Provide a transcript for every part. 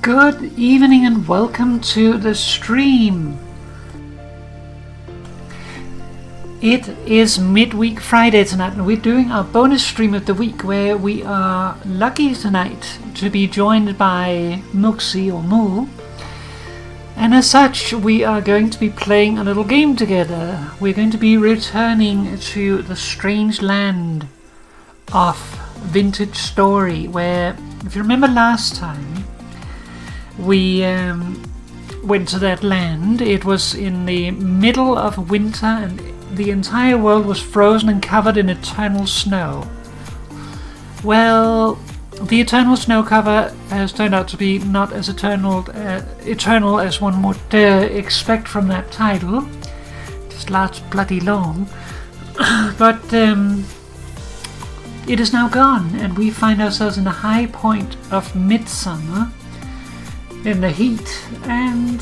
Good evening and welcome to the stream. It is midweek Friday tonight and we're doing our bonus stream of the week where we are lucky tonight to be joined by Muxi or Moo. And as such, we are going to be playing a little game together. We're going to be returning to the strange land of Vintage Story, where, if you remember last time, we went to that land. It was in the middle of winter and the entire world was frozen and covered in eternal snow. Well, the eternal snow cover has turned out to be not as eternal as one would expect from that title. Just lasts bloody long. But it is now gone, and we find ourselves in the high point of midsummer, in the heat, and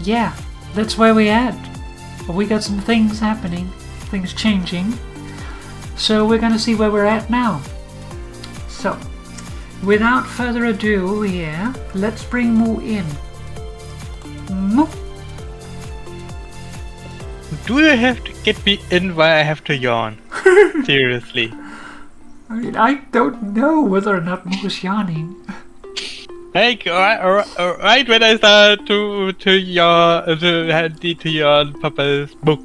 yeah, that's where we're at. We got some things happening, things changing, so we're going to see where we're at now. So, without further ado here, let's bring Moo in. Moo? Do you have to get me in while I have to yawn? Seriously. I mean, I don't know whether or not Moo is yawning. Like, right when I start to yawn, to yawn Papa's book.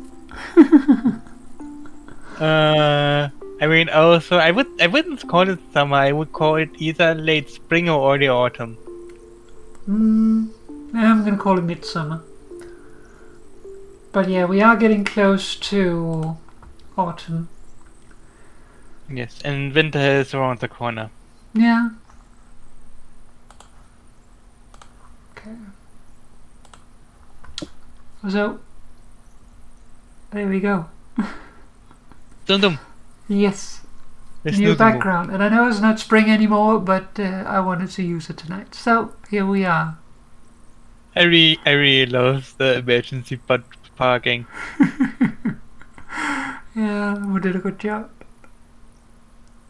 I mean, also, I wouldn't call it summer. I would call it either late spring or early autumn. I'm gonna call it midsummer. But yeah, we are getting close to autumn. Yes, and winter is around the corner. Yeah. Okay. So, there we go. Dum-dum. Yes. There's New no background. And I know it's not spring anymore, but I wanted to use it tonight. So, here we are. I really love the emergency parking. Yeah, we did a good job.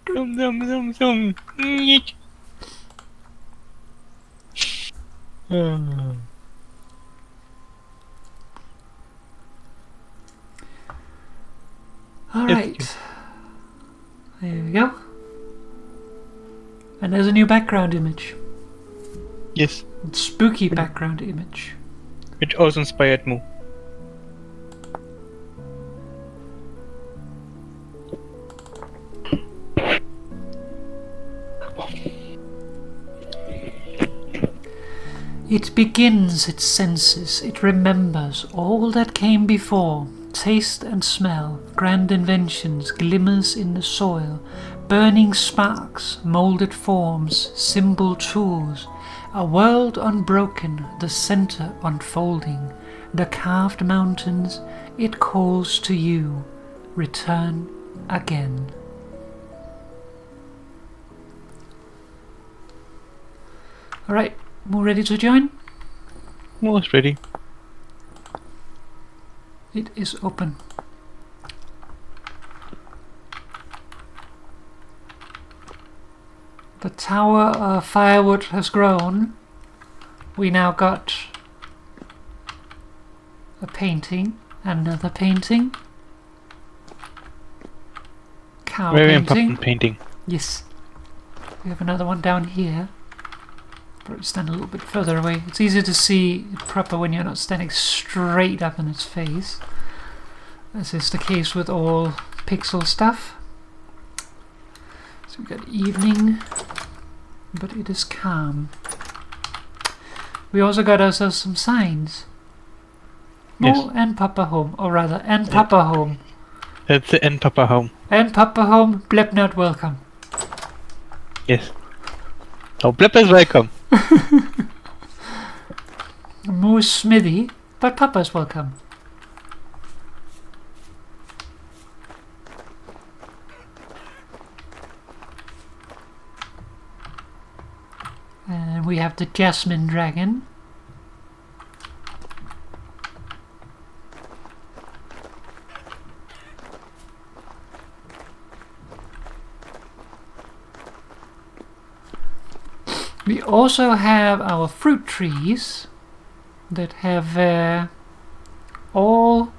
Dum dum dum dum. Yeet. Alright. There we go. And there's a new background image. Yes, Spooky background image. which also inspired me. It begins its senses, it remembers all that came before. Taste and smell, grand inventions, glimmers in the soil, burning sparks, moulded forms, symbol tools, a world unbroken, the center unfolding, the carved mountains, it calls to you, return again. Alright, more ready to join? Almost ready. It is open. The tower of firewood has grown. We now got a painting, another painting, cow Very painting. important painting. Yes. We have another one down here. Probably stand a little bit further away. It's easier to see it proper when you're not standing straight up in its face, as is the case with all pixel stuff. So we've got evening, but it is calm. We also got ourselves some signs. Yes. Mo and Papa home, or rather, and Papa home. That's the end Papa home. And Papa home, Blep not welcome. Yes. Oh, Blip is welcome. Moose Smithy, but Papa's welcome. And we have the Jasmine Dragon. We also have our fruit trees that have all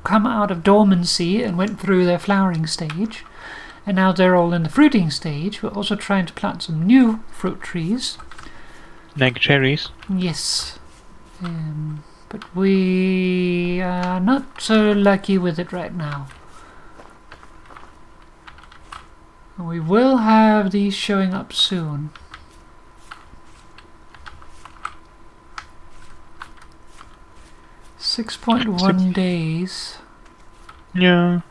come out of dormancy and went through their flowering stage, and now they're all in the fruiting stage. We're also trying to plant some new fruit trees. Like cherries? Yes. But we are not so lucky with it right now. We will have these showing up soon. .1 days. Yeah.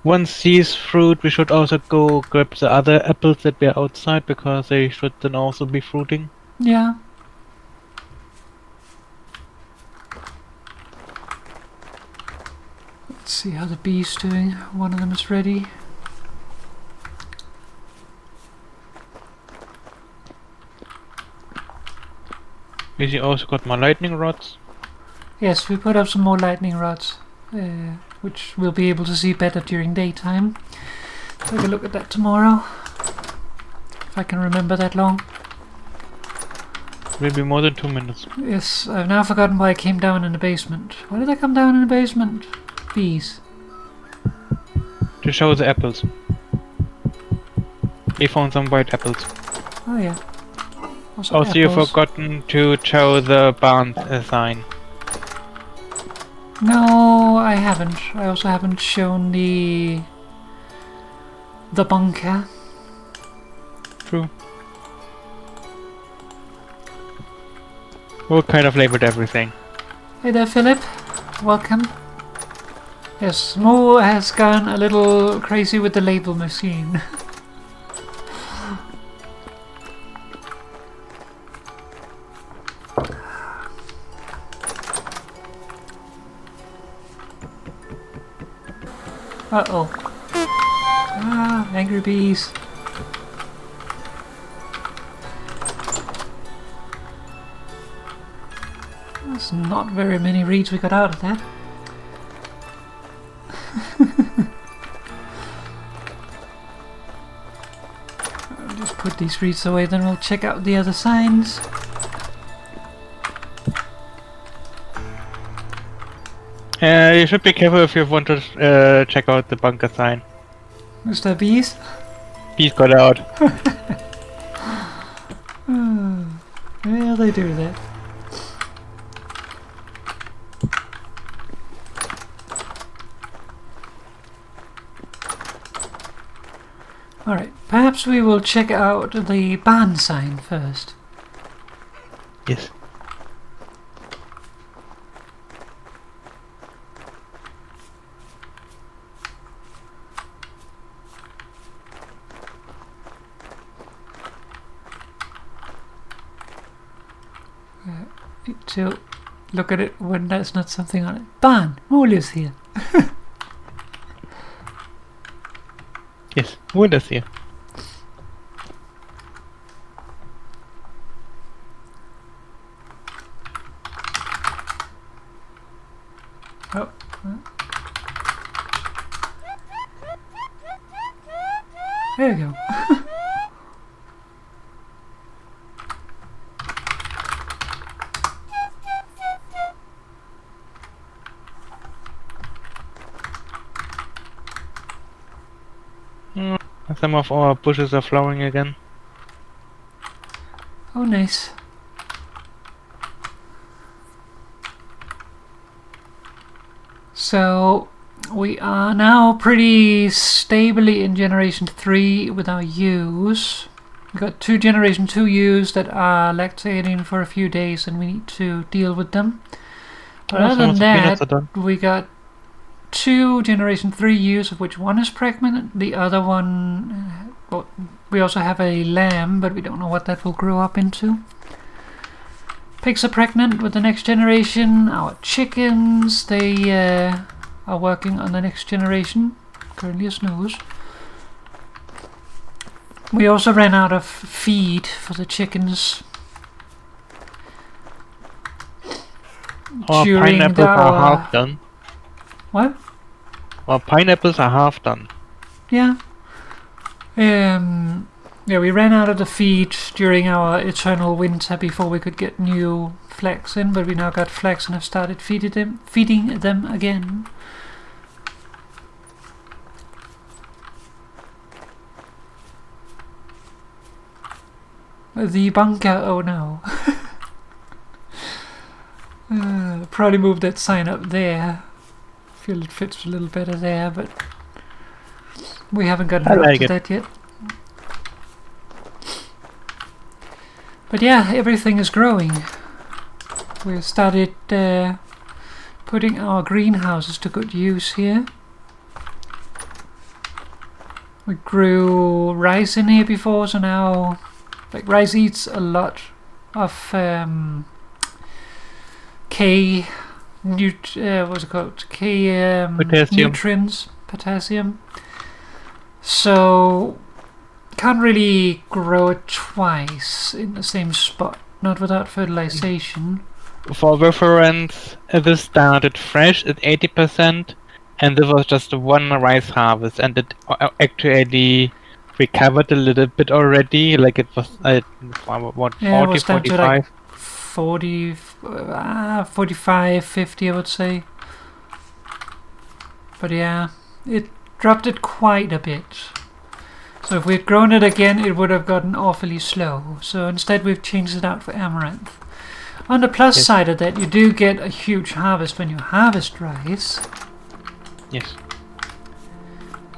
Once these fruit, we should also go grab the other apples that were outside, because they should then also be fruiting. Yeah. Let's see how the bee's doing. One of them is ready. We also got more lightning rods. Yes, we put up some more lightning rods, which we'll be able to see better during daytime. Take a look at that tomorrow, if I can remember that long. Will be more than 2 minutes. Yes, I've now forgotten why I came down in the basement. Why did I come down in the basement? Bees. To show the apples. We found some white apples. Oh yeah. Also, you've forgotten to show the barn sign. No, I haven't. I also haven't shown the bunker. True. We kind of labeled everything. Hey there, Philip. Welcome. Yes, Moo has gone a little crazy with the label machine. Uh-oh. Ah, angry bees. There's not very many reeds we got out of that. I'll just put these reeds away, then we'll check out the other signs. You should be careful if you want to check out the bunker sign. Mr. Bees? Bees got out. Well, they do that. Alright, perhaps we will check out the barn sign first. Yes. To look at it when there's not something on it. Barn! Who lives here? Yes, who lives here? Oh. There we go. Some of our bushes are flowering again. Oh, nice. So we are now pretty stably in Generation 3 with our ewes. We've got 2 Generation 2 ewes that are lactating for a few days and we need to deal with them. But other than that, we got 2 Generation 3 ewes, of which one is pregnant. The other one, well, we also have a lamb, but we don't know what that will grow up into. Pigs are pregnant with the next generation. Our chickens, they are working on the next generation. Currently a snooze. We also ran out of feed for the chickens. Our pineapples are half done. What? Our pineapples are half done. Yeah. Yeah, we ran out of the feed during our eternal winter before we could get new flax in, but we now got flax and have started feeding them again. The bunker, oh no. Probably move that sign up there. Feel it fits a little better there, but we haven't gotten around to that yet. But yeah, everything is growing. We started putting our greenhouses to good use here. We grew rice in here before, so now like rice eats a lot of what's it called? Nutrients, potassium. So can't really grow it twice in the same spot, not without fertilization. For reference, this started fresh at 80%, and this was just one rice harvest, and it actually recovered a little bit already. Like it was at what, 40, 45? 40, 45, 50, I would say. But yeah, it dropped it quite a bit. So if we had grown it again, it would have gotten awfully slow. So instead we've changed it out for amaranth. On the plus side of that, you do get a huge harvest when you harvest rice. Yes.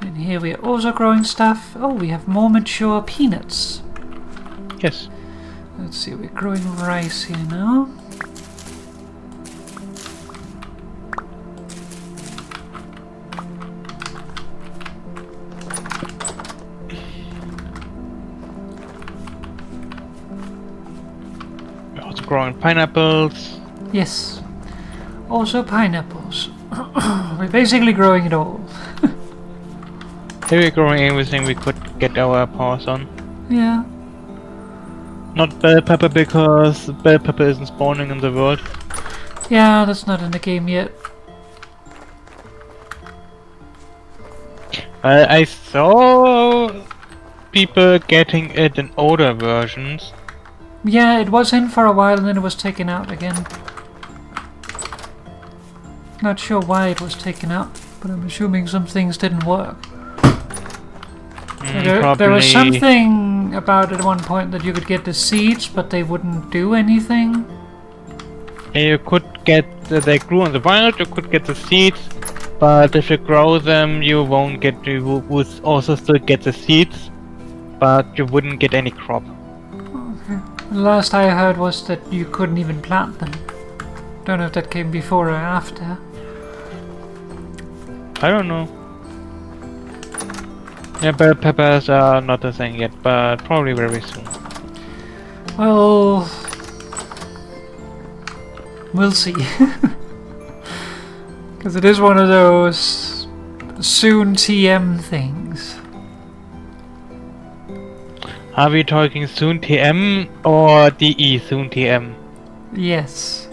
And here we are also growing stuff. Oh, we have more mature peanuts. Yes. Let's see, we're growing rice here now. We're also growing pineapples. Yes. Also pineapples. We're basically growing it all. We're growing everything we could get our paws on. Yeah. Not bell pepper because bell pepper isn't spawning in the world. Yeah, that's not in the game yet. I saw people getting it in older versions. Yeah, it was in for a while and then it was taken out again. Not sure why it was taken out, but I'm assuming some things didn't work. There was something about at one point that you could get the seeds, but they wouldn't do anything. You could get, they grew in the wild, you could get the seeds, but if you grow them, you won't get, you would also still get the seeds, but you wouldn't get any crop. Okay. The last I heard was that you couldn't even plant them. Don't know if that came before or after. I don't know. Yeah, bell peppers are not a thing yet, but probably very soon. Well, we'll see. Because it is one of those soon TM things. Are we talking soon TM or DE soon TM? Yes.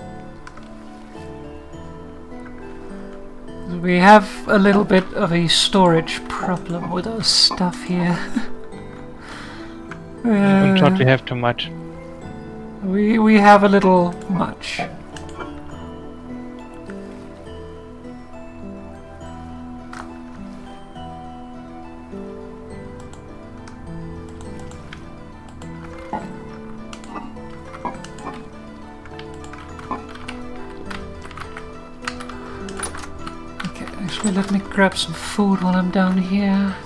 We have a little bit of a storage problem with our stuff here. I thought we have too much. We have a little much. Actually, let me grab some food while I'm down here.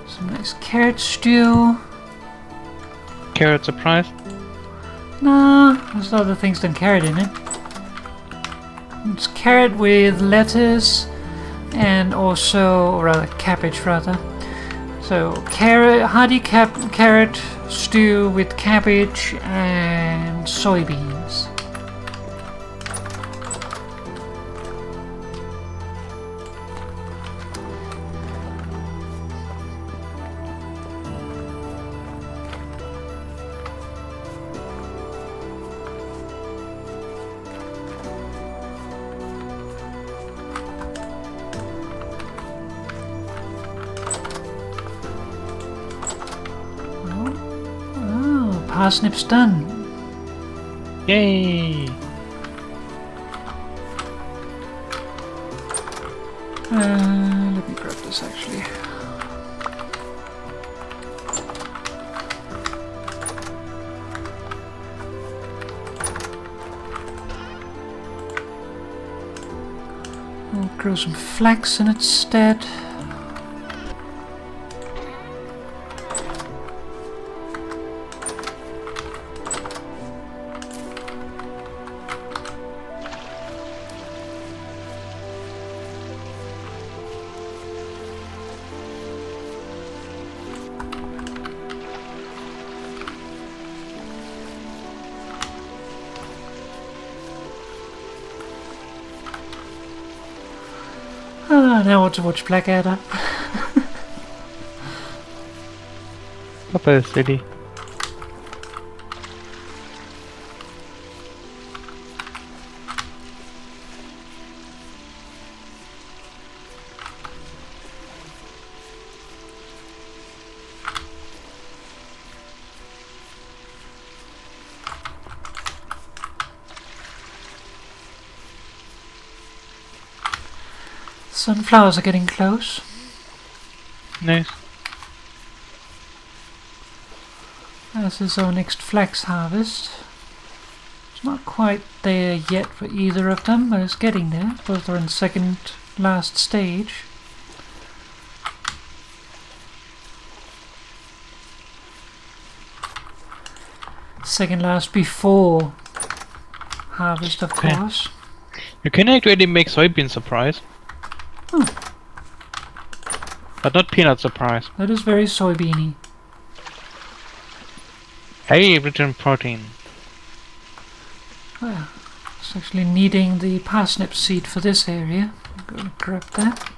Some nice carrot stew. Carrot surprise? Nah, there's other things than carrot in it. It's carrot with lettuce and also, or rather, cabbage rather. So hearty carrot stew with cabbage and soybeans. parsnips done. Yay! Let me grab this actually. I'll grow some flax in its stead. Now I want to watch Blackadder. Papa is city. Sunflowers are getting close. Nice. This is our next flax harvest. It's not quite there yet for either of them, but it's getting there. Both are in second last stage. Second last before harvest, of Okay. course. You can actually make soybean surprise. Oh, But not peanut surprise. that is very soybeany. Hey, rich in protein. Well, it's actually needing the parsnip seed for this area. I'm going to grab that.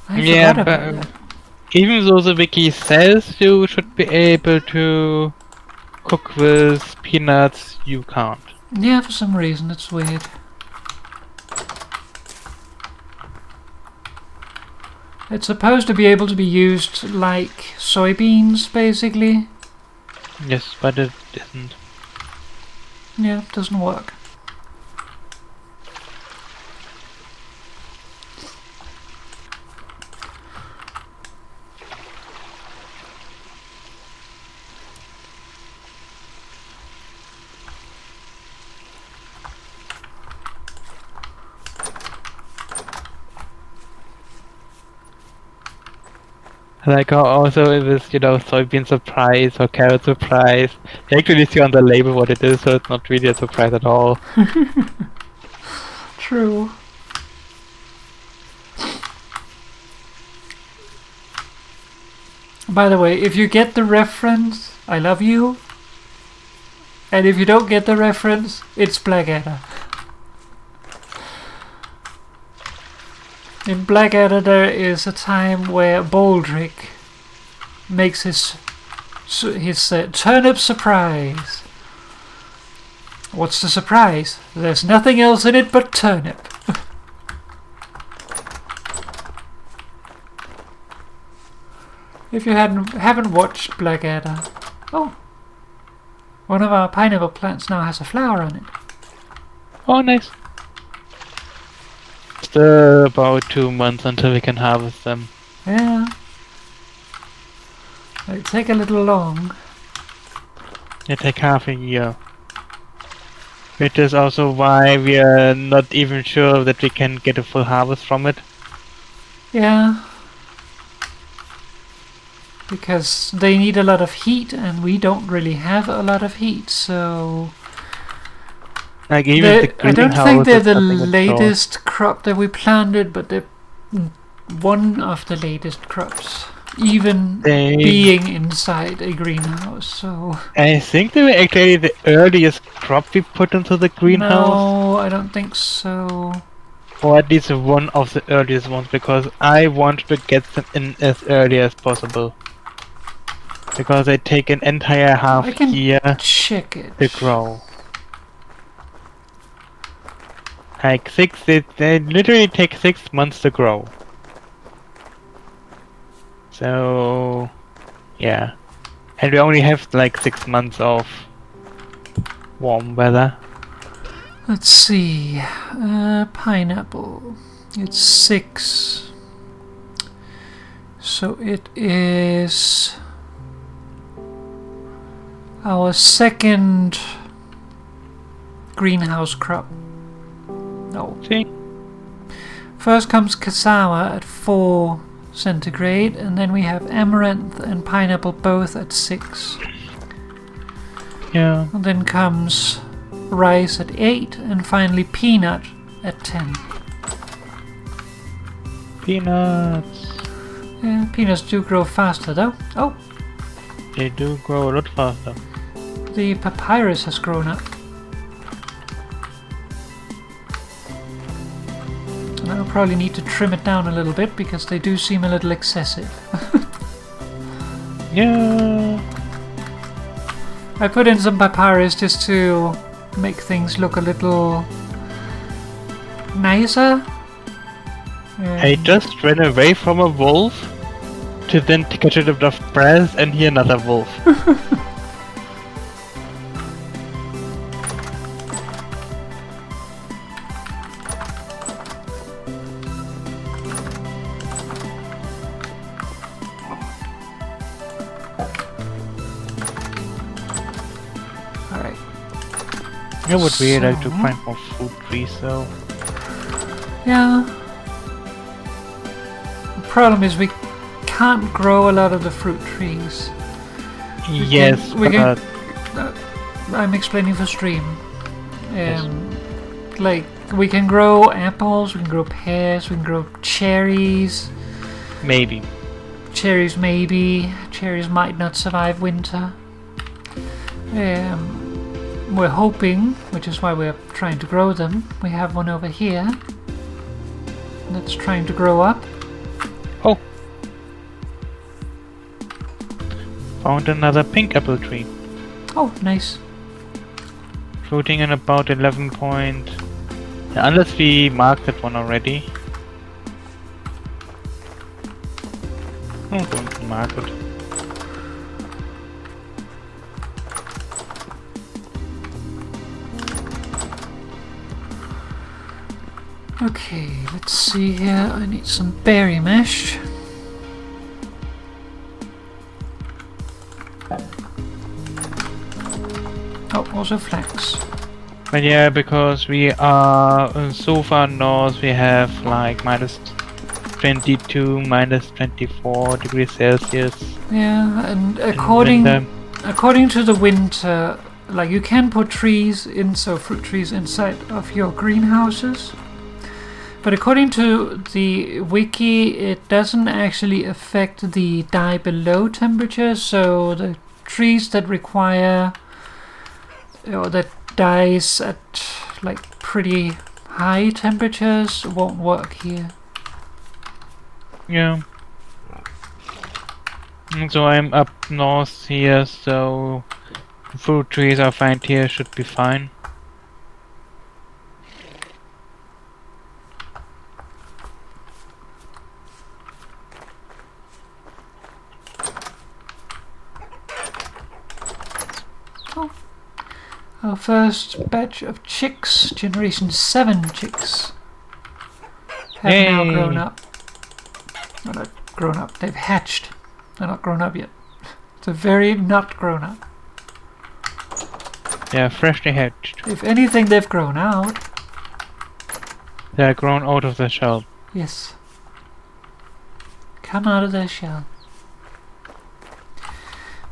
I Yeah, forgot about but that. even though the wiki says you should be able to cook with peanuts, you can't. Yeah, for some reason it's weird. It's supposed to be able to be used like soybeans, basically. Yes, but it isn't. Yeah, it doesn't work. Like how also it is, soybean surprise or carrot surprise. You actually see on the label what it is, so it's not really a surprise at all. True. By the way, if you get the reference, I love you. And if you don't get the reference, it's Blackadder. In Blackadder there is a time where Baldric makes his turnip surprise. What's the surprise? There's nothing else in it but turnip. If you haven't watched Blackadder, oh, one of our pineapple plants now has a flower on it. Oh, nice. Still about 2 months until we can harvest them. Yeah, they take a little long. They take half a year. Which is also why we are not even sure that we can get a full harvest from it. Yeah, because they need a lot of heat, and we don't really have a lot of heat, so. Like even the I don't greenhouse think they're is the nothing at all. latest crop that we planted, but they're one of the latest crops, even being inside a greenhouse. So I think they were actually the earliest crop we put into the greenhouse. no, I don't think so. Or at least one of the earliest ones, because I want to get them in as early as possible. Because they take an entire half I can year check it. to grow. Like they literally take 6 months to grow. So, yeah. And we only have like 6 months of warm weather. Let's see. Pineapple. It's 6. So it is our second greenhouse crop. No. See? First comes cassava at 4 centigrade, and then we have amaranth and pineapple both at 6. Yeah. And then comes rice at 8, and finally peanut at 10. Peanuts. Yeah, peanuts do grow faster though. Oh, They do grow a lot faster. the papyrus has grown up. And I'll probably need to trim it down a little bit because they do seem a little excessive. Yeah. I put in some papyrus just to make things look a little nicer. I just ran away from a wolf to then catch a bit of breath and hear another wolf. Alright. I would really like to So- find more fruit trees though. Yeah. The problem is we can't grow a lot of the fruit trees. Yes, we but can- I'm explaining for stream. Like, we can grow apples, we can grow pears, we can grow cherries. maybe. Cherries maybe. Cherries might not survive winter. We're hoping, which is why we're trying to grow them. We have one over here that's trying to grow up. Oh! Found another pink apple tree. Oh, nice. Fruiting in about 11 point... Yeah, unless we marked that one already. I'm going to mark it. Okay, let's see here. I need some berry mesh. Oh, also flax. But yeah, because we are so far north, we have like minus 22, minus 24 degrees Celsius. Yeah, and in according winter. to the winter, like you can put trees in, so fruit trees inside of your greenhouses. But according to the wiki, it doesn't actually affect the die below temperature. So the trees that require or that dies at like pretty high temperatures won't work here. Yeah. And so I'm up north here, so fruit trees I find here should be fine. Our first batch of chicks, generation 7 chicks, have now Yay. grown up. Well, not grown up, they've hatched. They're not grown up yet. They're very not grown up. They are freshly hatched. If anything, they've grown out. They are grown out of the shell. Yes. Come out of their shell.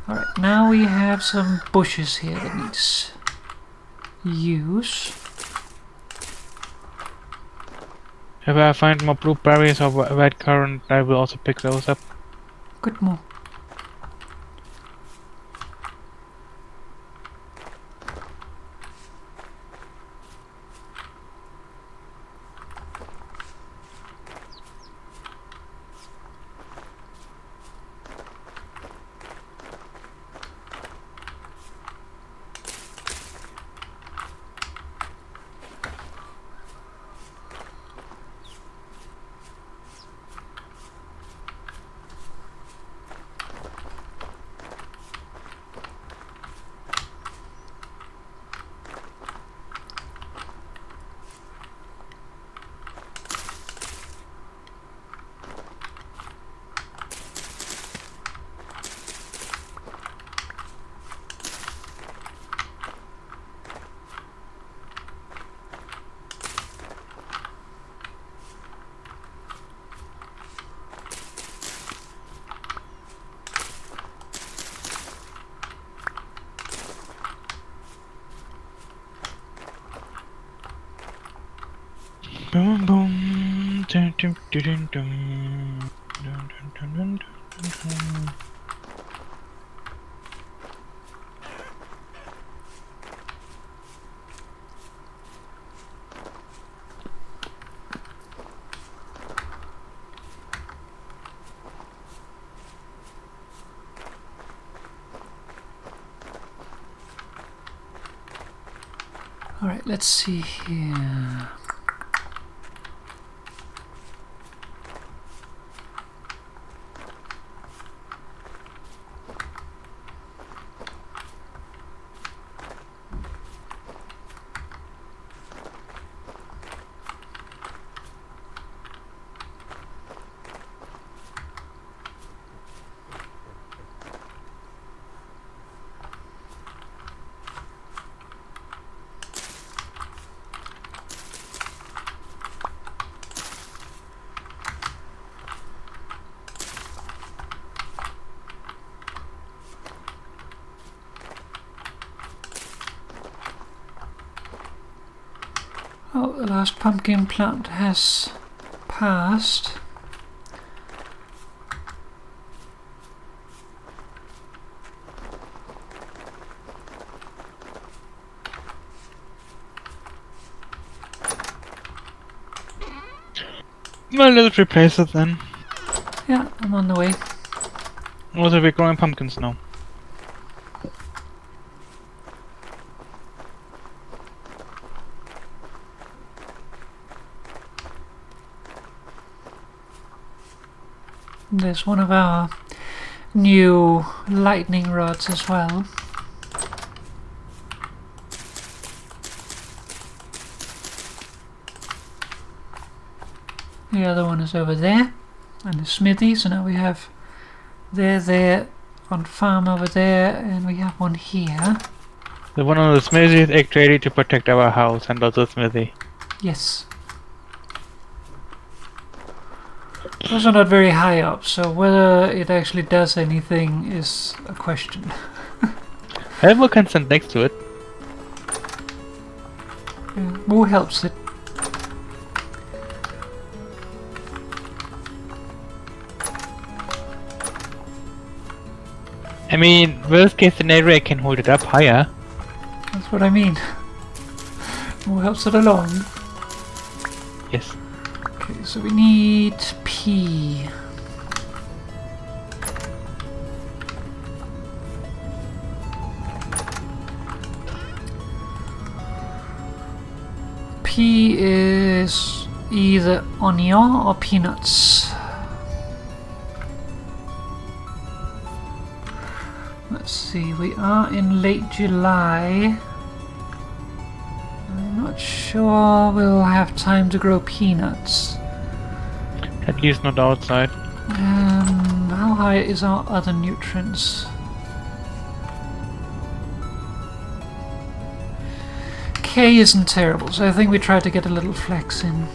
Alright, now we have some bushes here that needs use. If I find more blueberries or red currant, I will also pick those up. Good move. Boom boom. Dun, dun, dun, dun, dun. Dun, dun, dun, dun, dun, dun. Alright, let's see here. Oh, the last pumpkin plant has passed. Well, let's replace it then. Yeah, I'm on the way. Also, we're growing pumpkins now. There's one of our new lightning rods as well. The other one is over there, and the smithy, so now we have there, on farm over there, and we have one here. The one on the smithy is actually to protect our house and also smithy. Yes. Those are not very high up, so whether it actually does anything is a question. We can stand next to it. Yeah, more helps it. I mean, worst case scenario, I can hold it up higher. That's what I mean. More helps it along. Yes. Okay, so we need P. P is either onion or peanuts. Let's see, we are in late July. I'm not sure we'll have time to grow peanuts. At least not outside. How high is our other nutrients? K isn't terrible, so I think we try to get a little flex in.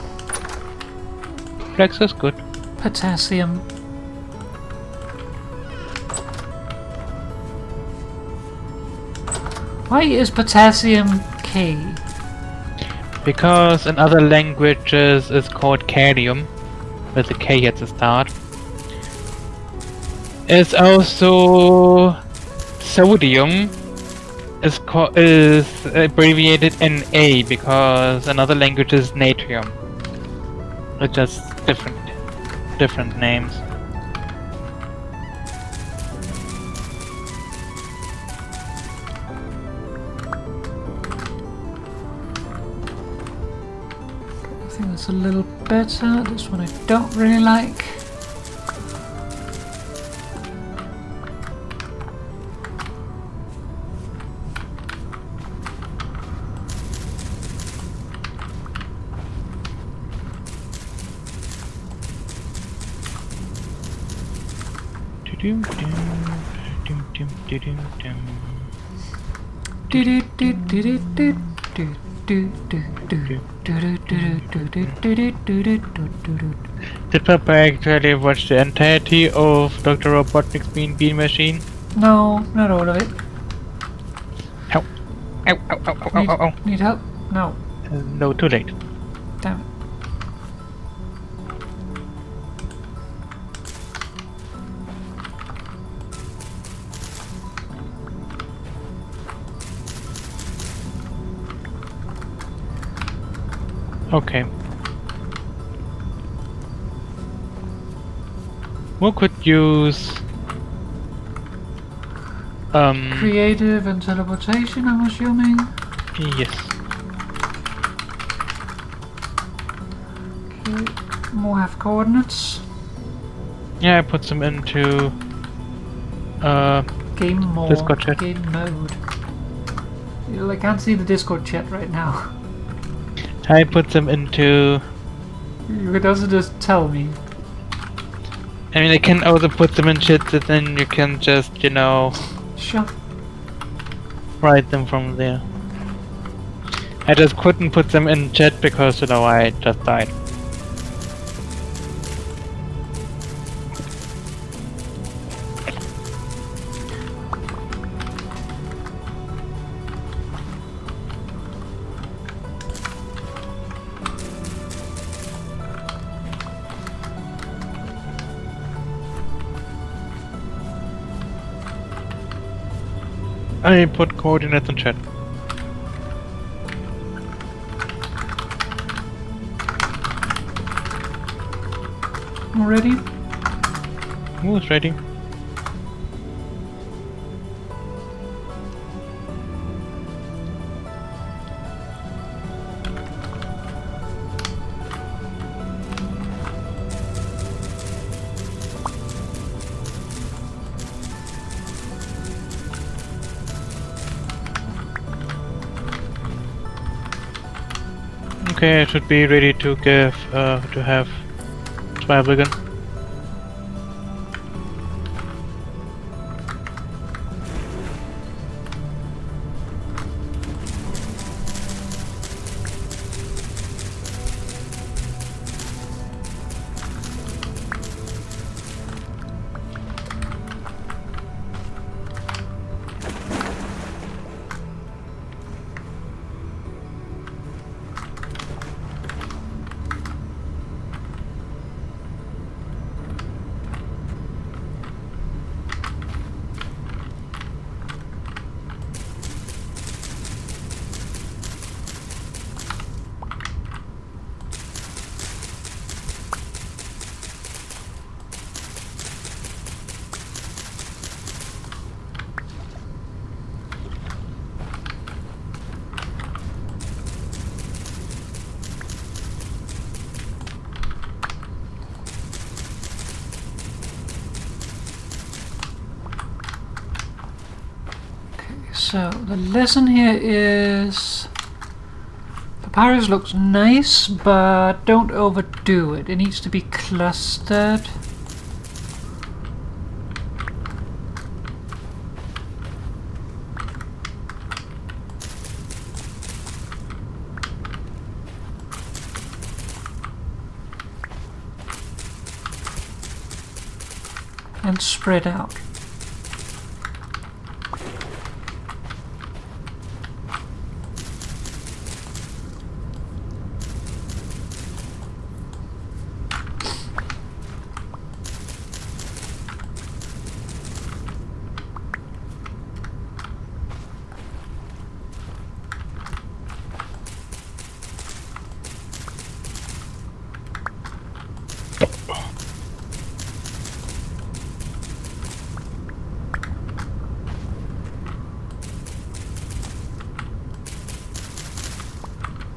Flex is good. Potassium. Why is potassium K? Because in other languages it's called kalium, with a K at the start. It's also sodium is abbreviated Na because in other languages natrium. It's just different names. I think that's a little better. This one I don't really like. Did Papa actually watch the entirety of Dr. Robotnik's Bean Machine? No, not all of it. Ow. Ow, ow, ow, ow, ow, ow, ow. Need help? No. No, too late. Damn it. Okay. We could use creative and teleportation, I'm assuming. yes. Okay. More have coordinates. Yeah, I put them into Game mode. Discord chat. Game mode. Well, I can't see the Discord chat right now. I put them into. You could also just tell me. I mean, I can also put them in chat, and then you can just, you know, Sure. write them from there. I just couldn't put them in chat because, you know, I just died. I put coordinates in chat. Ready? Who's ready? Okay, I should be ready to give to have survival again. So the lesson here is Papyrus looks nice, but don't overdo it. It needs to be clustered. And spread out.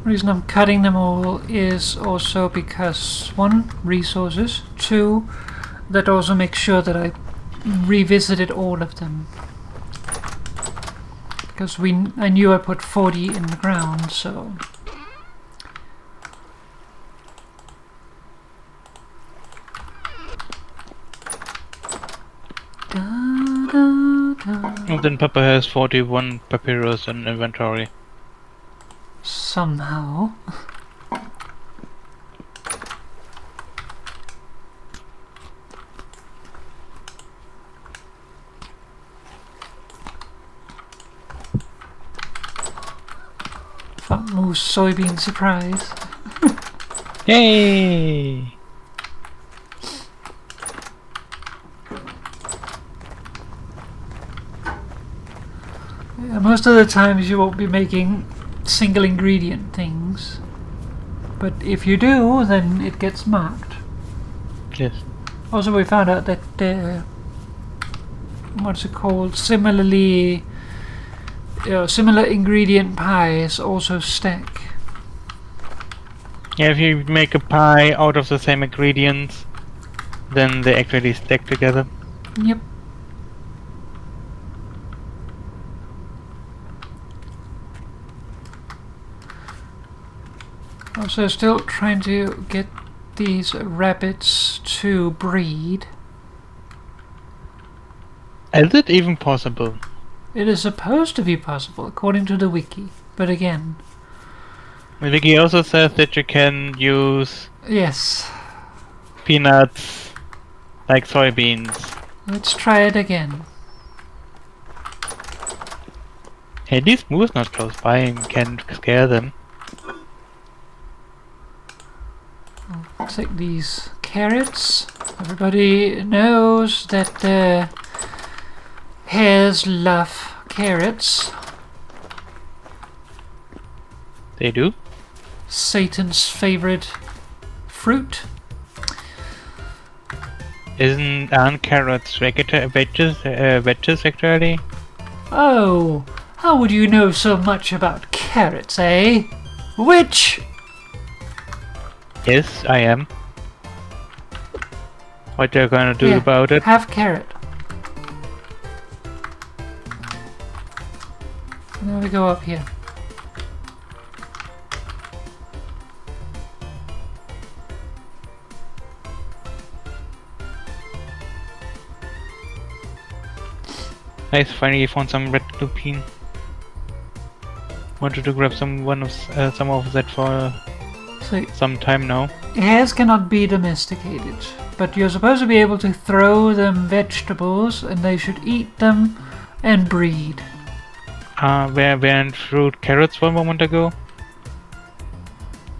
The reason I'm cutting them all is also because 1, resources, 2, that also makes sure that I revisited all of them. Because I knew I put 40 in the ground, so... And then Papa has 41 papyrus in inventory. Somehow. Fat moose soybean surprise. Yay! Yeah, most of the times you won't be making single ingredient things. But if you do, then it gets marked. Yes. Also, we found out that what's it called? Similar ingredient pies also stack. Yeah, if you make a pie out of the same ingredients, then they actually stack together. Yep. Also, still trying to get these rabbits to breed. Is it even possible? It is supposed to be possible, according to the wiki. But again... The wiki also says that you can use Yes. peanuts like soybeans. Let's try it again. Hey, these moose not close by and can scare them. I'll take these carrots. Everybody knows that hares love carrots. They do? Satan's favorite fruit. Aren't carrots veggies actually? Oh, how would you know so much about carrots, eh? Witch! Yes, I am. What you're gonna do Yeah, about it? have carrot. Now we go up here. Nice, finally found some red lupine. Wanted to grab some of that for So, some time now. hares cannot be domesticated, but you're supposed to be able to throw them vegetables and they should eat them and breed. Where fruit carrots for a moment ago?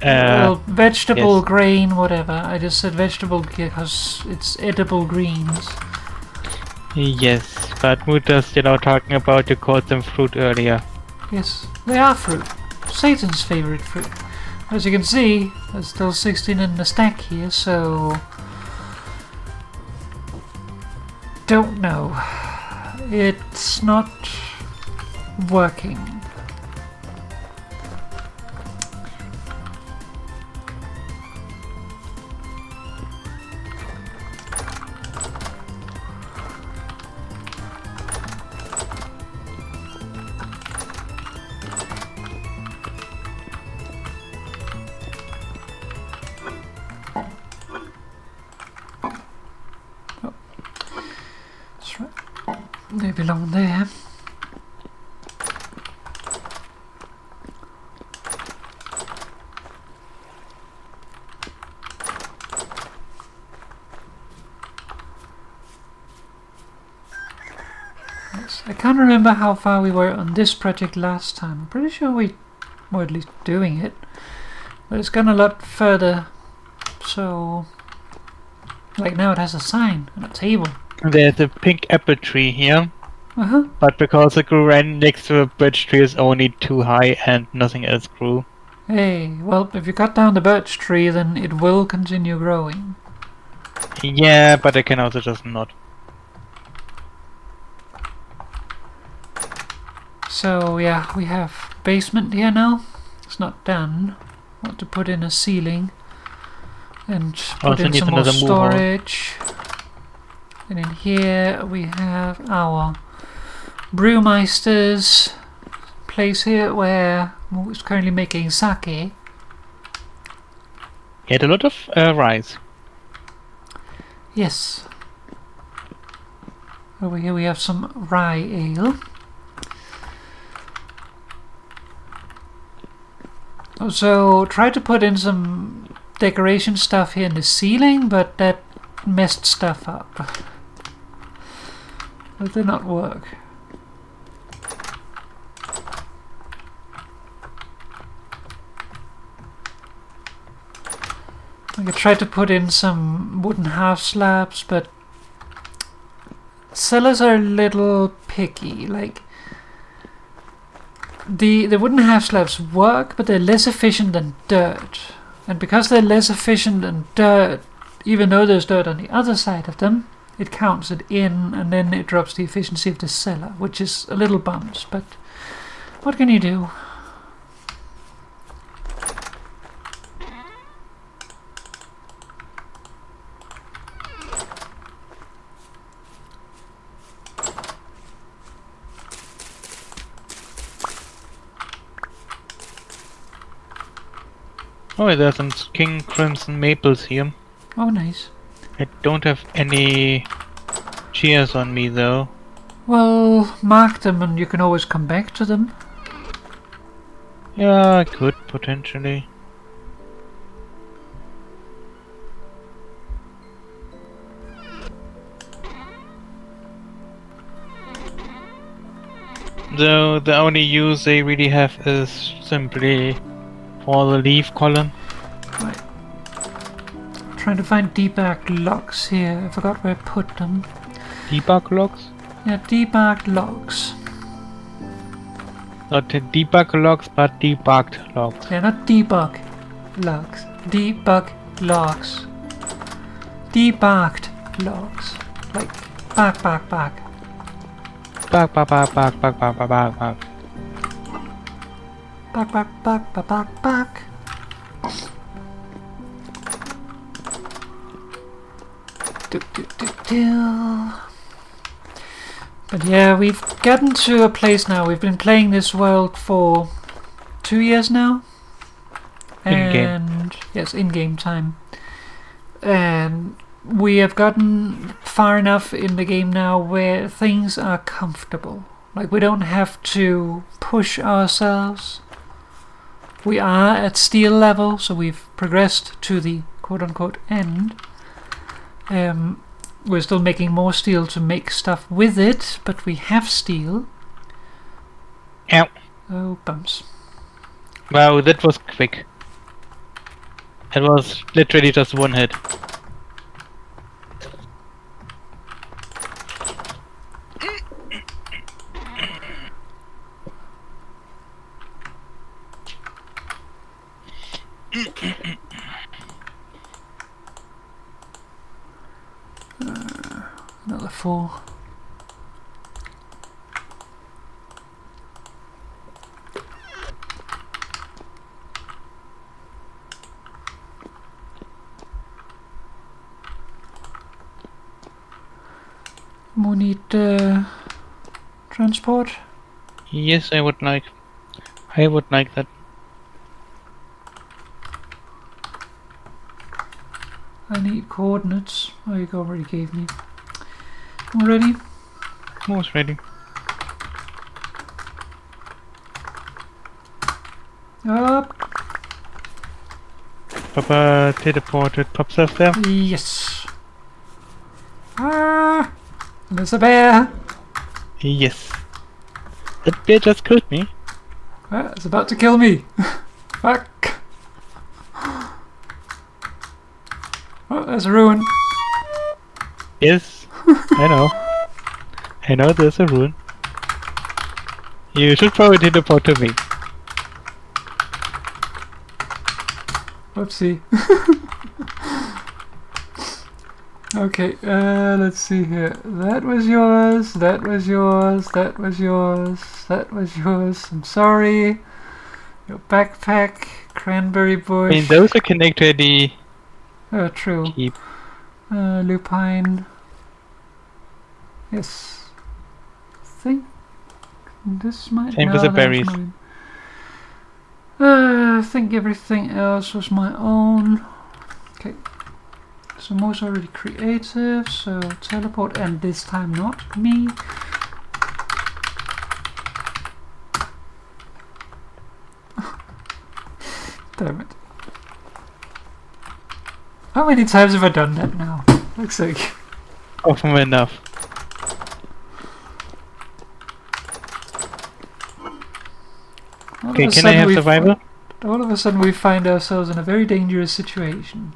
Well, vegetable, yes. grain, whatever. I just said vegetable because it's edible greens. Yes, but Muta's still out talking about you called them fruit earlier. Yes, they are fruit. Satan's favorite fruit. As you can see, there's still 16 in the stack here, so... Don't know. It's not working. That's right. They belong there. Yes, I can't remember how far we were on this project last time. I'm pretty sure we were at least doing it. But it's gone a lot further. So... Like now it has a sign and a table. There's a pink apple tree here, Uh-huh. but because it grew right next to a birch tree is only too high and nothing else grew. Hey, well, if you cut down the birch tree, then it will continue growing. Yeah, but I can also just not. So, yeah, we have basement here now. It's not done. Want to put in a ceiling. And put Also in need some more another move hall. storage. And in here we have our brewmeister's place here where he's currently making sake. Get a lot of rice. Yes. Over here we have some rye ale. Also, try to put in some decoration stuff here in the ceiling, but that messed stuff up. That did not work. I could try to put in some wooden half slabs, but sellers are a little picky. Like the wooden half slabs work, but they're less efficient than dirt. And because they're less efficient than dirt, even though there's dirt on the other side of them, it counts it in, and then it drops the efficiency of the cellar, which is a little bums, but what can you do? Oh, there's some King Crimson Maples here. Oh, nice. I don't have any cheers on me though. Well, mark them and you can always come back to them. Yeah, I could potentially. Though the only use they really have is simply for the leaf column. Right. Trying to find debarked logs here. I forgot where I put them. Debug logs? Yeah, debarked logs. Not debug logs, but debugged logs. Yeah, not debug logs. Debug logs. Debarked logs. Like, bark. Bark, bark, bark, bark, bark, bark, bark, bark, bark. Bark. Do. But yeah, we've gotten to a place now. We've been playing this world for 2 years now. In-game. Yes, in-game time. And we have gotten far enough in the game now where things are comfortable. Like, we don't have to push ourselves. We are at steel level, so we've progressed to the quote-unquote end. We're still making more steel to make stuff with it, but we have steel. Ow. Oh, bumps. Wow, that was quick. It was literally just one hit. Another 4. We need transport. Yes, I would like that. I need coordinates. Oh, you already gave me. Ready? Almost ready. Up. Papa teleported pop stuff there. Yes. Ah, there's a bear. Yes. That bear just killed me. Ah, it's about to kill me. Fuck. Oh, there's a ruin. Yes, I know. I know there's a ruin. You should probably teleport to me. Whoopsie. Okay, let's see here. That was yours, that was yours, that was yours, that was yours. I'm sorry. Your backpack, cranberry bush. I mean, those are connected to the true. keep. Lupine. Yes. I think this might. Same no, with the that was berries. mine. I think everything else was my own. Okay. So most already creative, so teleport, and this time not me. Damn it. How many times have I done that now? Looks like. Often enough. Okay, can I have survival? All of a sudden we find ourselves in a very dangerous situation.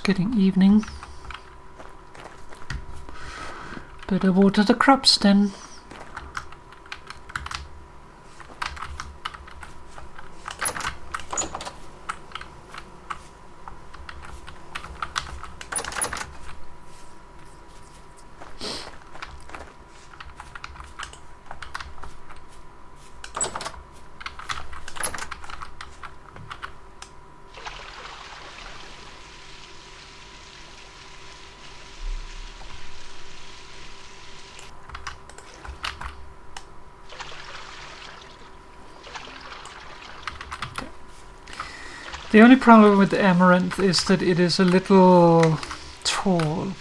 getting evening. Better water the crops then. The only problem with the amaranth is that it is a little tall.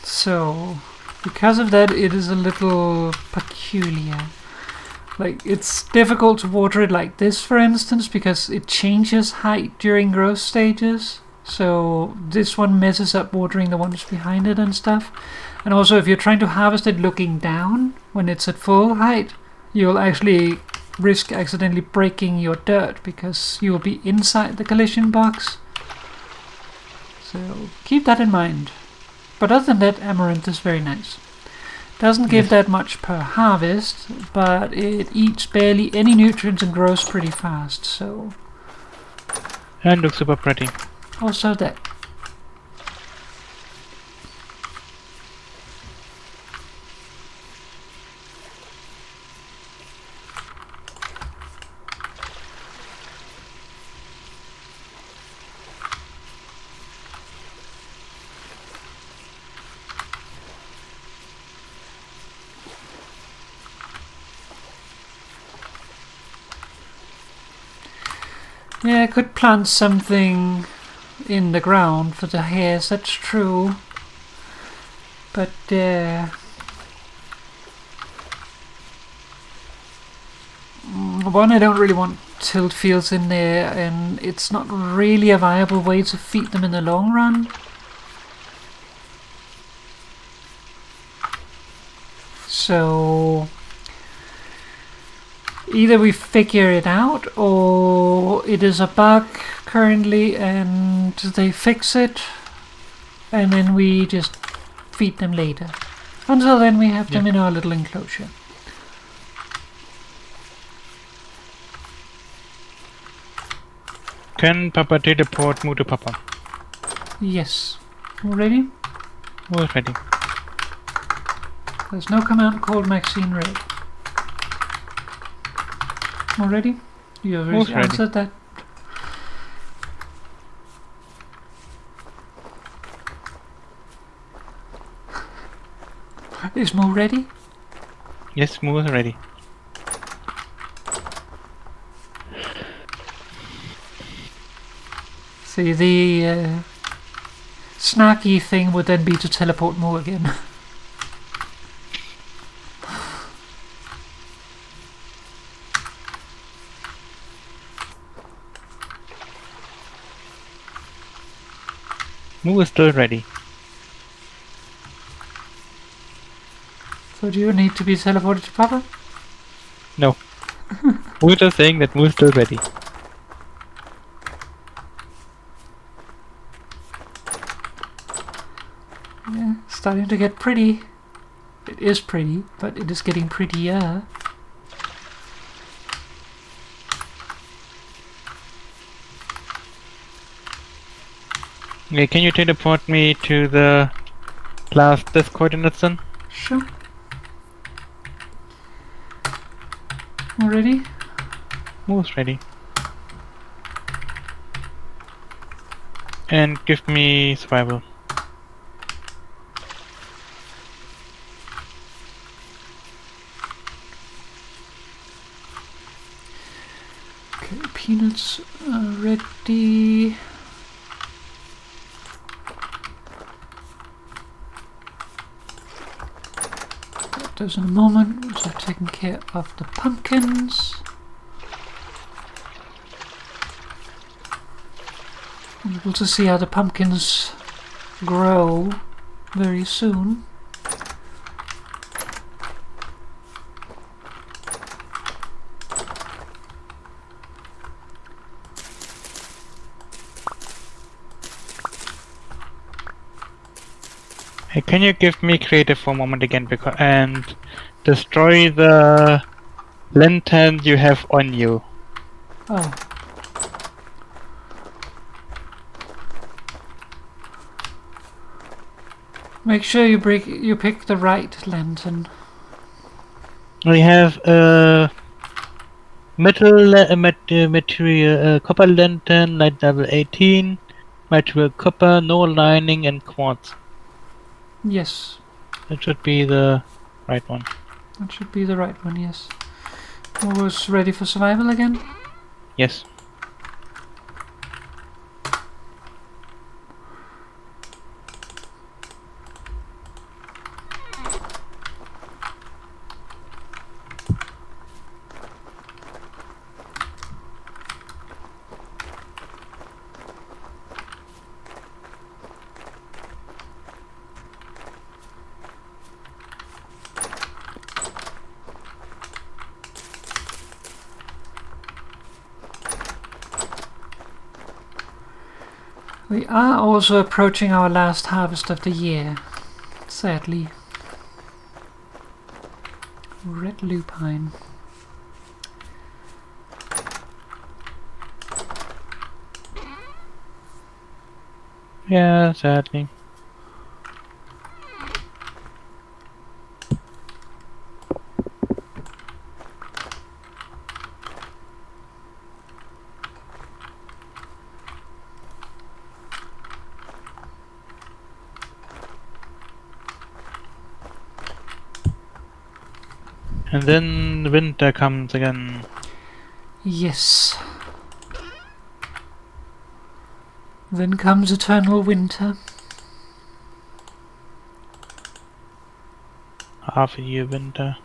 So, because of that, it is a little peculiar. Like, it's difficult to water it like this, for instance, because it changes height during growth stages. So, this one messes up watering the ones behind it and stuff. And also, if you're trying to harvest it looking down when it's at full height, you'll actually risk accidentally breaking your dirt because you will be inside the collision box. So keep that in mind. But other than that, amaranth is very nice. Doesn't give that much per harvest, but it eats barely any nutrients and grows pretty fast, so... And looks super pretty. Also that. Yeah, I could plant something in the ground for the hares, that's true. But, one, I don't really want tilled fields in there, and it's not really a viable way to feed them in the long run. So... either we figure it out, or it is a bug currently and they fix it, and then we just feed them later. Until then we have them in our little enclosure. Can Papa teleport Moo to Papa? Yes. You ready? We're ready. There's no command called Maxine Red. Already? You already answered that. Is Moo ready? Yes, Moo is ready. See, the snarky thing would then be to teleport Moo again. Moo is still ready. So do you need to be teleported to Papa? No. We're just saying that Moo is still ready. Yeah, starting to get pretty. It is pretty, but it is getting prettier. Okay, can you teleport me to the last disk coordinates then? Sure. You ready? Moo's ready. And give me survival. Okay, peanuts are ready. Those in a moment. Once I've taken care of the pumpkins. I'm able to see how the pumpkins grow very soon. Hey, can you give me creative for a moment again, and destroy the lantern you have on you? Oh. Make sure you pick the right lantern. We have material copper lantern, light level 18, material copper, no lining, and quartz. Yes. That should be the right one. That should be the right one, yes. Who was ready for survival again? Yes. We are also approaching our last harvest of the year, sadly. Red lupine. Yeah, sadly. And then winter comes again. Yes. Then comes eternal winter. Half a year winter.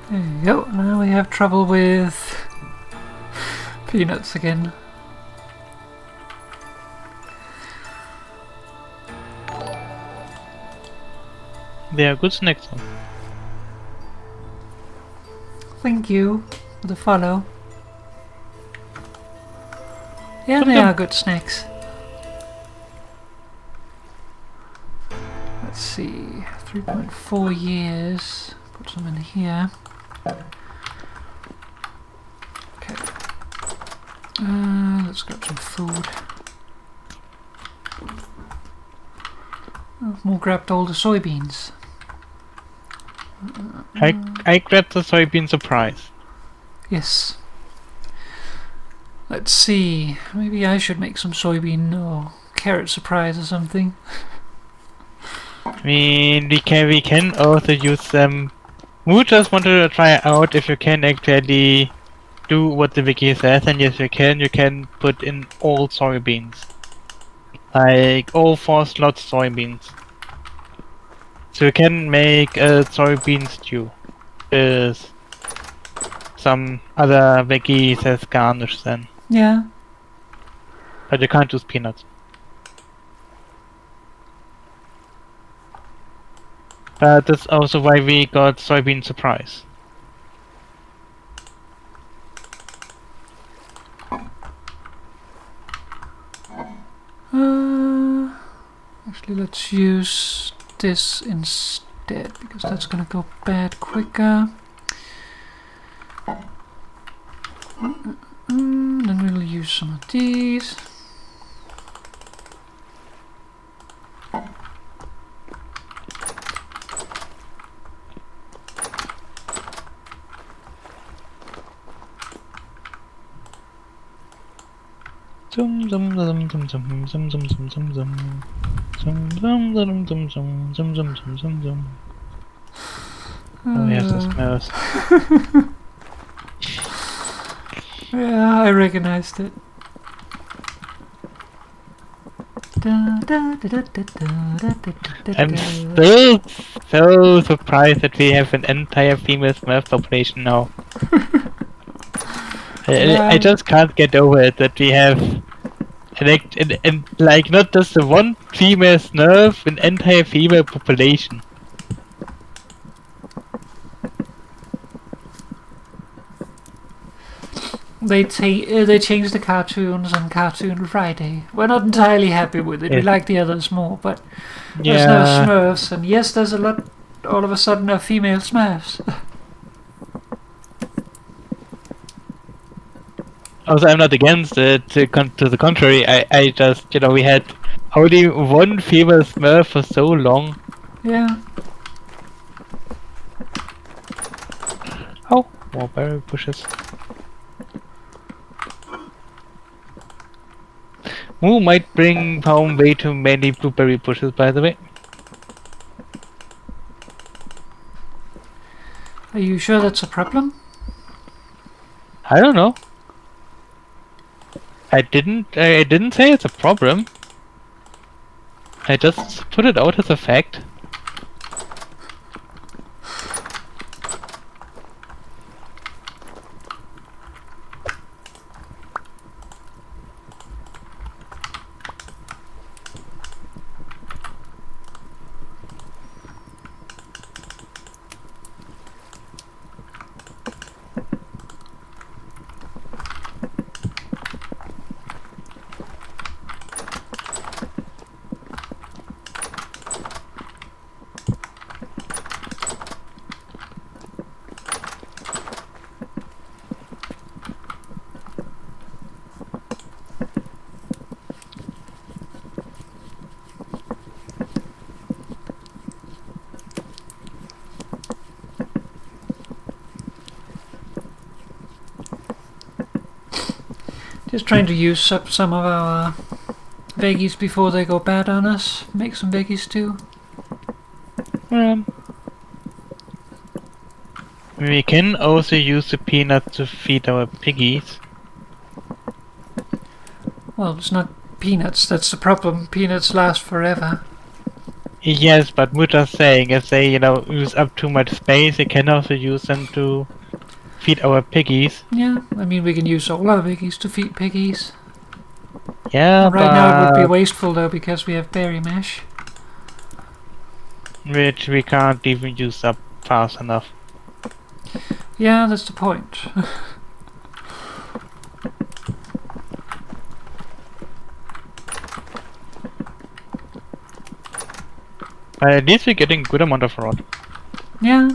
There you go. Now we have trouble with peanuts again. They are good snacks. Thank you for the follow. Yeah, Put they them- are good snacks. Let's see, 3.4 years. Put some in here. Okay. Let's grab some food. Oh, more grabbed all the soybeans. I grabbed the soybean surprise. Yes. Let's see. Maybe I should make some soybean or carrot surprise or something. I mean, we can also use them. We just wanted to try out if you can actually do what the wiki says, and yes, you can. You can put in all soybeans, like all 4 slots soybeans. So you can make a soybean stew. Is some other veggies as garnish then, Yeah. but you can't use peanuts. But that's also why we got soybean surprise. Actually, let's use this instead, because that's gonna go bad quicker. Then we'll use some of these. Zum zum zum zum zum zum zum zum zum zum zum zum zum zum zum zum zum zum zum zum. Oh yes, the smells. Yeah, I recognized it. I'm still so surprised that we have an entire female Smurf population now. I just can't get over it that we have and like not just the one female Smurf, an entire female population. They changed the cartoons on Cartoon Friday. We're not entirely happy with it. Yeah. We like the others more, but there's no Smurfs. And yes, there's a lot. All of a sudden, are female Smurfs. Also, I'm not against it. To the contrary, I just we had only one female Smurf for so long. Yeah. Oh, more berry bushes. Moo might bring home way too many blueberry bushes, by the way. Are you sure that's a problem? I don't know. I didn't say it's a problem. I just put it out as a fact. Just trying to use up some of our veggies before they go bad on us. Make some veggies too. We can also use the peanuts to feed our piggies. Well, it's not peanuts, that's the problem. Peanuts last forever. Yes, but we're just saying, if they, use up too much space, we can also use them to feed our piggies. Yeah, I mean, we can use all our veggies to feed piggies. Yeah, Right now it would be wasteful though, because we have berry mash. Which we can't even use up fast enough. Yeah, that's the point. But at least we're getting good amount of rod. Yeah.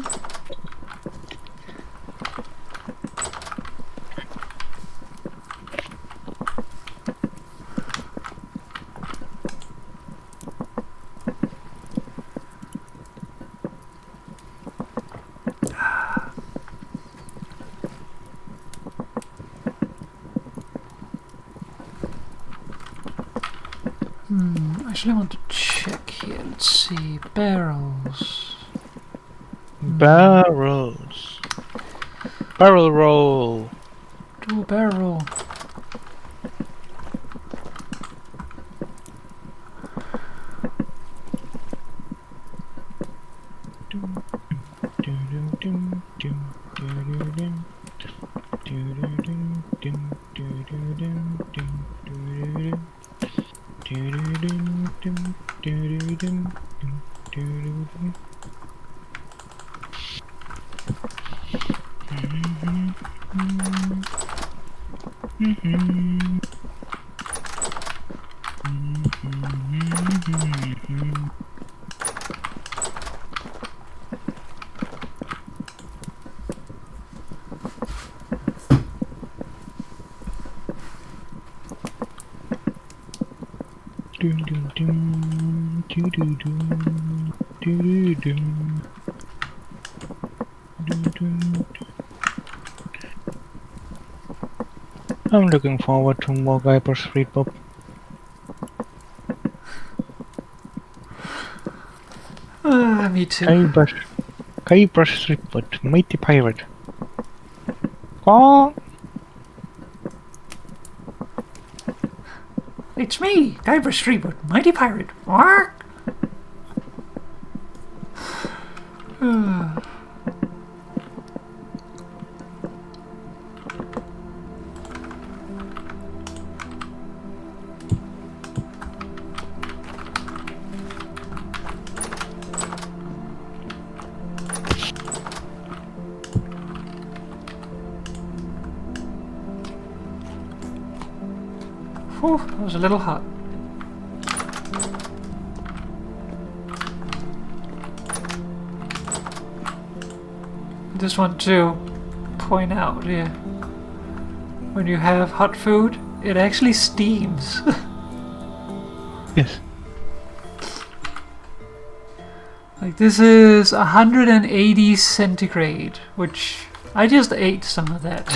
I actually want to check here. Let's see. Barrels. Barrels. Barrel roll. Do a barrel. I'm looking forward to more Guybrush Threepwood. Me too. Guybrush Threepwood, mighty pirate. Oh, It's me, Guybrush Threepwood, mighty pirate. What? Whew, that was a little hot. I just want to point out here, when you have hot food, it actually steams. yes. Like this is 180 centigrade, which I just ate some of that.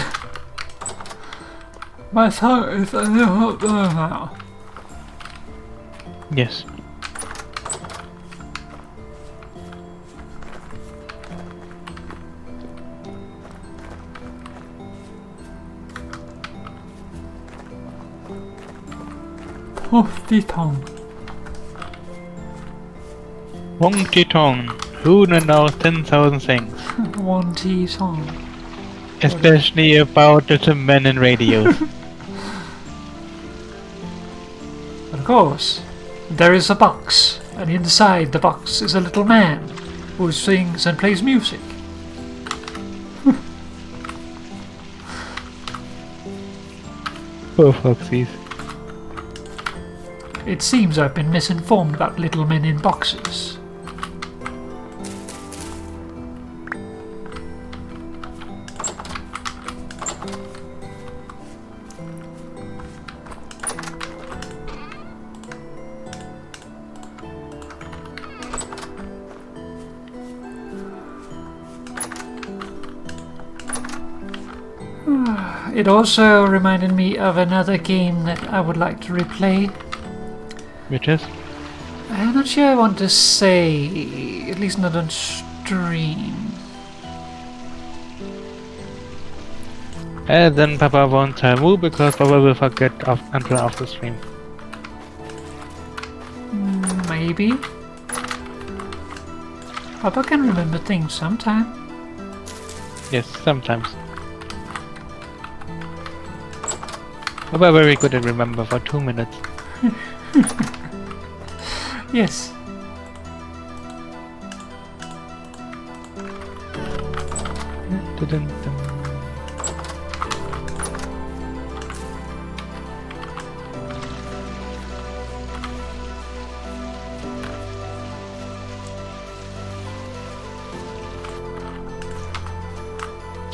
My tongue is a little now. Yes. Puffy tongue. Wonky Tong. Who knows 10,000 things? One tea song. Especially about little men in radios. Of course, there is a box, and inside the box is a little man who sings and plays music. Poor foxies. It seems I've been misinformed about little men in boxes. It also reminded me of another game that I would like to replay. Which is? I'm not sure I want to say, at least not on stream. And then Papa won't tell you because Papa will forget until after stream. Maybe. Papa can remember things sometime. Yes, sometimes. Papa very good at remember for 2 minutes. Yes. Dun-dun-dun.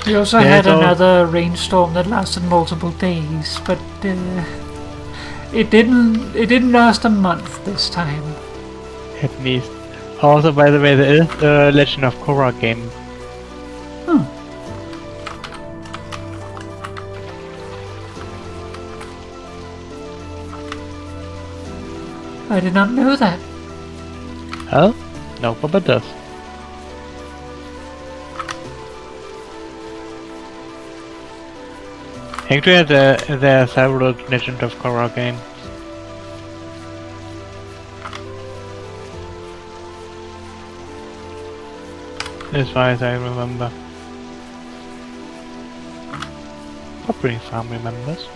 We also had another rainstorm that lasted multiple days, but it didn't last a month this time. At least. Also, by the way, there is a Legend of Korra game. I did not know that. Oh? No, Papa does. Actually, there are several Legend of Korra games. As far as I remember. Probably Farm remembers.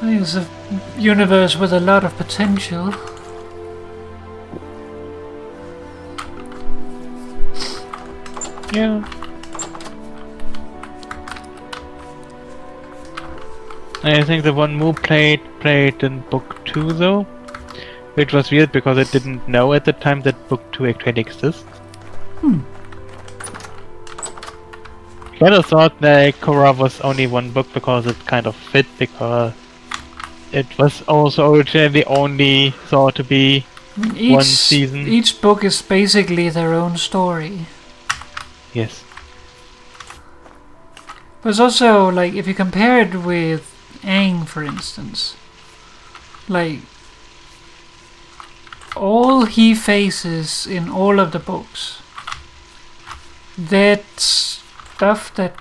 It's a universe with a lot of potential. Yeah. I think the one Moo played in book 2 though. Which was weird because I didn't know at the time that book 2 actually exists. I kind of thought that Korra was only one book because it kind of fit, because it was also originally only thought to be one season. Each book is basically their own story. Yes. But it's also, like, if you compare it with Aang, for instance, like, all he faces in all of the books, that's stuff that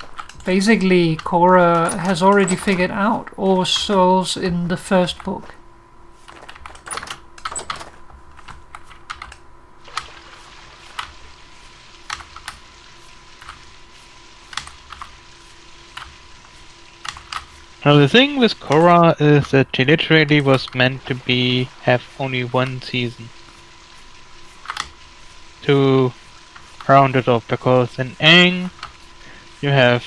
basically Korra has already figured out or solves in the first book. Now the thing with Korra is that she literally was meant to have only one season to round it off, because in Aang you have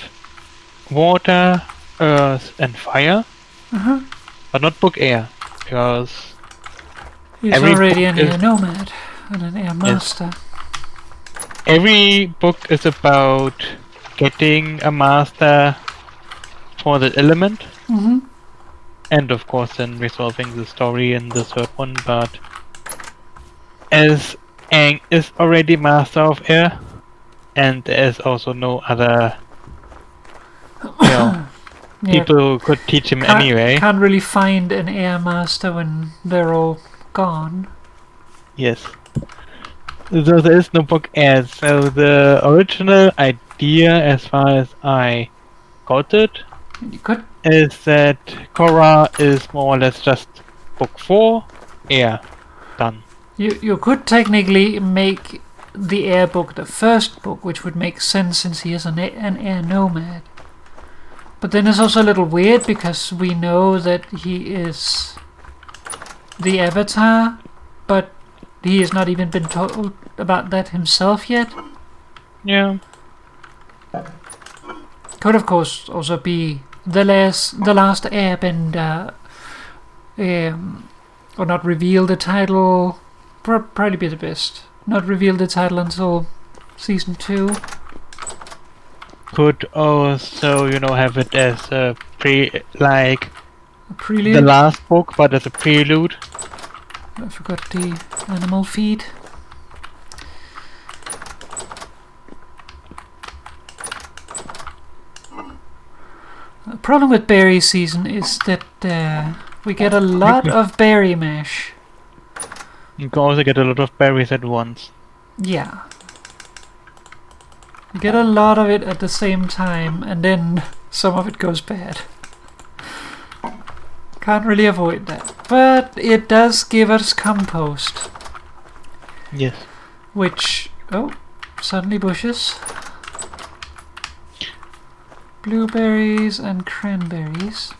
water, earth and fire, but not book air, because he's already an air nomad and an air master. Every book is about getting a master for the element, and of course then resolving the story in the third one, but as Aang is already master of air, and there's also no other people who could teach him anyway. Can't really find an air master when they're all gone. Yes. So there is no book air. So the original idea, as far as I got it, is that Korra is more or less just book 4, air, done. You could technically make the air book the first book, which would make sense since he is an air nomad. But then it's also a little weird because we know that he is the Avatar, but he has not even been told about that himself yet. Yeah. Could of course also be the last Airbender, or not reveal the title. Probably be the best. Not reveal the title until season 2. Could also, have it as a prelude. The last book, but as a prelude. I forgot the animal feed. The problem with berry season is that we get a lot of berry mash. You can also get a lot of berries at once. Yeah. You get a lot of it at the same time, and then some of it goes bad. Can't really avoid that. But it does give us compost. Yes. Which... oh, suddenly bushes. Blueberries and cranberries.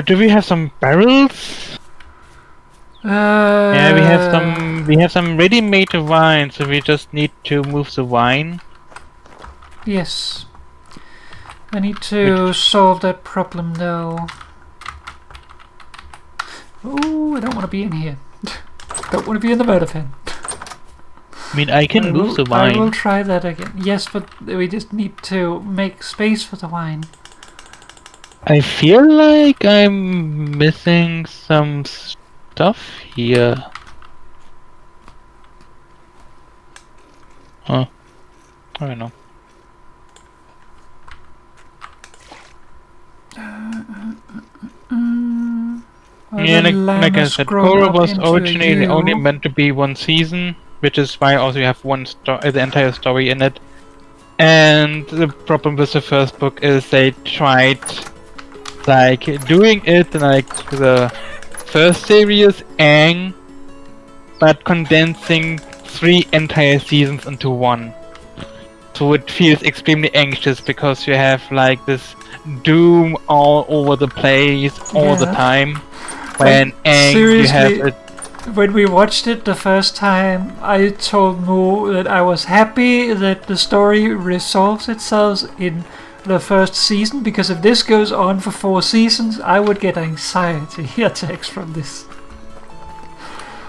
Do we have some barrels? Yeah, we have some ready-made wine, so we just need to move the wine. Yes. I need to solve that problem though. Oh, I don't want to be in here. Don't want to be in the murder pen. I mean, I can move the wine. I will try that again. Yes, but we just need to make space for the wine. I feel like I'm missing some stuff here. Huh. I don't know. Yeah, like I said, Korra was originally only meant to be one season, which is why also you have the entire story in it. And the problem with the first book is they tried doing it like the first series Aang, but condensing 3 entire seasons into one. So it feels extremely anxious because you have this doom all over the place all the Yeah. time. When you have Seriously, when we watched it the first time, I told Mo that I was happy that the story resolves itself in the first season, because if this goes on for 4 seasons, I would get anxiety attacks from this.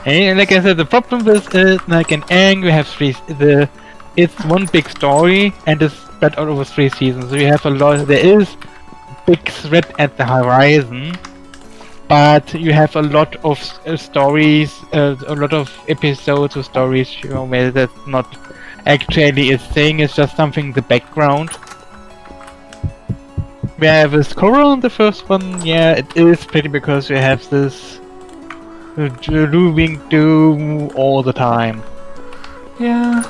And like I said, the problem with like in Aang, we have it's one big story and it's spread out over 3 seasons. So you have a lot. There is big threat at the horizon, but you have a lot of stories, a lot of episodes or stories, where that's not actually a thing. It's just something in the background. Where with Korra in the first one, yeah, it is pretty because you have this looming doom all the time. Yeah.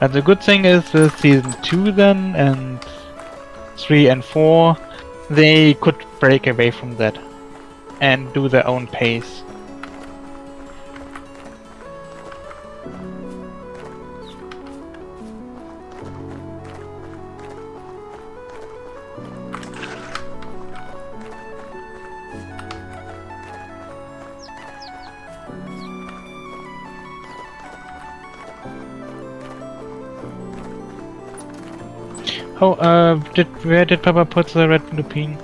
And the good thing is with season 2 then, and 3 and 4, they could break away from that and do their own pace. Oh, where did Papa put the red lupine?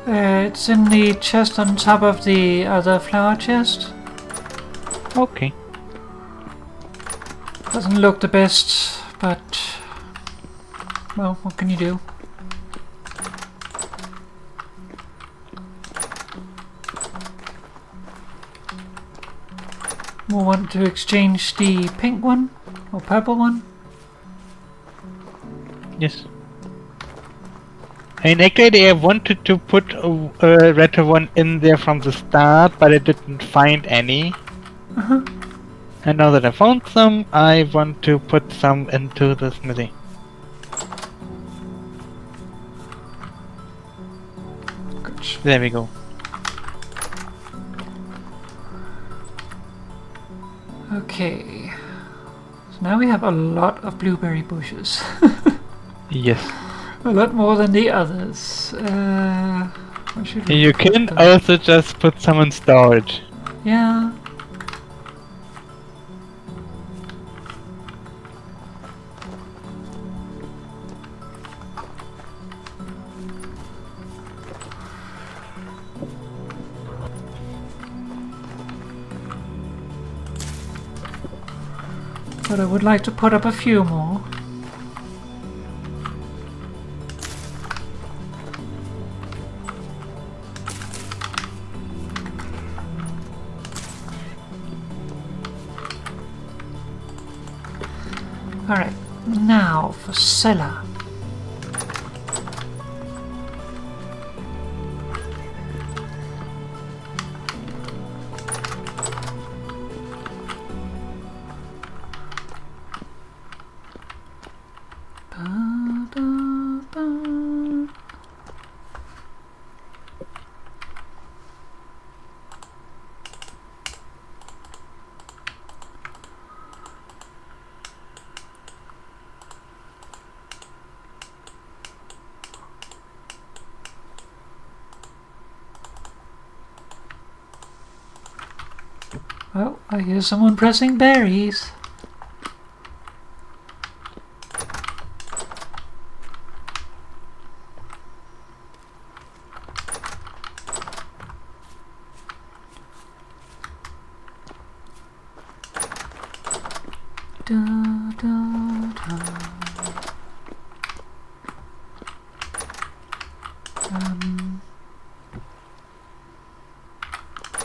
It's in the chest on top of the other flower chest. Okay. Doesn't look the best, but well, what can you do? We want to exchange the pink one or purple one. Yes. And actually I wanted to put a red one in there from the start, but I didn't find any. And now that I found some, I want to put some into the smithy. Good. There we go. Okay. So now we have a lot of blueberry bushes. Yes. A lot more than the others. Where should we You put can them? also just put some in storage. Yeah. But I would like to put up a few more. Alright, now for cellar. Oh, I hear someone pressing berries. Da, da, da.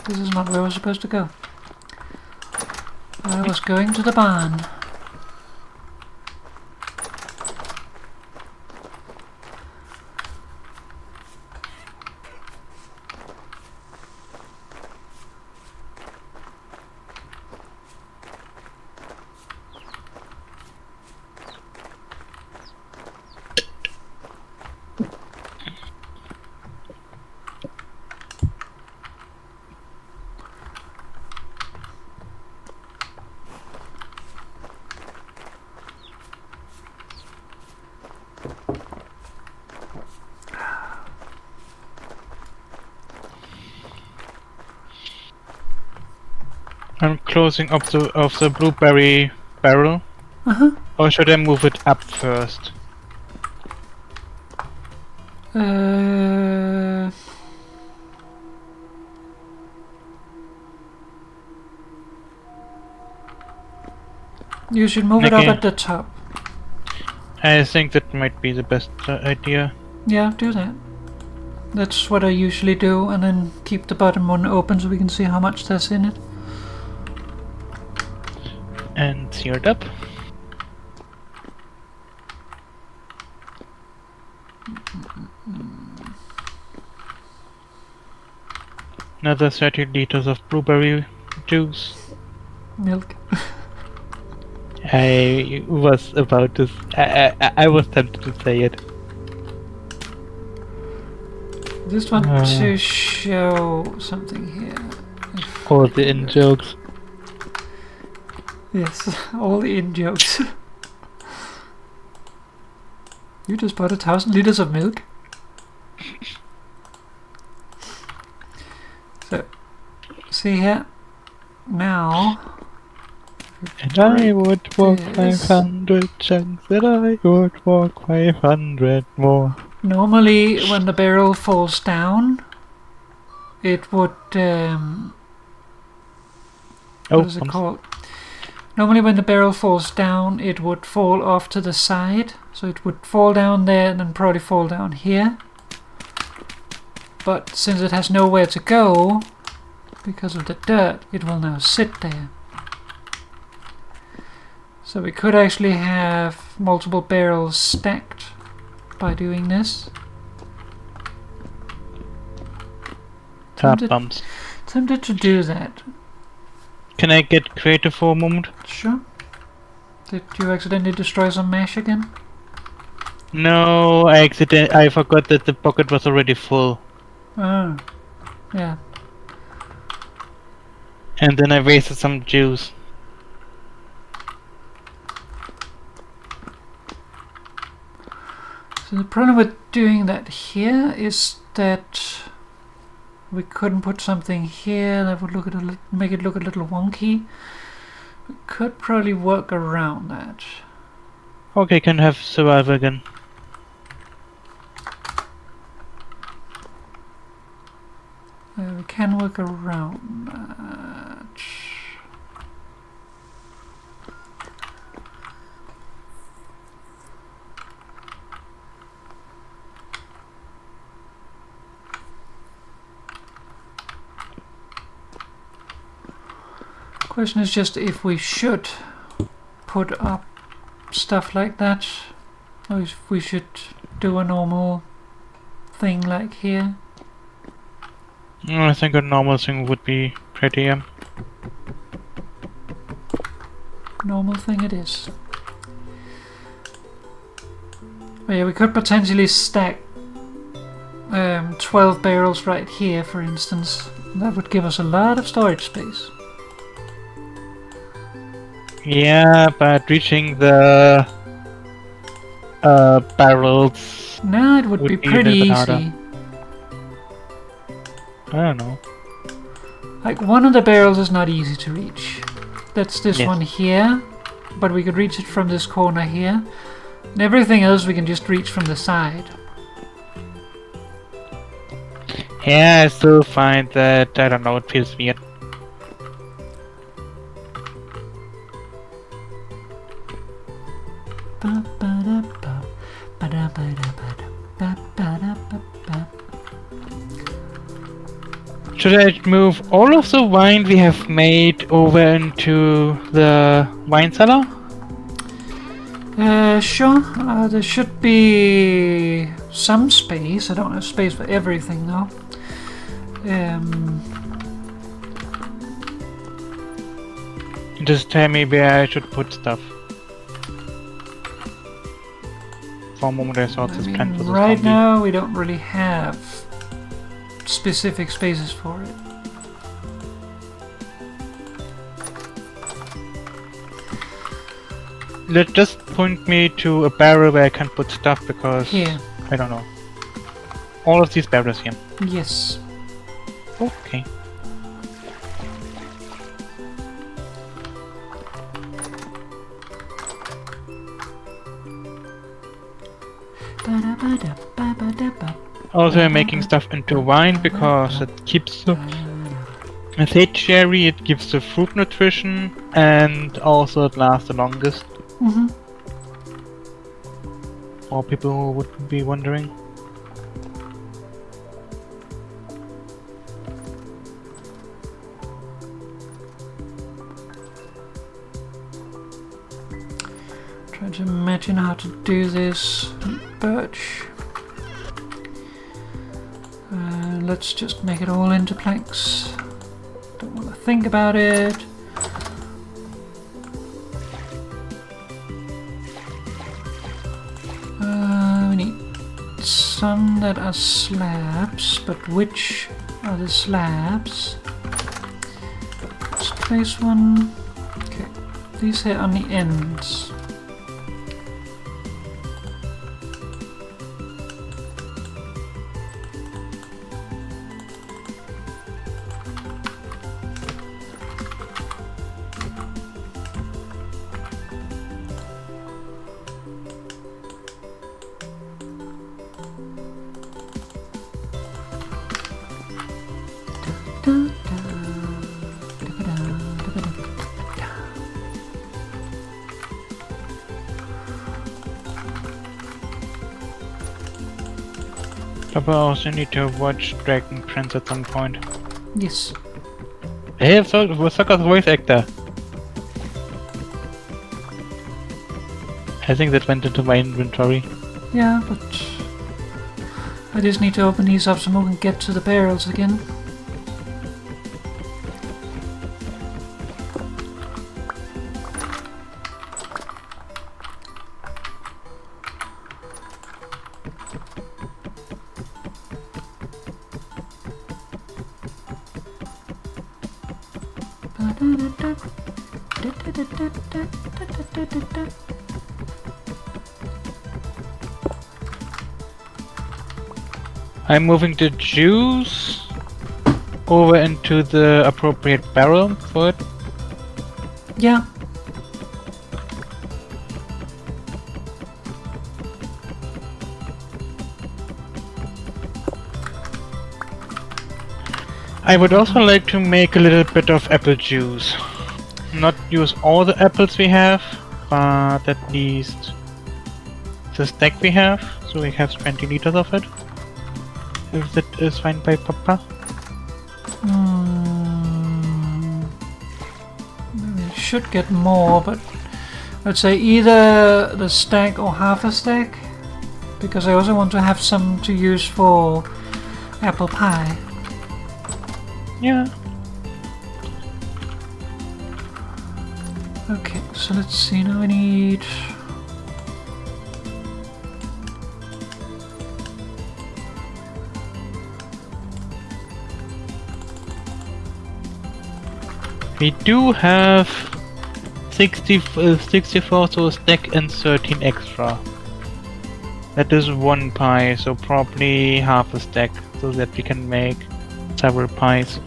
This is not where we're supposed to go. I was going to the barn. I'm closing up the blueberry barrel. Or should I move it up first? You should move it up at the top. I think that might be the best idea. Yeah, do that. That's what I usually do, and then keep the bottom one open so we can see how much there's in it. And sealed up. Another 30 liters of blueberry juice. Milk. I was about to. I was tempted to say it. Just want to show something here. All the in jokes. Yes, all the in jokes. You just bought 1,000 liters of milk. So, see here. Now. And I would walk 500 chunks, and I would walk 500 more. Normally, when the barrel falls down, it would. What is it called? Normally, when the barrel falls down, it would fall off to the side. So it would fall down there and then probably fall down here. But since it has nowhere to go, because of the dirt, it will now sit there. So we could actually have multiple barrels stacked by doing this. Tempted to do that. Can I get creative for a moment? Sure. Did you accidentally destroy some mesh again? No, I forgot that the bucket was already full. Oh, yeah. And then I wasted some juice. So the problem with doing that here is that we couldn't put something here that would make it look a little wonky. We could probably work around that. Okay, can have survival again. We can work around that. Question is just if we should put up stuff like that, or if we should do a normal thing like here. I think a normal thing would be prettier. Normal thing it is. But yeah, we could potentially stack 12 barrels right here, for instance. That would give us a lot of storage space. Yeah, but reaching the barrels. No, it would be pretty easy. Harder. I don't know. Like, one of the barrels is not easy to reach. That's this one here, but we could reach it from this corner here. And everything else we can just reach from the side. Yeah, I still find that, I don't know, it feels weird. Should I move all of the wine we have made over into the wine cellar? Sure. There should be some space. I don't have space for everything though. Just tell me where I should put stuff. For a moment I thought this plant was a right zombie. now we don't really have specific spaces for it. Just point me to a barrel where I can put stuff because Here. I don't know. All of these barrels here. Yes. Okay. Also, I'm making stuff into wine because it keeps the sage cherry, it gives the fruit nutrition, and also it lasts the longest. Mm-hmm. For people who would be wondering. Trying to imagine how to do this. Birch. Let's just make it all into planks. Don't want to think about it. We need some that are slabs, but which are the slabs? Let's place one. Okay, these here on the ends. But I also need to watch Dragon Prince at some point. Yes. Hey, Sokka's voice actor! I think that went into my inventory. Yeah, but I just need to open these up so we can get to the barrels again. I'm moving the juice over into the appropriate barrel for it. Yeah. I would also like to make a little bit of apple juice. Not use all the apples we have, but at least the stack we have, so we have 20 liters of it. If that is fine by Papa. We should get more, but I'd say either the stack or half a stack, because I also want to have some to use for apple pie. Yeah. Okay, so let's see, now I need... We do have 64, so a stack and 13 extra. That is one pie, so probably half a stack, so that we can make several pies.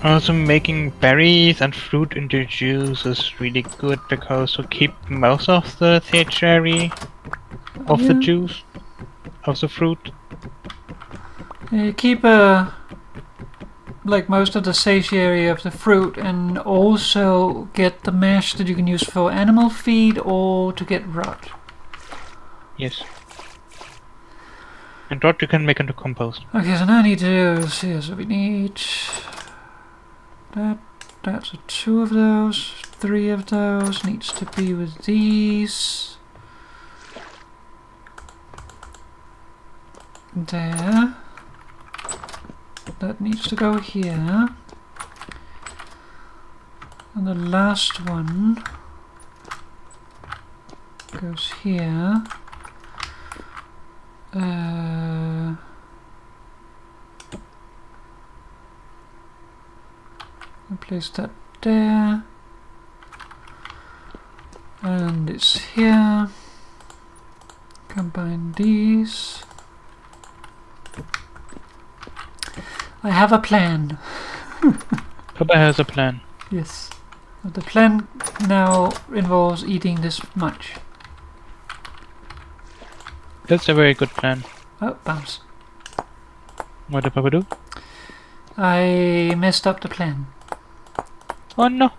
Also, making berries and fruit into juice is really good because we keep most of the sage cherry of the juice, of the fruit. You keep like most of the satiety of the fruit, and also get the mash that you can use for animal feed or to get rot. Yes. And rot you can make into compost. Okay, so now I need to do here, so we need that's a 2 of those, 3 of those needs to be with these. There. That needs to go here. And the last one goes here. I'll place that there. And it's here. Combine these. I have a plan. Papa has a plan. Yes. The plan now involves eating this much. That's a very good plan. Oh, bounce. What did Papa do? I messed up the plan. Oh no.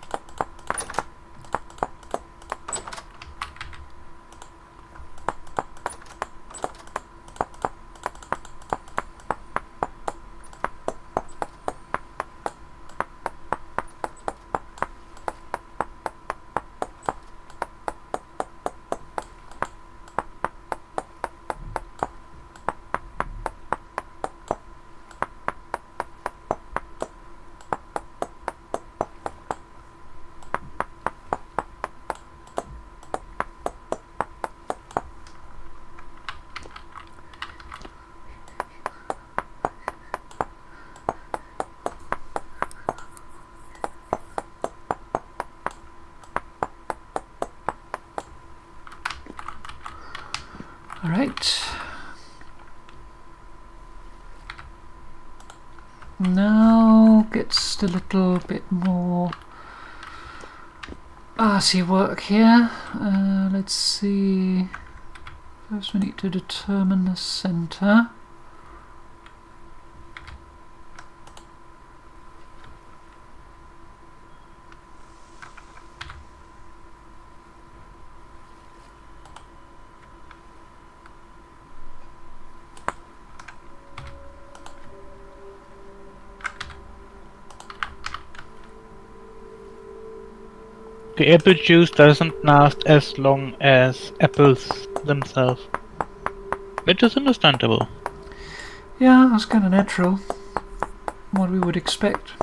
Alright. Now gets a little bit more arty work here. Let's see. First we need to determine the center. The apple juice doesn't last as long as apples themselves. Which is understandable. Yeah, that's kind of natural. What we would expect.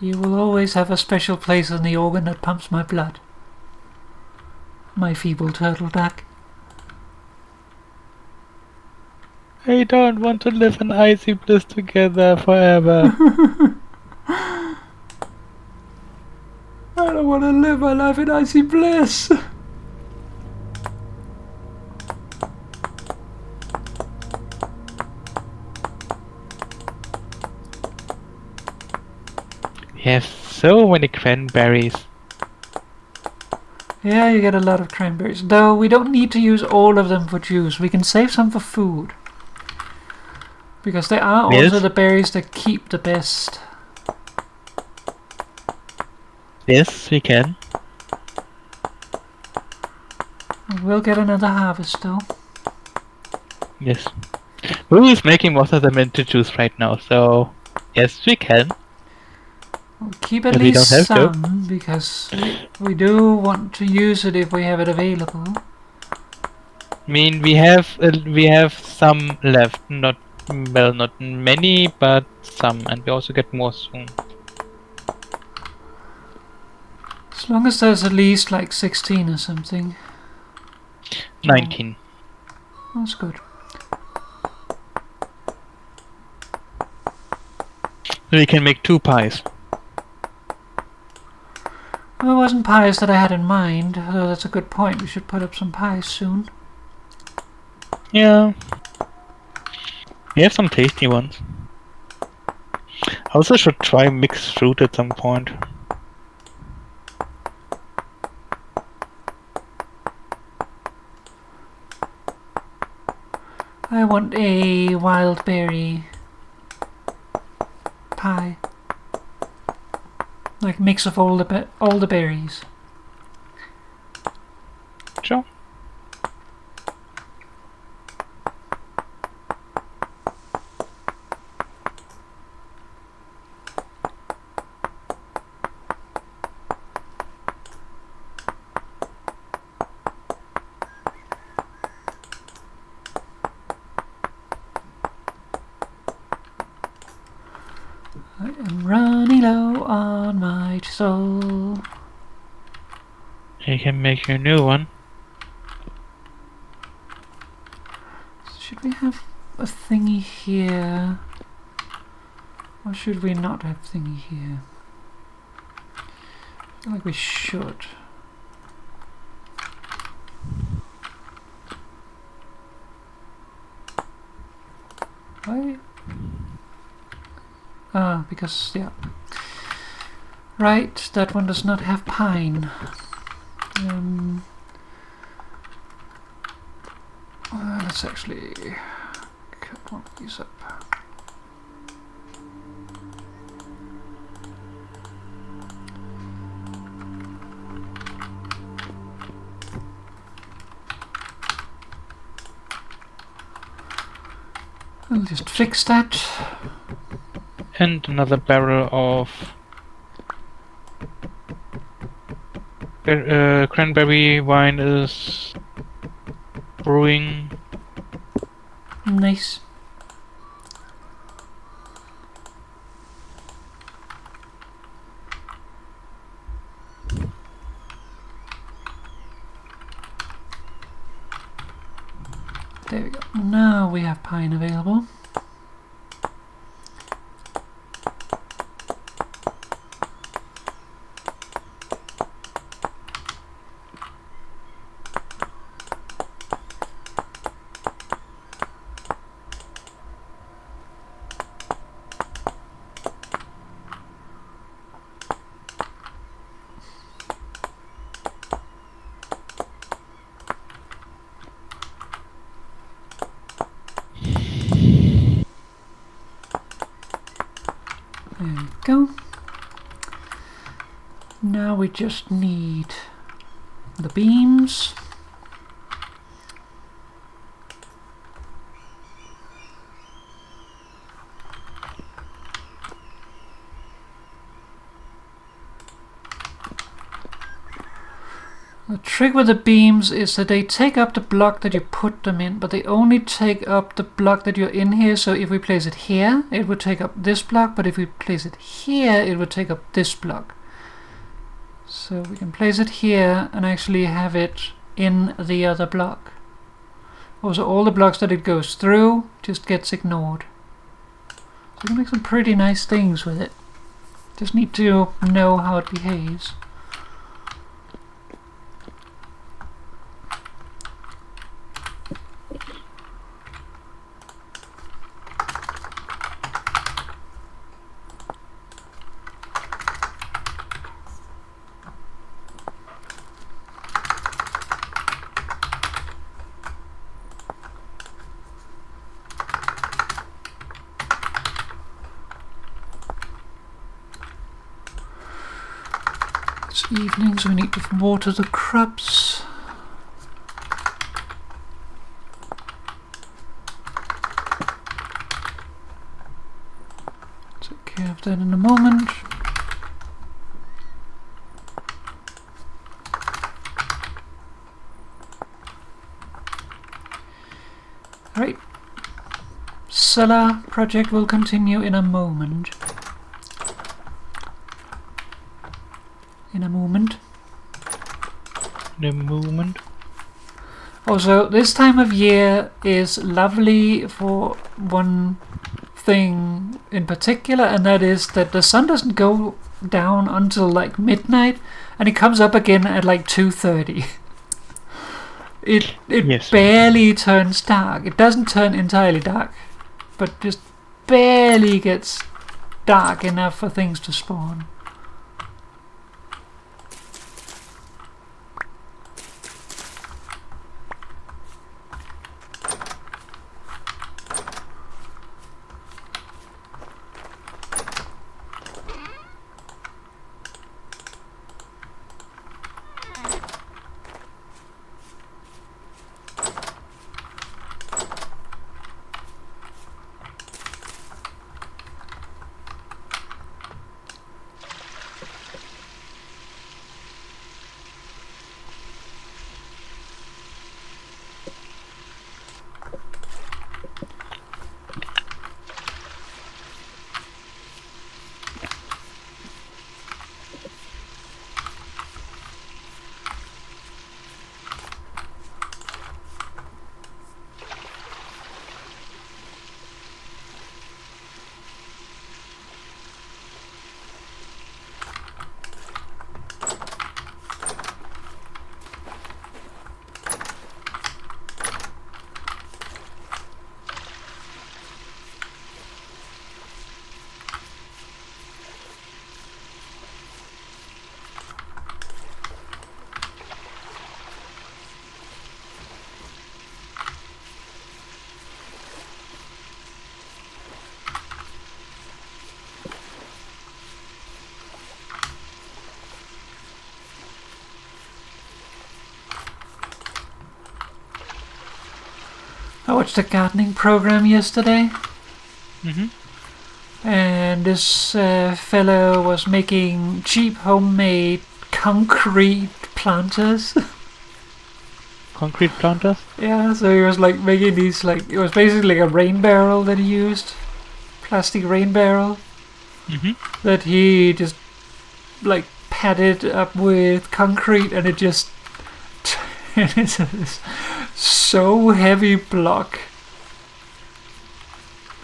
You will always have a special place in the organ that pumps my blood. My feeble turtle duck. I don't want to live in icy bliss together forever. I don't want to live my life in icy bliss. He has so many cranberries. Yeah, you get a lot of cranberries. Though we don't need to use all of them for juice. We can save some for food. Because they are also the berries that keep the best. Yes, we can. We'll get another harvest though. Yes. Who is making most of them into juice right now, so yes, we can. We'll keep at But we least don't have to. some, because we do want to use it if we have it available. I mean, we have some left, not many, but some, and we also get more soon. As long as there's at least like 16 or something. 19. That's good. We can make 2 pies. Well, it wasn't pies that I had in mind, though that's a good point. We should put up some pies soon. Yeah. We have some tasty ones. I also should try mixed fruit at some point. I want a wild berry pie. Like mix of all the berries. Sure. I am running low on my soul. You can make your new one. Should we have a thingy here? Or should we not have thingy here? I feel like we should. Why? Ah, because, yeah. Right, that one does not have pine. Let's actually cut one of these up. I'll just fix that. And another barrel of cranberry wine is brewing. Nice. There we go. Now we have pine available. There we go. Now we just need the beams. The trick with the beams is that they take up the block that you put them in, but they only take up the block that you're in here. So if we place it here, it would take up this block, but if we place it here, it would take up this block. So we can place it here and actually have it in the other block. Also, all the blocks that it goes through just gets ignored. So we can make some pretty nice things with it. Just need to know how it behaves. It's evening, so we need to water the crops. Take care of that in a moment. Alright. Cellar project will continue in a moment. In a moment. Also, this time of year is lovely for one thing in particular, and that is that the sun doesn't go down until like midnight, and it comes up again at like 2:30. It Yes. barely turns dark. It doesn't turn entirely dark, but just barely gets dark enough for things to spawn. watched a gardening program yesterday, Mm-hmm. and this fellow was making cheap homemade concrete planters. Concrete planters? Yeah, so he was like making these, like, it was basically like a rain barrel that he used, plastic rain barrel, Mm-hmm. that he just like padded up with concrete, and it just turned into this so heavy block.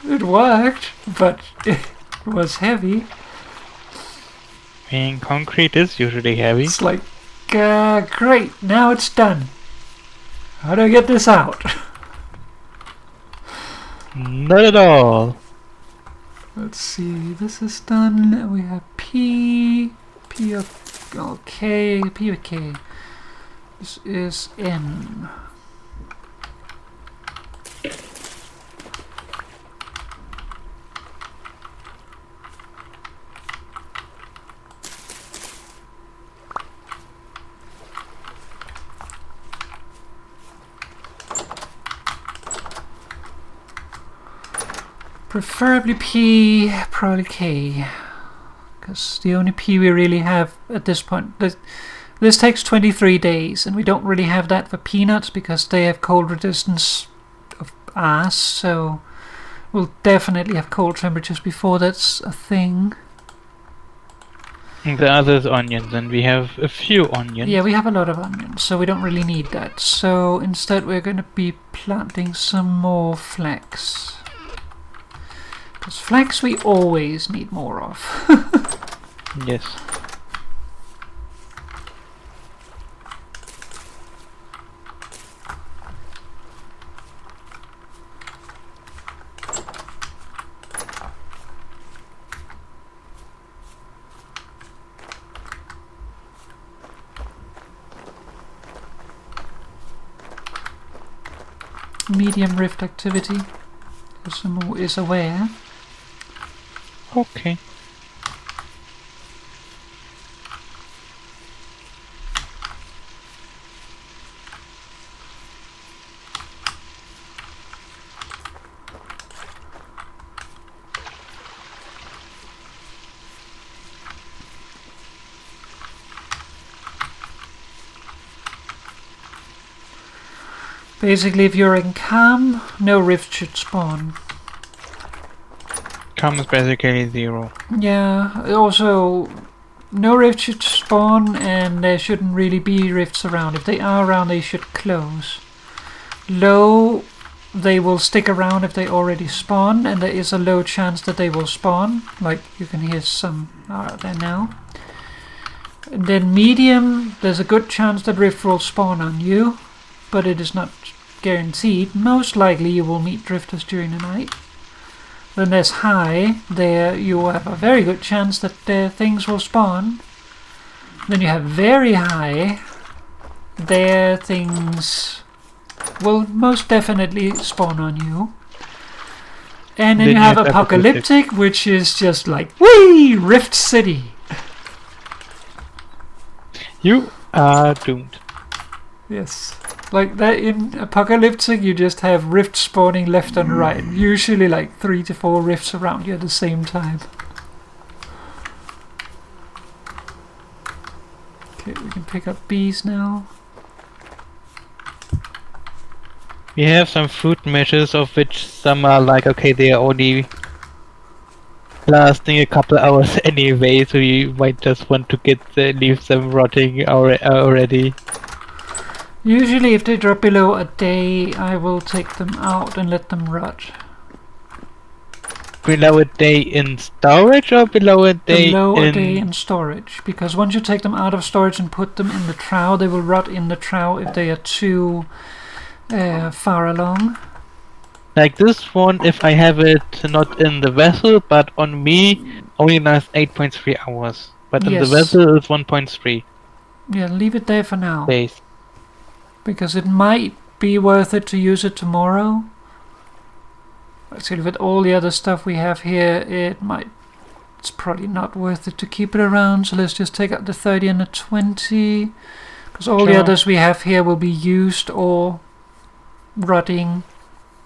It worked, but it was heavy. I mean, concrete is usually heavy. It's like, great, now it's done. How do I get this out? Not at all. Let's see, this is done. We have P, okay, P, okay. This is N. Preferably P, probably K, because the only P we really have at this point. This takes 23 days, and we don't really have that for peanuts because they have cold resistance of ass, so we'll definitely have cold temperatures before that's a thing. The other is onions, and we have a few onions. Yeah, we have a lot of onions, so we don't really need that. So instead we're going to be planting some more flax. Because flax we always need more of. Yes. Medium rift activity is aware. Okay. Basically, if you're in calm, no rift should spawn. Calm is basically 0. Yeah, also, no rift should spawn, and there shouldn't really be rifts around. If they are around, they should close. Low, they will stick around if they already spawn, and there is a low chance that they will spawn. Like, you can hear some there now. And then medium, there's a good chance that rift will spawn on you, but it is not guaranteed. Most likely you will meet drifters during the night. Then there's high, there you will have a very good chance that things will spawn. Then you have very high, there things will most definitely spawn on you. And then you have apocalyptic, which is just like, whee! Rift City! You are doomed. Yes. Like that in apocalyptic, you just have rifts spawning left and right. Usually like 3 to 4 rifts around you at the same time. Okay, we can pick up bees now. We have some fruit meshes, of which some are like, okay, they are only lasting a couple hours anyway, so you might just want to leave them rotting already. Usually if they drop below a day, I will take them out and let them rot. Below a day in storage or below a day a day in storage, because once you take them out of storage and put them in the trough, they will rot in the trough if they are too far along. Like this one, if I have it not in the vessel but on me, only lasts 8.3 hours. But in the vessel it's 1.3 Yeah, leave it there for now. days. Because it might be worth it to use it tomorrow. Actually, with all the other stuff we have here, it's probably not worth it to keep it around. So let's just take out the 30 and the 20. Because all the others we have here will be used or rotting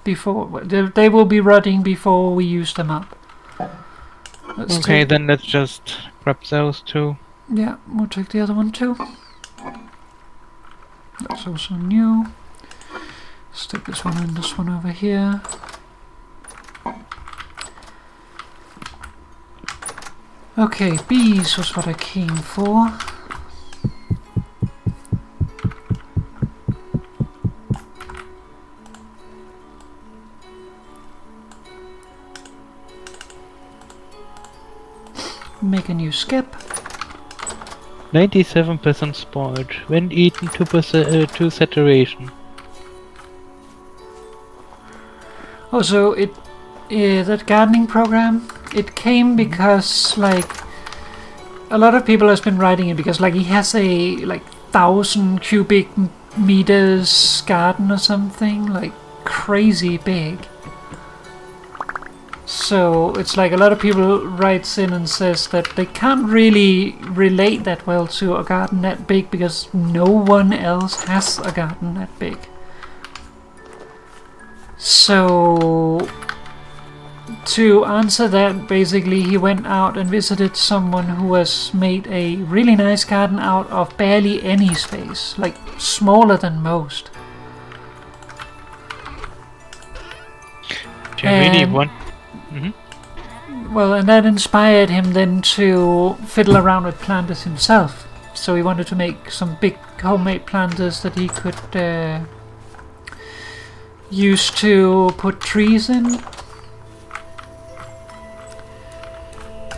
before. They will be rotting before we use them up. Then let's just grab those two. Yeah, we'll take the other one too. That's also new. Stick this one and this one over here. Okay, bees was what I came for. Make a new skip. 97% spoiled. When eaten to saturation. Also, that gardening program, it came because like a lot of people has been writing it because like he has a like 1,000 cubic meters garden or something, like crazy big. So it's like a lot of people writes in and says that they can't really relate that well to a garden that big because no one else has a garden that big. So to answer that, basically he went out and visited someone who has made a really nice garden out of barely any space, like smaller than most. Do you really want? Well, and that inspired him then to fiddle around with planters himself. So he wanted to make some big homemade planters that he could use to put trees in.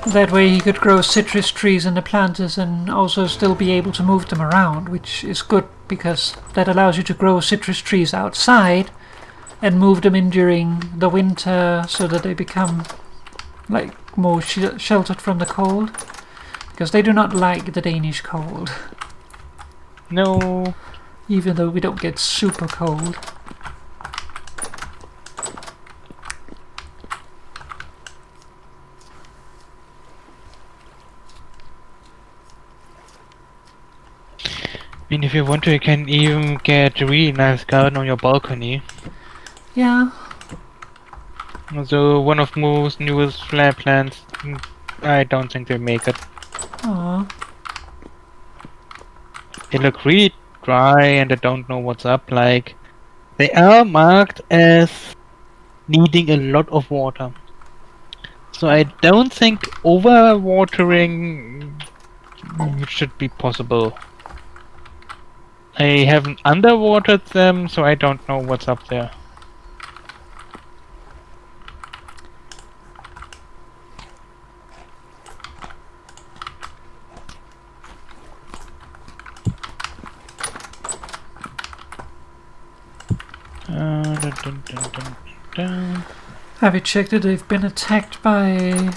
That way he could grow citrus trees in the planters and also still be able to move them around, which is good because that allows you to grow citrus trees outside and move them in during the winter so that they become like more sheltered from the cold, because they do not like the Danish cold. No. Even though we don't get super cold. I mean, if you want to, you can even get a really nice garden on your balcony. Yeah. So one of most newest flare plants, I don't think they make it. Aww. They look really dry and I don't know what's up. Like, they are marked as needing a lot of water. So I don't think overwatering should be possible. I haven't underwatered them, so I don't know what's up there. Have you checked if they've been attacked by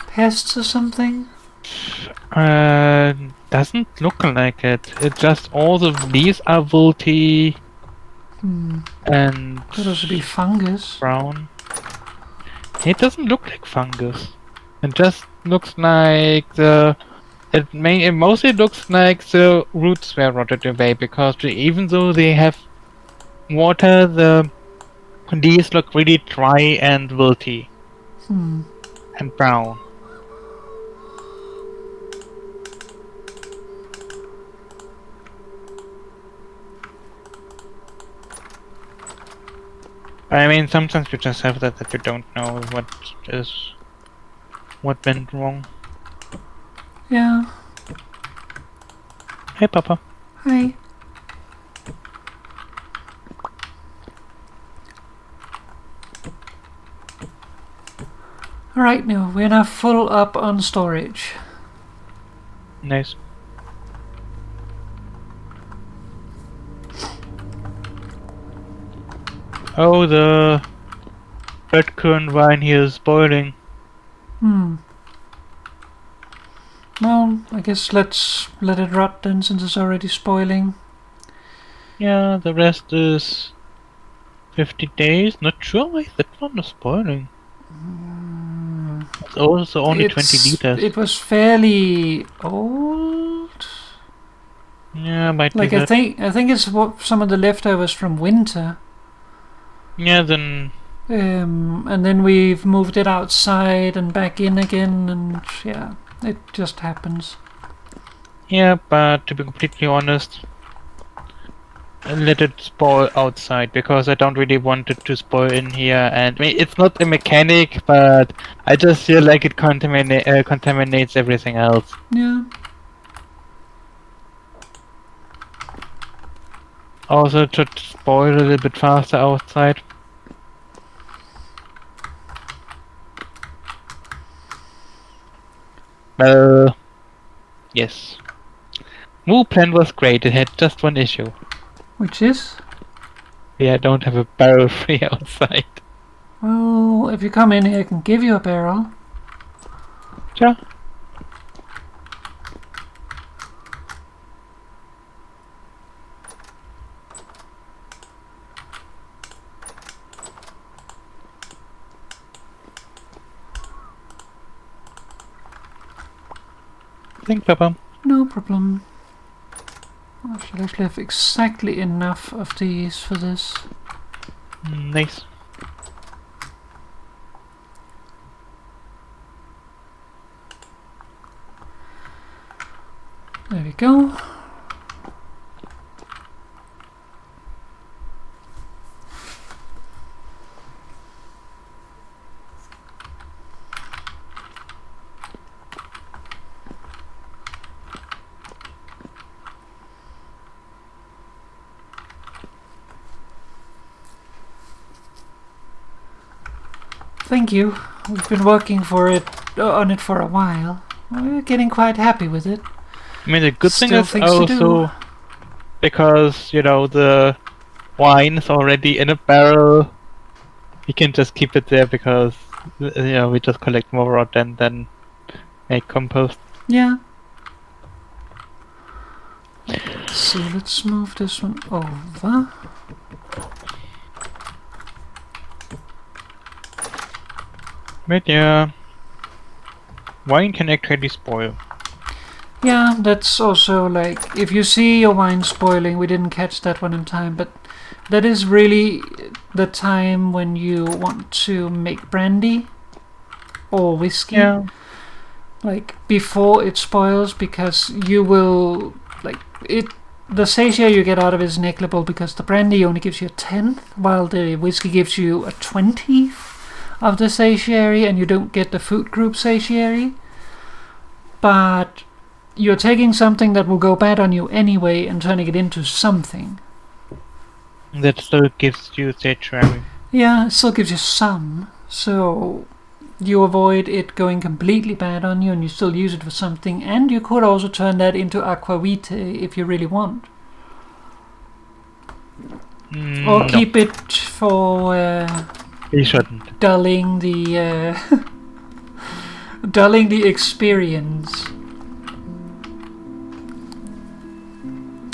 pests or something? Doesn't look like it. It just all the leaves are wilty and Could also be fungus. brown. It doesn't look like fungus. It just looks like it mostly looks like the roots were rotted away because even though they have water, the leaves look really dry and wilty and brown. I mean, sometimes you just have that you don't know what went wrong. Yeah. Hey, Papa. Hi. Alright, now we're now full up on storage. Nice. Oh, the red currant wine here is boiling. Well, I guess let's let it rot then, since it's already spoiling. Yeah, the rest is 50 days. Not sure why that one is spoiling. It's also only 20 liters. It was fairly old. Yeah, might like be I think it's some of the leftovers from winter. Yeah, then. And then we've moved it outside and back in again, and yeah, it just happens. Yeah, but to be completely honest, let it spoil outside because I don't really want it to spoil in here. And I mean, it's not a mechanic, but I just feel like it contaminates everything else. Yeah. Also, to spoil a little bit faster outside. Well, yes. Moo plan was great. It had just one issue. Which is? Yeah, I don't have a barrel free outside. Well, if you come in here, I can give you a barrel. Sure. Thanks, Papa. No problem. I should actually have exactly enough of these for this. Nice. There we go. Thank you. We've been working on it for a while. We're getting quite happy with it. I mean, the good thing Still is things to do. also because, you know, the wine is already in a barrel, we can just keep it there because, you know, we just collect more rot and then make compost. Yeah. Let's see, let's move this one over. But yeah, wine can actually spoil. Yeah, that's also like, if you see your wine spoiling, we didn't catch that one in time, but that is really the time when you want to make brandy or whiskey. Yeah. Like, before it spoils, because you will, like, the satiety you get out of it is negligible because the brandy only gives you a 10th, while the whiskey gives you a 20th of the satiety, and you don't get the food group satiety. But you're taking something that will go bad on you anyway and turning it into something. That still gives you satiety. Yeah, it still gives you some, so you avoid it going completely bad on you and you still use it for something, and you could also turn that into aquavite if you really want. Or No, keep it for you shouldn't. dulling the dulling the experience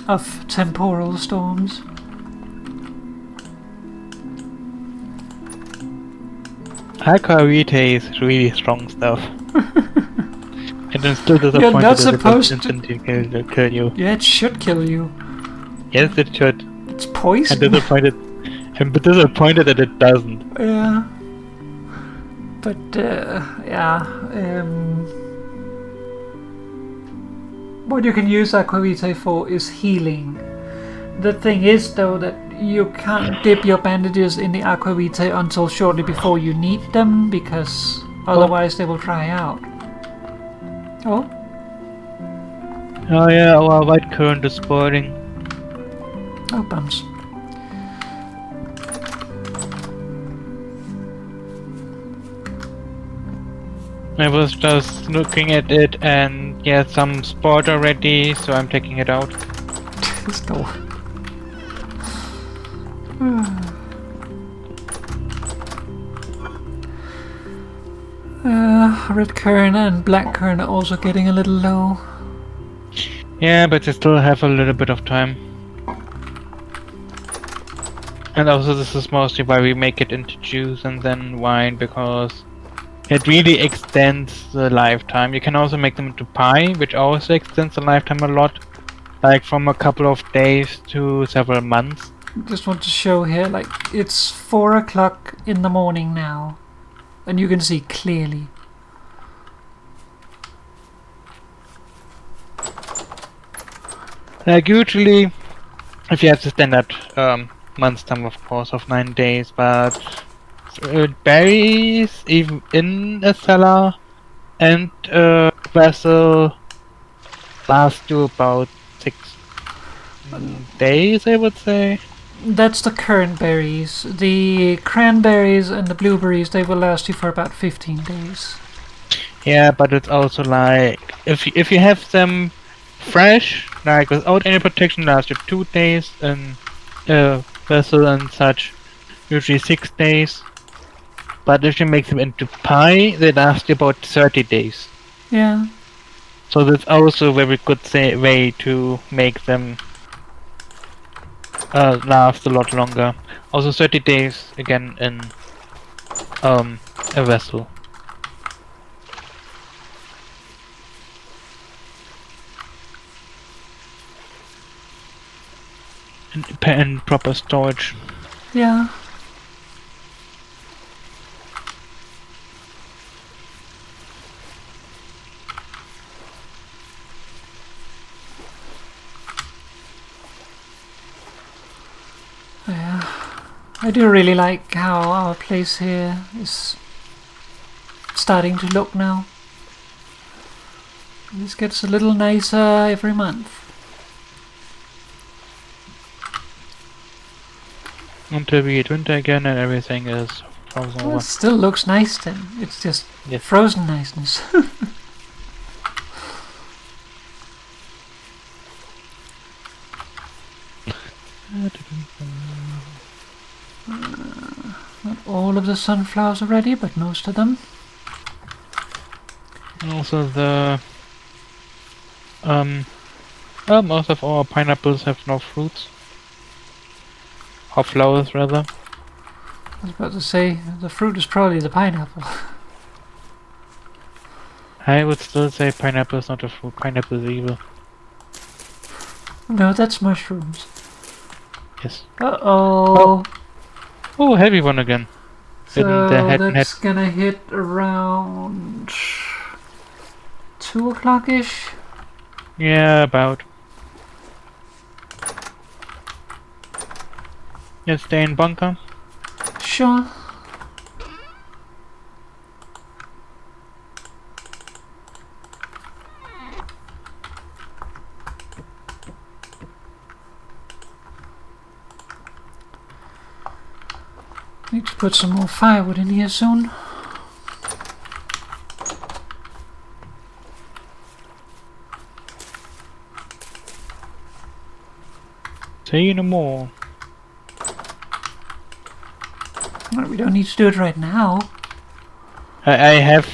of temporal storms. Aquavite is really strong stuff. And I'm still disappointed You're not that supposed it doesn't kill you. Yeah, it should kill you. Yes, it should. It's poison. I'm disappointed that it doesn't. Yeah. But, yeah. What you can use aquavite for is healing. The thing is, though, that you can't dip your bandages in the aquavite until shortly before you need them, because otherwise they will dry out. Oh? Oh yeah, our white current is spoiling. Oh, bums. I was just looking at it and yeah, some sport already, so I'm taking it out. Let's go. Red currant and black currant are also getting a little low. Yeah, but they still have a little bit of time. And also this is mostly why we make it into juice and then wine, because it really extends the lifetime. You can also make them into pie, which also extends the lifetime a lot. Like from a couple of days to several months. Just want to show here, like, it's 4 o'clock in the morning now, and you can see clearly. Like usually, if you have the standard month time, of course, of 9 days, but it varies even in a cellar and a vessel lasts you about 6 days, I would say. That's the currant berries. The cranberries and the blueberries, they will last you for about 15 days. Yeah, but it's also like if you have them fresh, like without any protection, last you 2 days, and vessel and such, usually 6 days. But if you make them into pie, they last you about 30 days. Yeah. So that's also a very good way to make them last a lot longer. Also 30 days again in a vessel. And proper storage. Yeah. Yeah. I do really like how our place here is starting to look now. This gets a little nicer every month. Until we hit winter again and everything is frozen Well, over. it still looks nice then. It's just Yes. frozen niceness. Not all of the sunflowers are ready, but most of them. Also the most of our pineapples have no fruits. Or flowers rather. I was about to say, the fruit is probably the pineapple. I would still say pineapple is not a fruit, pineapple is evil. No, that's mushrooms. Yes. Uh-oh. Oh, heavy one again. So the head that's gonna hit around 2 o'clock-ish. Yeah, about. Yes, stay in bunker. Sure. Need to put some more firewood in here soon. Say no more. Well, we don't need to do it right now. I have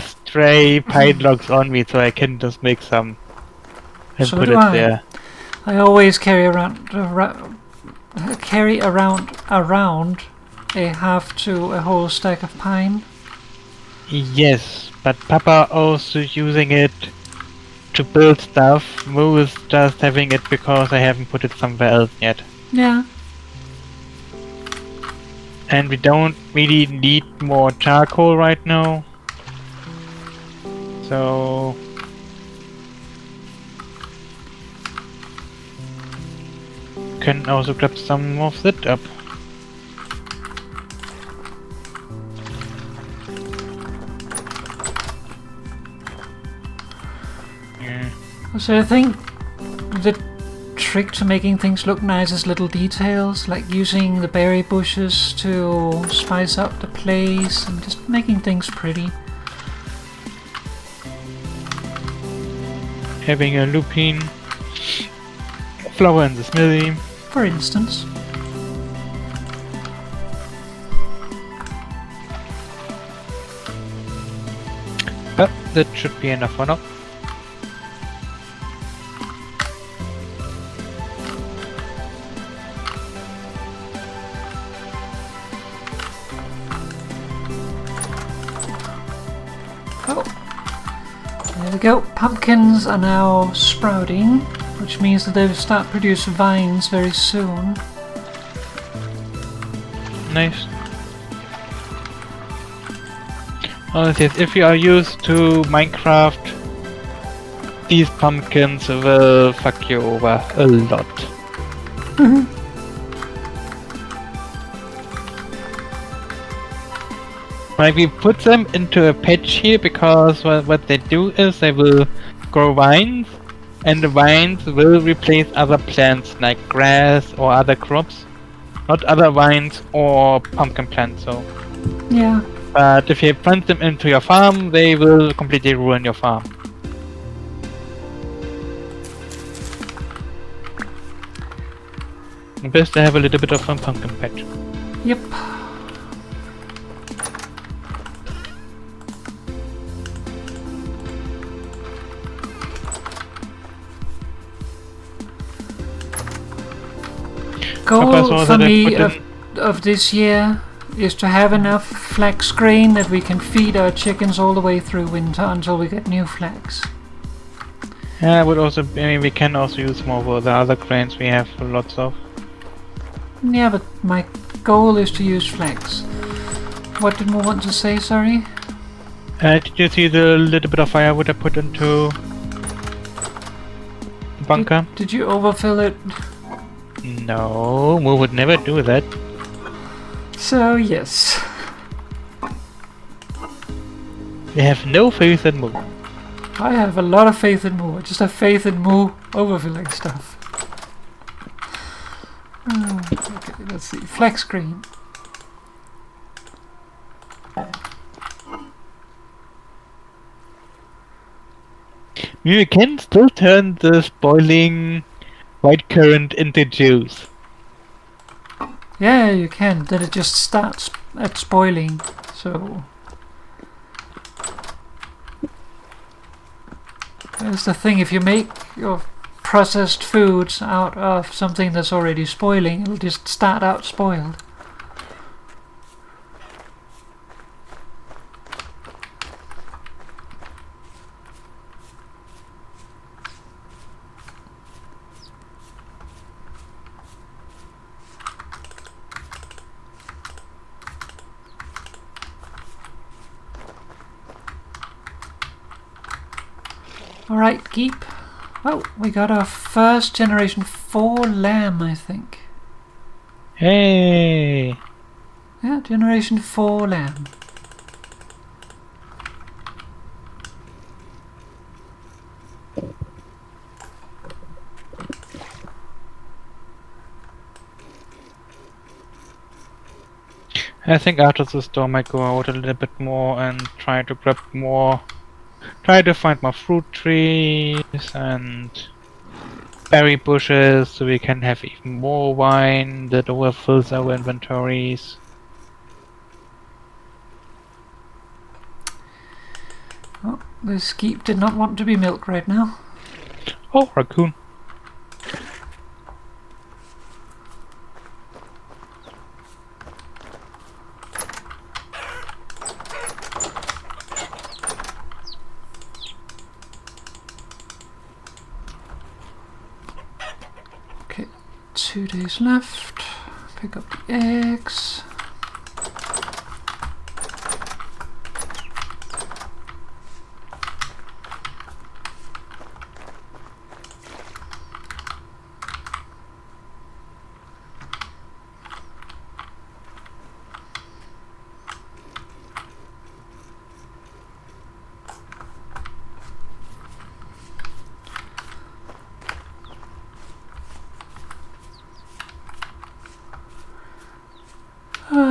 stray pine logs on me, so I can just make some and So put do it I. there. I always carry around a half to a whole stack of pine. Yes, but Papa also using it to build stuff. Moo is just having it because I haven't put it somewhere else yet. Yeah. And we don't really need more charcoal right now. So can also grab some of that up. Yeah. So I think the trick to making things look nice is little details, like using the berry bushes to spice up the place and just making things pretty. Having a lupine flower in the smithy. For instance. But that should be enough for now. There we go. Pumpkins are now sprouting, which means that they'll start producing vines very soon. Nice. Oh yes, if you are used to Minecraft, these pumpkins will fuck you over a lot. Like, we put them into a patch here because what they do is they will grow vines, and the vines will replace other plants like grass or other crops. Not other vines or pumpkin plants, so. Yeah. But if you plant them into your farm, they will completely ruin your farm. Best to have a little bit of a pumpkin patch. Yep. Goal for me of this year is to have enough flax grain that we can feed our chickens all the way through winter until we get new flax. Yeah, it would also. I mean, we can also use more of the other grains we have lots of. Yeah, but my goal is to use flax. What did we want to say? Sorry. Did you see the little bit of firewood I put into the bunker? Did you overfill it? No, we would never do that. So yes. We have no faith in Moo. I have a lot of faith in Moo. I just have faith in Moo overfilling stuff. Okay, let's see. Flax green. We can still turn this boiling white currant into juice. Yeah, you can. Then it just starts at spoiling. So that's the thing. If you make your processed foods out of something that's already spoiling, it'll just start out spoiled. Alright, keep. Oh, we got our first generation 4 lamb, I think. Hey! Yeah, generation 4 lamb. I think after the storm I go out a little bit more and try to grab more. Try to find more fruit trees and berry bushes so we can have even more wine that overfills our inventories. Oh, this skeep did not want to be milked right now. Oh, raccoon. Okay, 2 days left. Pick up the eggs.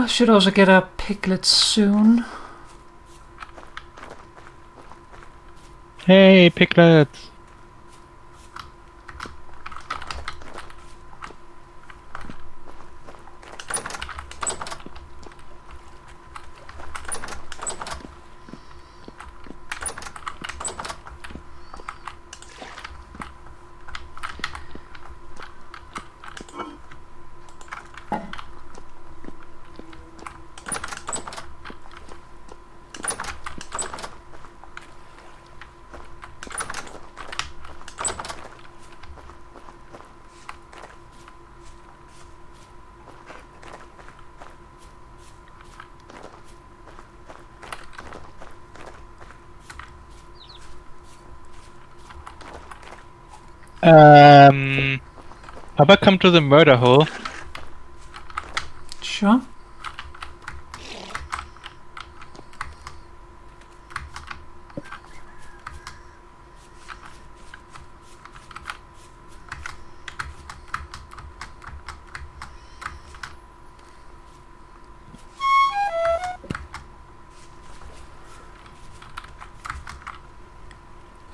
Should also get our piglets soon. Hey, piglets! How about come to the murder hole? Sure.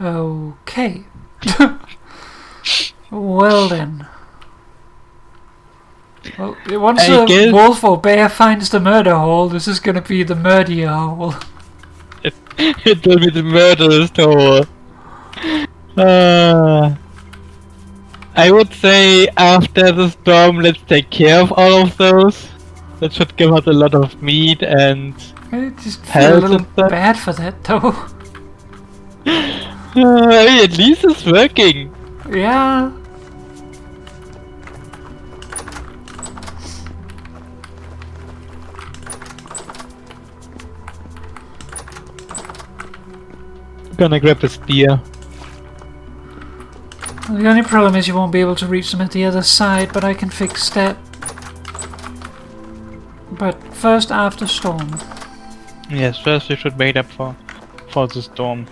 Okay. Well then. Well, once I a guess- wolf or bear finds the murder hole, this is gonna be the murder hole. It will be the murderous hole. I would say after the storm, let's take care of all of those. That should give us a lot of meat and I just feel a health little and stuff. bad for that though. I mean, at least it's working. Yeah. Gonna grab a spear. The only problem is you won't be able to reach them at the other side, but I can fix that. But first after storm. Yes, first we should wait up for the storm.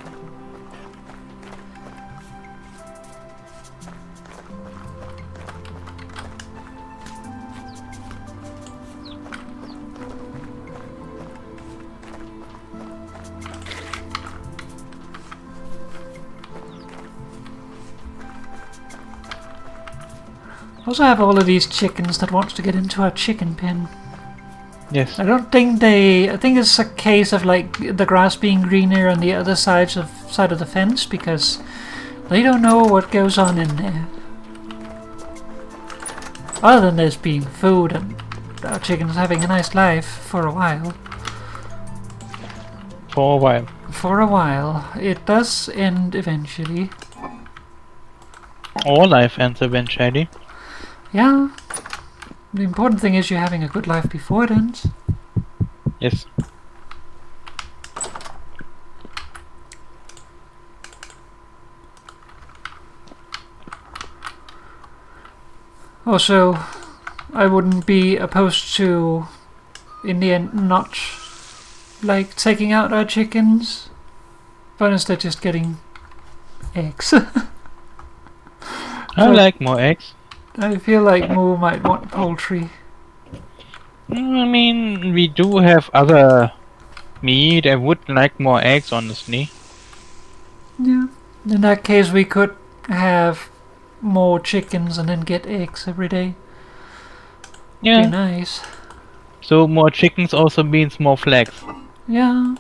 I also have all of these chickens that wants to get into our chicken pen. Yes. I don't think they... I think it's a case of like the grass being greener on the other side of the fence because they don't know what goes on in there. Other than there's being food and our chickens having a nice life for a while. For a while. For a while. It does end eventually. All life ends eventually. Yeah. The important thing is you're having a good life before it ends. Yes. Also, I wouldn't be opposed to, in the end, not like taking out our chickens, but instead just getting eggs. I like more eggs. I feel like Moo might want poultry. I mean, we do have other meat. I would like more eggs, honestly. Yeah. In that case, we could have more chickens and then get eggs every day. Be Yeah. nice. So more chickens also means more flags. Yeah.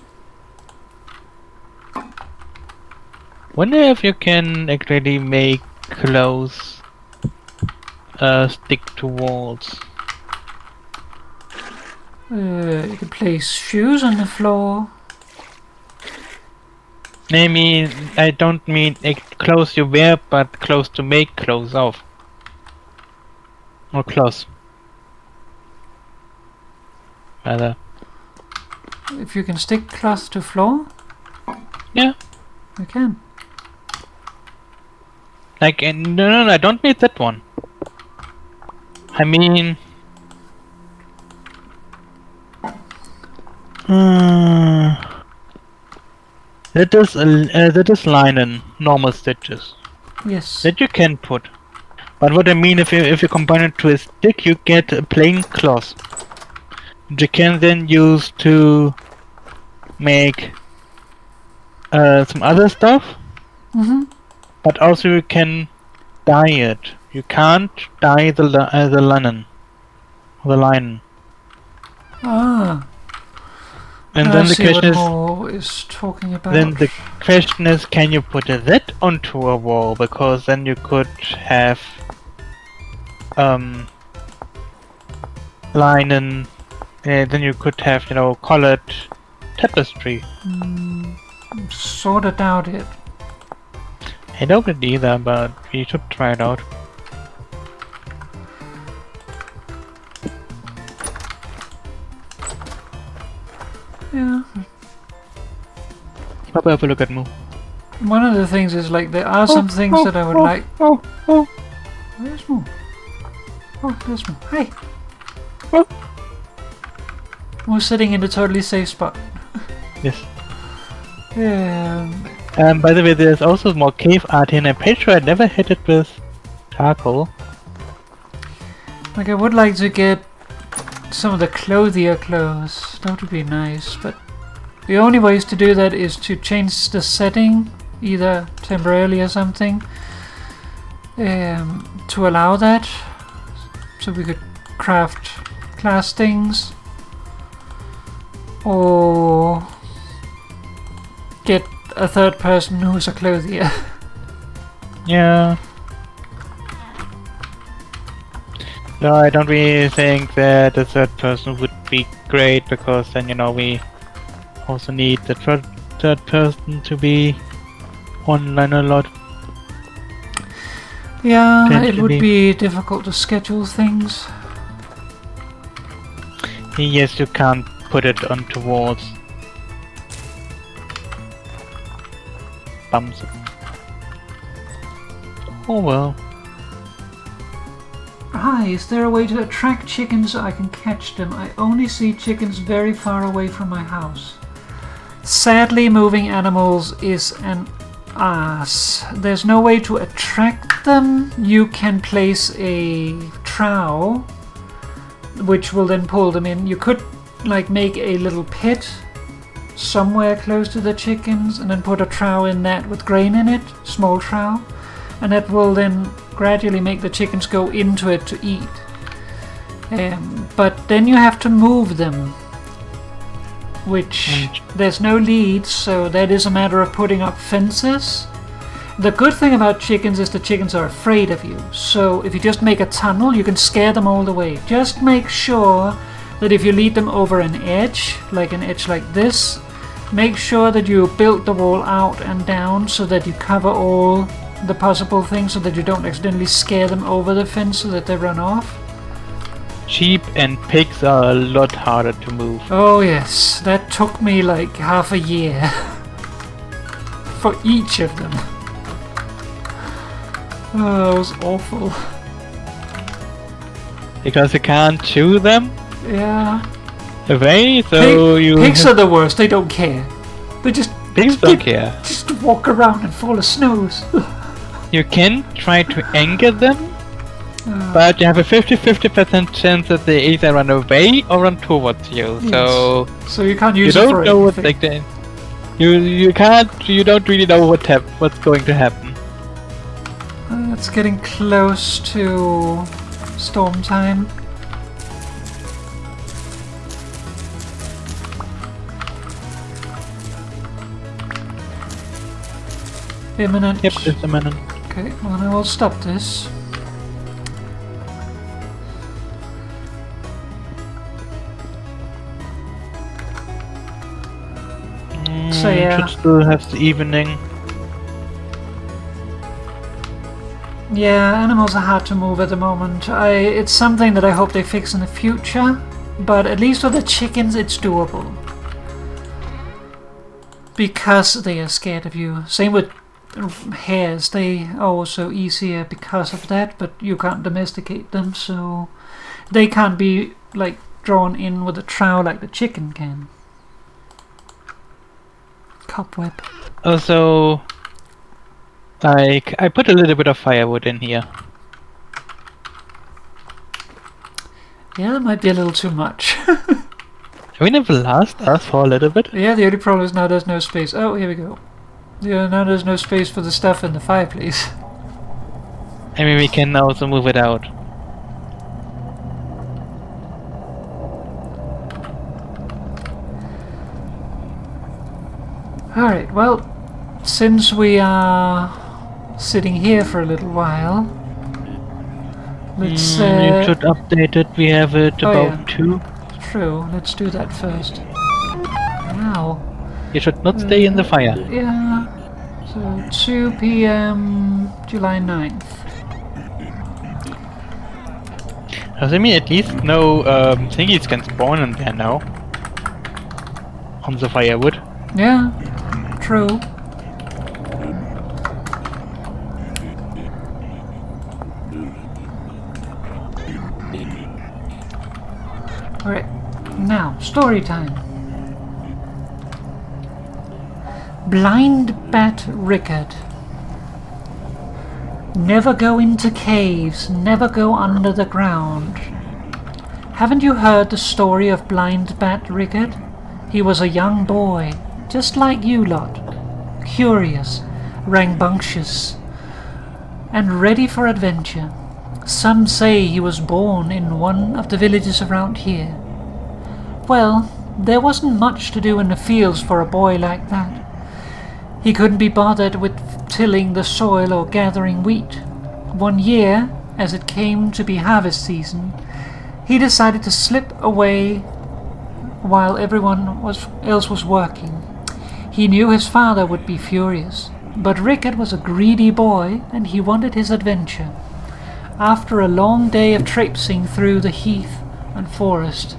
Wonder if you can actually make clothes stick to walls. You could place shoes on the floor. I mean, I don't mean clothes you wear, but clothes to make clothes of. Or clothes. Rather. If you can stick cloth to floor, Yeah. you can. Like, no, I don't need that one. I mean... that is linen, normal stitches. Yes. That you can put. But what I mean, if you combine it to a stick, you get a plain cloth. Which you can then use to make some other stuff. Mm-hmm. But also you can dye it. You can't dye the linen. The linen. Ah. And I then the see question what is... Mo is talking about. Then the question is, can you put that onto a wall? Because then you could have linen. Then you could have, colored tapestry. Sorta doubt it. I don't it either, but we should try it out. Yeah. Probably have a look at Moo. One of the things is like there are some things that I would like. Oh. There's more. Oh, there's more. Hey. Oh. We're sitting in a totally safe spot. Yes. Yeah. By the way, there's also more cave art here, and I'm pretty sure I never hit it with charcoal. Like I would like to get some of the clothier clothes. That would be nice, but the only ways to do that is to change the setting, either temporarily or something, to allow that. So we could craft class things, or get a third person who's a clothier. Yeah. No, I don't really think that the third person would be great, because then, you know, we also need the third person to be online a lot. Yeah, it would be difficult to schedule things. Yes, you can't put it on towards bumps. Oh well. Hi, is there a way to attract chickens so I can catch them? I only see chickens very far away from my house. Sadly, moving animals is an ass. There's no way to attract them. You can place a trowel, which will then pull them in. You could like make a little pit somewhere close to the chickens and then put a trowel in that with grain in it, small trowel, and that will then gradually make the chickens go into it to eat. But then you have to move them, which there's no leads, so that is a matter of putting up fences. The good thing about chickens is the chickens are afraid of you, so if you just make a tunnel, you can scare them all the way. Just make sure that if you lead them over an edge like this, make sure that you build the wall out and down so that you cover all the possible things, so that you don't accidentally scare them over the fence so that they run off. Sheep and pigs are a lot harder to move. Oh yes, that took me like half a year for each of them. Oh, it was awful. Because you can't chew them Yeah. away, so Pigs are the worst, they don't care. They just... Pigs don't care. Just walk around and fall of snows. You can try to anger them, but you have a 50-50% chance that they either run away or run towards you. Yes. So you can't You use it don't for know what anything. you don't really know what's going to happen. It's getting close to storm time. Imminent. Yep, it's imminent. Okay, well then I will stop this. So yeah. Should still have the evening. Yeah, animals are hard to move at the moment. It's something that I hope they fix in the future, but at least for the chickens it's doable. Because they are scared of you. Same with hares, they are also easier because of that, but you can't domesticate them, so they can't be like drawn in with a trowel like the chicken can. Cobweb. Also, I put a little bit of firewood in here. Yeah, that might be a little too much. Can we never last us for a little bit? Yeah, the only problem is now there's no space. Oh, here we go. Yeah, now there's no space for the stuff in the fireplace. I mean, we can also move it out. Alright, well, since we are sitting here for a little while, let's... you should update it, we have it about 2. True, let's do that first. Wow. You should not stay in the fire. Yeah, so 2 p.m. July 9th. Does it mean at least no thingies can spawn in there now? On the firewood? Yeah, true. story time. Blind Bat Rickard. Never go into caves, never go under the ground. Haven't you heard the story of Blind Bat Rickard? He was a young boy, just like you lot. Curious, rambunctious, and ready for adventure. Some say he was born in one of the villages around here. Well, there wasn't much to do in the fields for a boy like that. He couldn't be bothered with tilling the soil or gathering wheat. One year, as it came to be harvest season, he decided to slip away while everyone else was working. He knew his father would be furious, but Rickard was a greedy boy and he wanted his adventure. After a long day of traipsing through the heath and forest,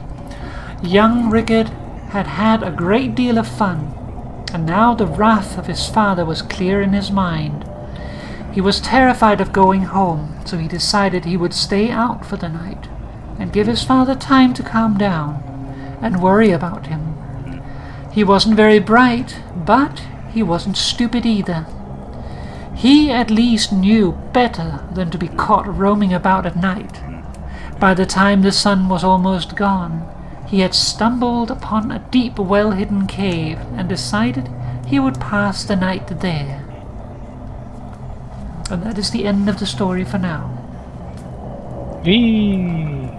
young Rickard had had a great deal of fun, and now the wrath of his father was clear in his mind. He was terrified of going home, so he decided he would stay out for the night and give his father time to calm down and worry about him. He wasn't very bright, but he wasn't stupid either. He at least knew better than to be caught roaming about at night. By the time the sun was almost gone, he had stumbled upon a deep, well-hidden cave and decided he would pass the night there. And that is the end of the story for now. Whee!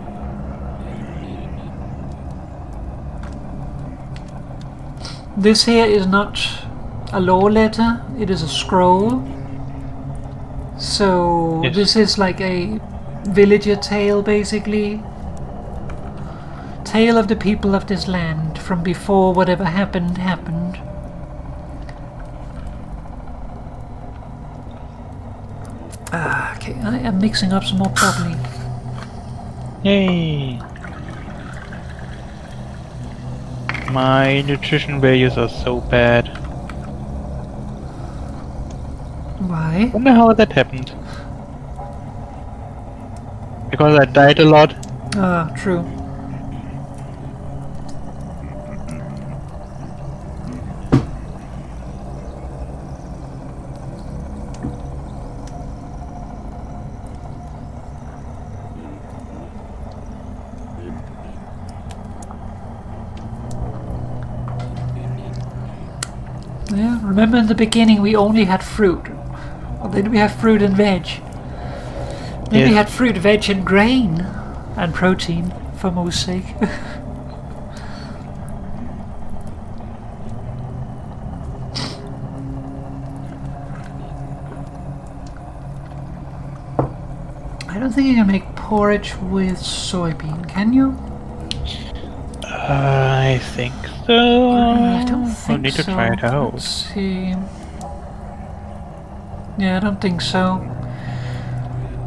This here is not a lore letter, it is a scroll. So Yes. This is like a villager tale, basically. Tale of the people of this land from before whatever happened. Okay, I am mixing up some more properly. Yay! My nutrition values are so bad. Why? Wonder how that happened. Because I died a lot. Ah, true. Yeah, remember in the beginning we only had fruit. Well, then we have fruit and veg. Then we Yes. had fruit, veg and grain. And protein, for most sake. I don't think you can make porridge with soybean, can you? I think so. I don't think I'll need to so. try it out. Let's see. Yeah, I don't think so.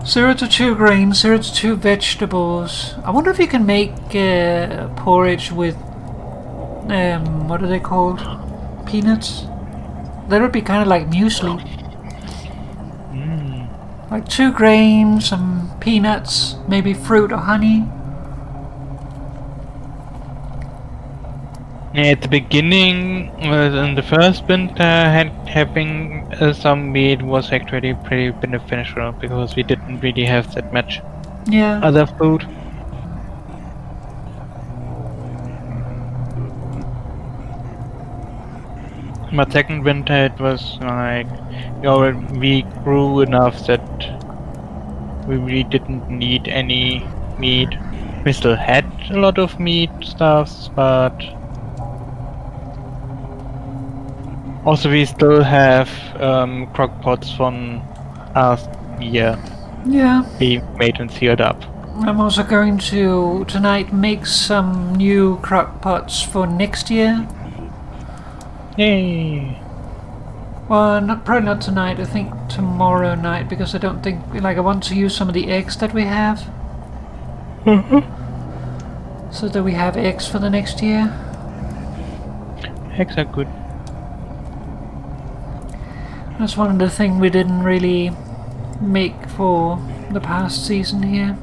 0 to 2 grains, 0 to 2 vegetables. I wonder if you can make porridge with what are they called? Peanuts? That would be kind of like muesli. Like 2 grains, some peanuts, maybe fruit or honey. Yeah, at the beginning, in the first winter, having some meat was actually pretty beneficial because we didn't really have that much Yeah. other food. My second winter, it was like we grew enough that we really didn't need any meat. We still had a lot of meat stuffs, but also we still have crock pots from last year. Yeah. We made and sealed up. I'm also going to tonight make some new crock pots for next year. Yay! Well, probably not tonight. I think tomorrow night, because I don't think I want to use some of the eggs that we have, so that we have eggs for the next year. Eggs are good. That's one of the things we didn't really make for the past season here.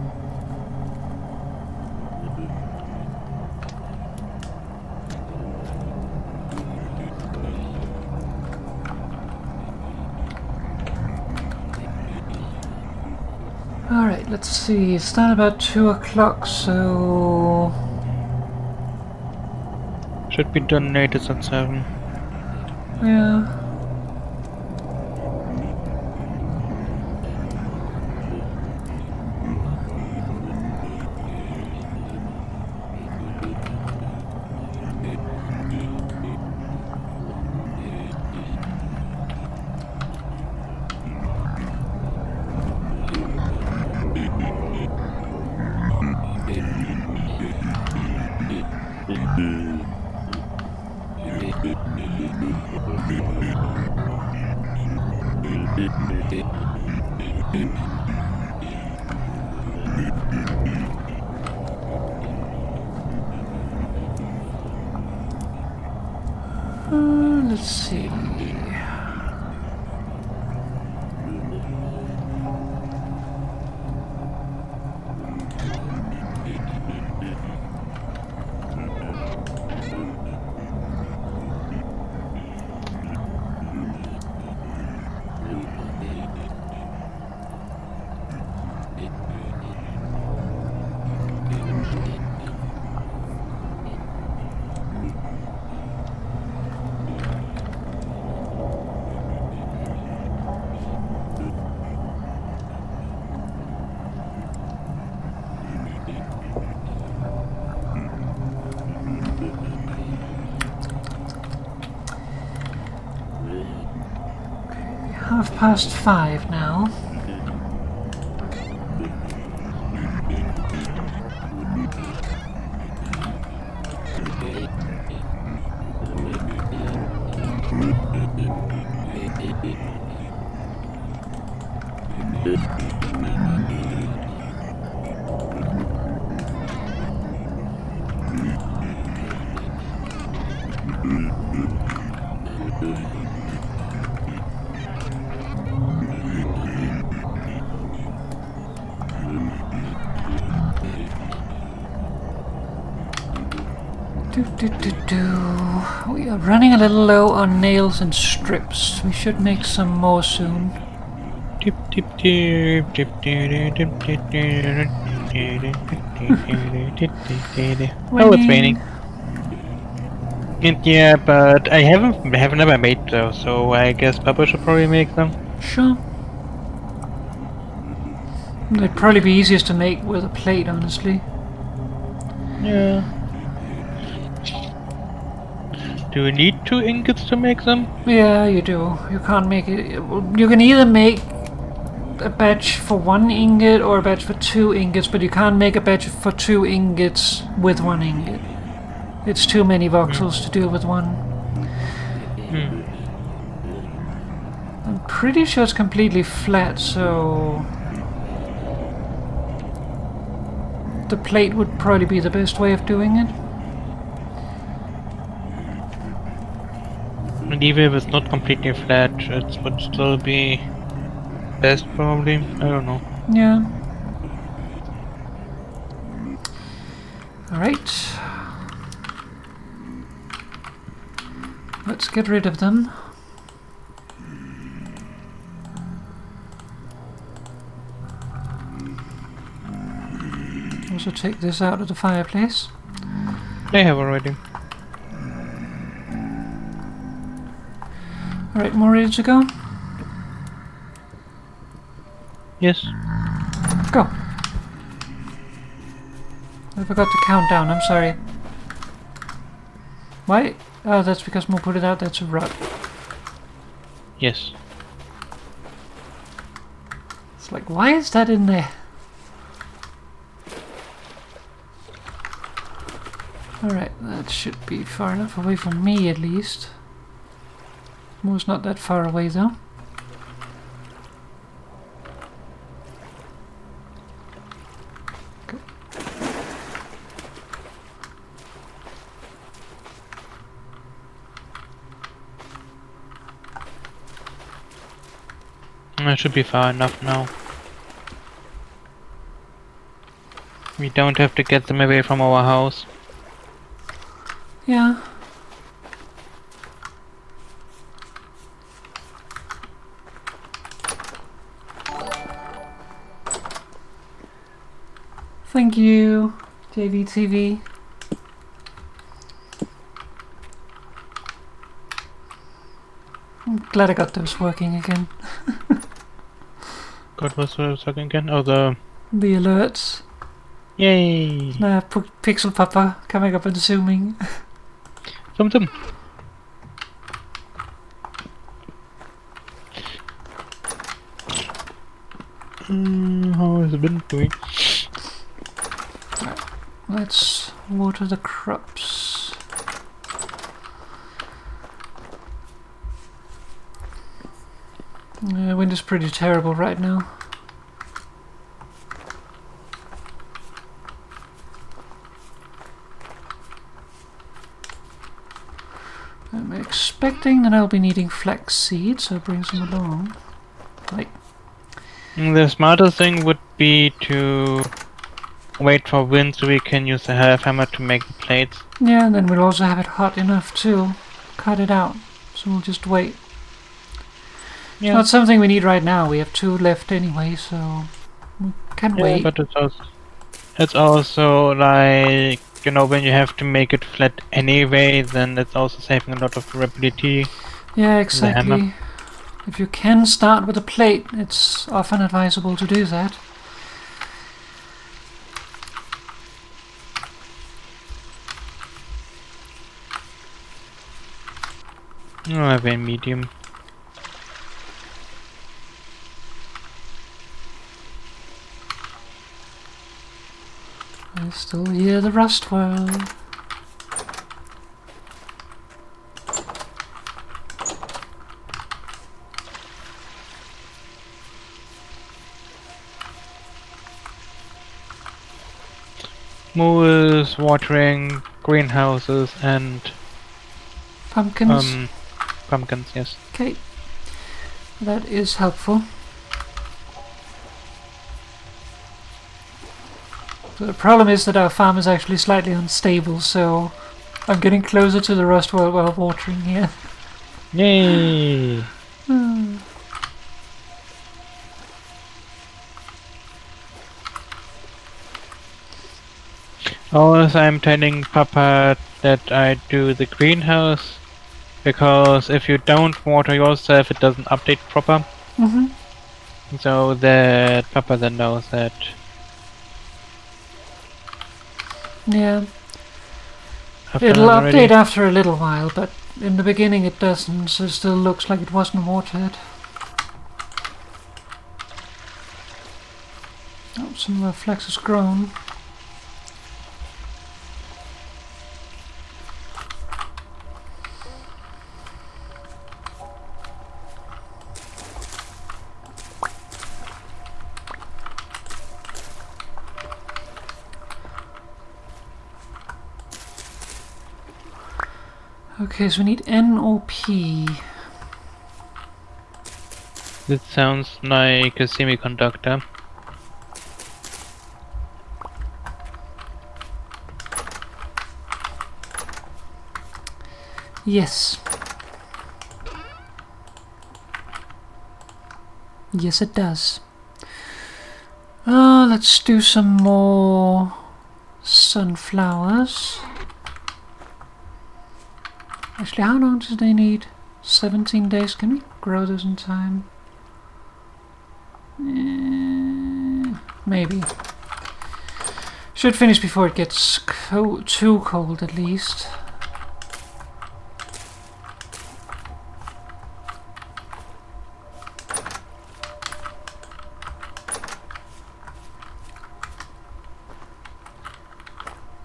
let's see, it's done about 2 o'clock, so... Should be done latest at 7. Yeah. Let's see. Half past 5 now. We are running a little low on nails and strips. We should make some more soon. Tip, tip, tip, tip, tip, tip, tip, Oh, it's raining. And yeah, but I have never made those, so I guess Papa should probably make them. Sure. They'd probably be easiest to make with a plate, honestly. Yeah. Do you need 2 ingots to make them? Yeah, you do. You can't make it. You can either make a batch for 1 ingot or a batch for 2 ingots, but you can't make a batch for 2 ingots with 1 ingot. It's too many voxels to do with 1. I'm pretty sure it's completely flat, so the plate would probably be the best way of doing it. And even if it's not completely flat, it would still be best probably. I don't know. Yeah. Alright. Let's get rid of them. Also take this out of the fireplace. I have already. Alright, more ready to go? Yes. Go. I forgot to count down, I'm sorry. Why? Oh, that's because Mo put it out there to rot. Yes. It's like, why is that in there? Alright, that should be far enough away from me at least. Mo's not that far away though. That should be far enough now. We don't have to get them away from our house. Yeah. Thank you, JVTV. I'm glad I got those working again. God, what's talking again? Oh, the alerts. Yay! Now I have Pixel Papa coming up and zooming. Zoom. How has it been doing? Right. Let's water the crops. Wind is pretty terrible right now. I'm expecting that I'll be needing flax seeds, so it brings them along. Like, The smarter thing would be to wait for wind so we can use the half hammer to make the plates. yeah, and then we'll also have it hot enough to cut it out. So we'll just wait. Yeah. It's not something we need right now. We have 2 left anyway, so we can wait. But it's also like, you know, when you have to make it flat anyway, then it's also saving a lot of durability. Yeah, exactly. If you can start with a plate, it's often advisable to do that. I have a medium. I still hear the rust whirl. Moo is watering greenhouses and Pumpkins. pumpkins, yes. Okay. That is helpful. So the problem is that our farm is actually slightly unstable, so I'm getting closer to the rust while watering here. Yay! Also, I'm telling Papa that I do the greenhouse, because if you don't water yourself, it doesn't update proper. So that Papa then knows that. Yeah. I've It'll done it update already. after a little while, but in the beginning it doesn't, so it still looks like it wasn't watered. Oh, some of our flax has grown. Okay, so we need N or P. This sounds like a semiconductor. Yes. Yes, it does. Let's do some more sunflowers. Actually, how long do they need? 17 days. Can we grow those in time? Maybe. Should finish before it gets too cold, at least.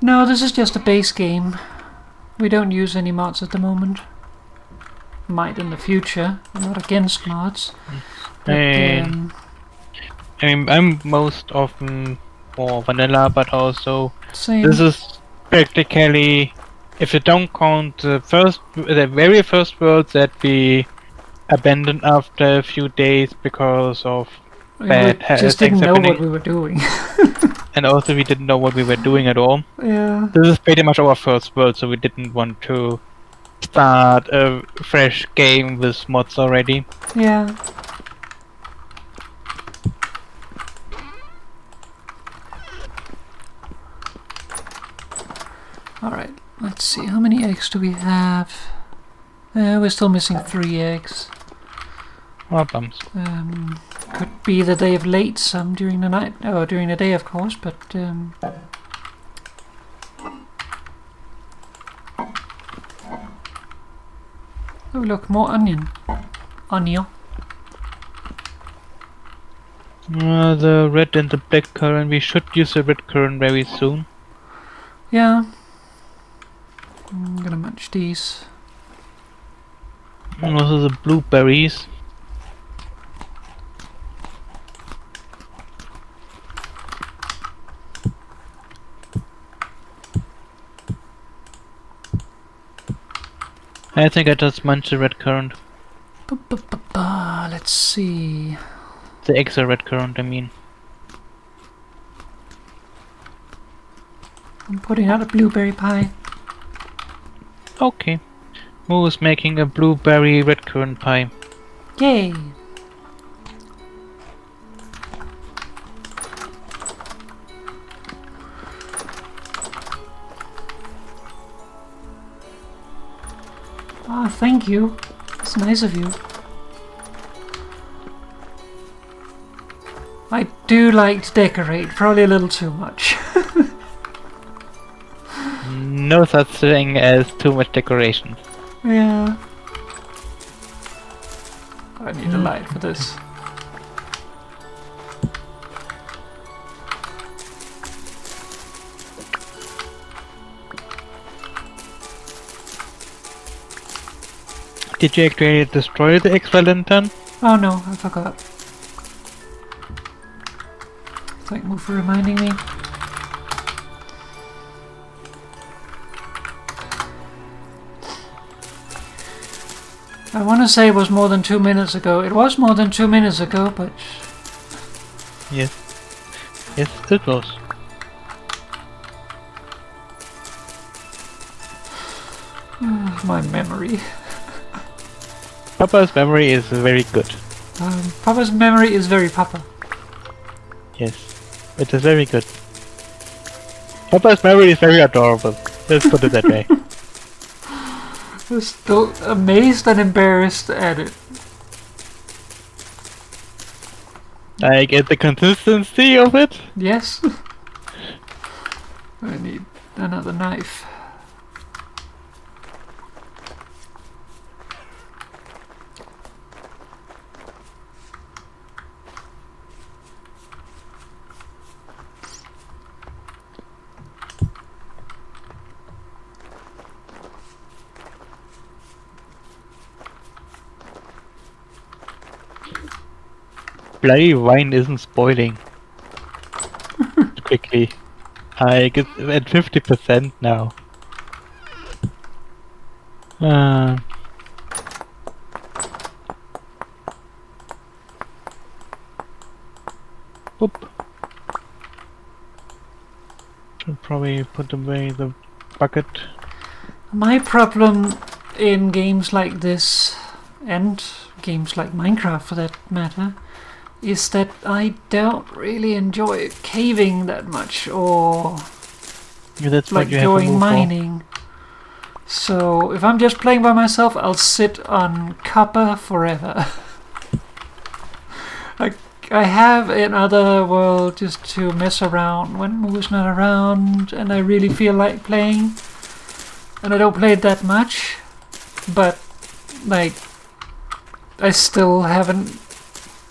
No, this is just a base game. We don't use any mods at the moment. Might in the future. I'm not against mods. But, I mean, I'm most often for vanilla, but also same. this is practically, if you don't count the very first world that we abandoned after a few days because of bad just things didn't know happening. what we were doing. And also we didn't know what we were doing at all. Yeah. This is pretty much our first world, so we didn't want to start a fresh game with mods already. Yeah. eggs do we have? We're still missing 3 eggs. Oh, bums. Could be that they have laid some during the night, or during the day, of course, but oh look, more onion. Onion. The red and the black currant. We should use the red currant very soon. Yeah. I'm gonna munch these. And also the blueberries. I think I just munched the red currant. Let's see. The extra red currant, I mean. I'm putting out a blueberry pie. Okay. Moo is making a blueberry red currant pie. Yay! Ah, thank you. It's nice of you. I do like to decorate, probably a little too much. No such thing as too much decoration. Yeah. I need a light for this. Did you actually destroy the extra lantern? Oh no, I forgot. Thank you for reminding me. I want to say it was more than 2 minutes ago. It was more than 2 minutes ago, but... Yes. Yes, it was. My memory. Papa's memory is very good. Papa's memory is very Papa. Yes, it is very good. Papa's memory is very adorable. Let's put it that way. I'm still amazed and embarrassed at it. I get the consistency of it. Yes. I need another knife. Bloody wine isn't spoiling quickly. I get at 50% now. Boop. Should probably put away the bucket. My problem in games like this, and games like Minecraft for that matter, is that I don't really enjoy caving that much, or Yeah, that's like what you have to going move mining. So if I'm just playing by myself, I'll sit on copper forever. I have another world just to mess around when Moo's not around and I really feel like playing. And I don't play it that much, but like I still haven't,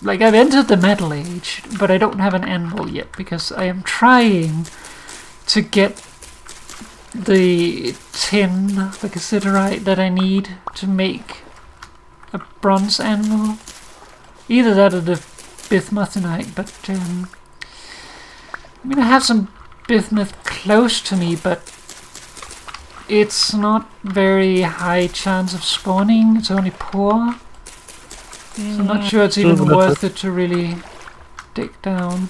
like I've entered the Metal Age, but I don't have an anvil yet because I am trying to get the tin, the cassiterite that I need to make a bronze anvil. Either that or the bismuthinite, but I mean I have some bismuth close to me, but it's not very high chance of spawning, it's only poor. So I'm not sure it's even worth it to really dig down.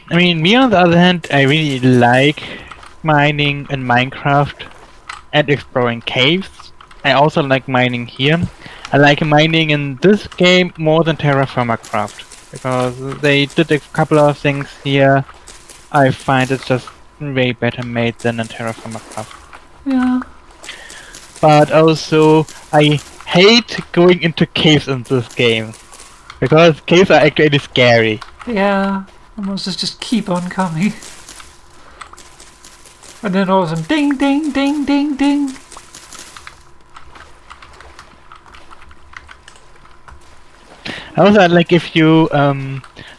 I mean, me on the other hand, I really like mining in Minecraft and exploring caves. I also like mining here. I like mining in this game more than Terraformacraft because they did a couple of things here. I find it's just way better made than in Terraform Craft. Yeah. But also, I hate going into caves in this game. Because caves are actually scary. Yeah. The monsters just keep on coming. And then all of a sudden, ding, ding, ding, ding, ding. Also, like if you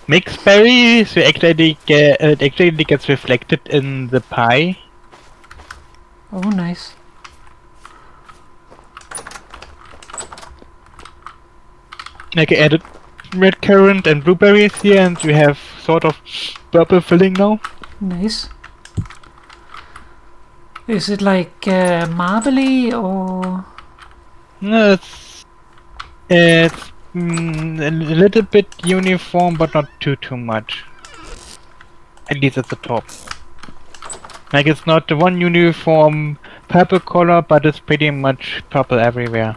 mix berries, you actually get it actually gets reflected in the pie. Oh, nice. Like I added red currant and blueberries here, and you have sort of purple filling now. Nice. Is it like marbly or? No, it's a little bit uniform, but not too much. At least at the top. Like it's not the one uniform purple color, but it's pretty much purple everywhere.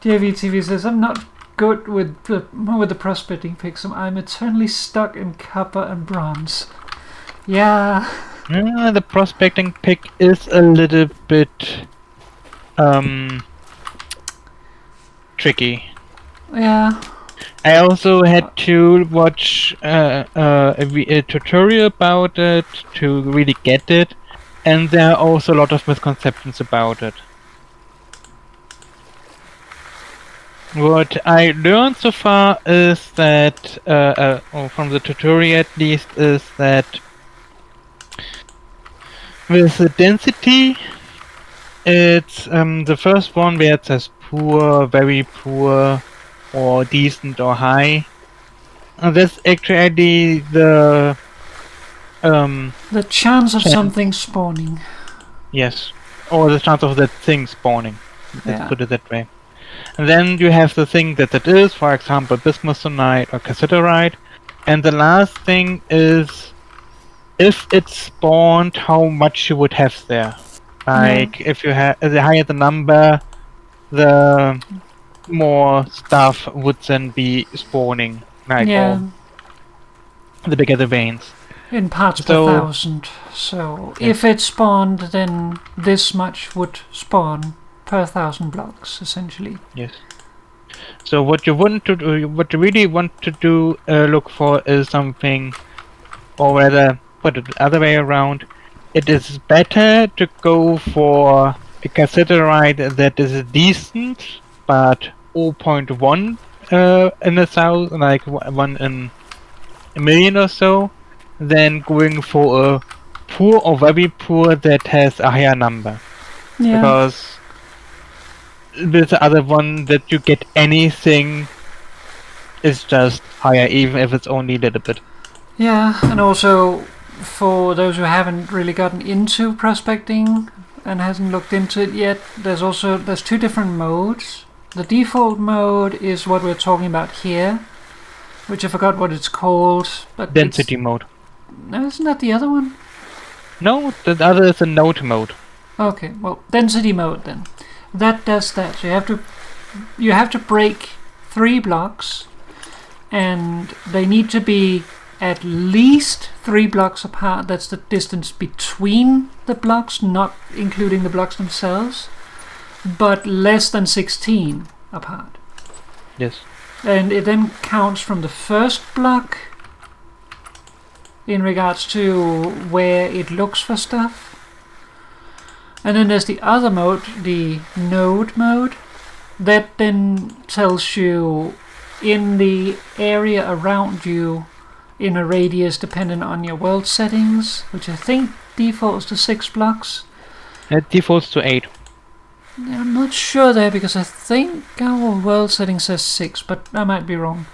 DAVTV says, I'm not good with the prospecting picks. I'm eternally stuck in copper and bronze. Yeah. The prospecting pick is a little bit tricky. Yeah. I also had to watch a tutorial about it to really get it, and there are also a lot of misconceptions about it. What I learned so far is that, or from the tutorial at least, is that with the density, it's the first one where it says poor, very poor, or decent or high. That's actually the chance of something spawning. Yes, or the chance of that thing spawning. Let's Yeah. put it that way. And then you have the thing that it is, for example, bismuthite or cassiterite. And the last thing is if it spawned, how much you would have there. Like if you have the higher the number, the more stuff would then be spawning. Like Yeah. or the bigger the veins. In parts per So- thousand. So if it spawned, then this much would spawn per 1,000 blocks, essentially. Yes. So what you want to do, what you really want to do, look for is something, or rather, put it the other way around. It is better to go for a cassiterite that is decent, but 0.1 in a thousand, like one in a million or so, than going for a poor or very poor that has a higher number. Yeah. Because with the other one that you get anything is just higher, even if it's only a little bit. Yeah, and also for those who haven't really gotten into prospecting and hasn't looked into it yet, there's two different modes. The default mode is what we're talking about here, which I forgot what it's called. But Density mode. No, isn't that the other one? No, the other is a node mode. Okay, well, density mode then. That does that. So you have to break 3 blocks, and they need to be at least 3 blocks apart. That's the distance between the blocks, not including the blocks themselves, but less than 16 apart. Yes. And it then counts from the first block in regards to where it looks for stuff. And then there's the other mode, the node mode, that then tells you in the area around you in a radius dependent on your world settings, which I think defaults to 6 blocks. It defaults to 8. I'm not sure there because I think our world setting says 6, but I might be wrong.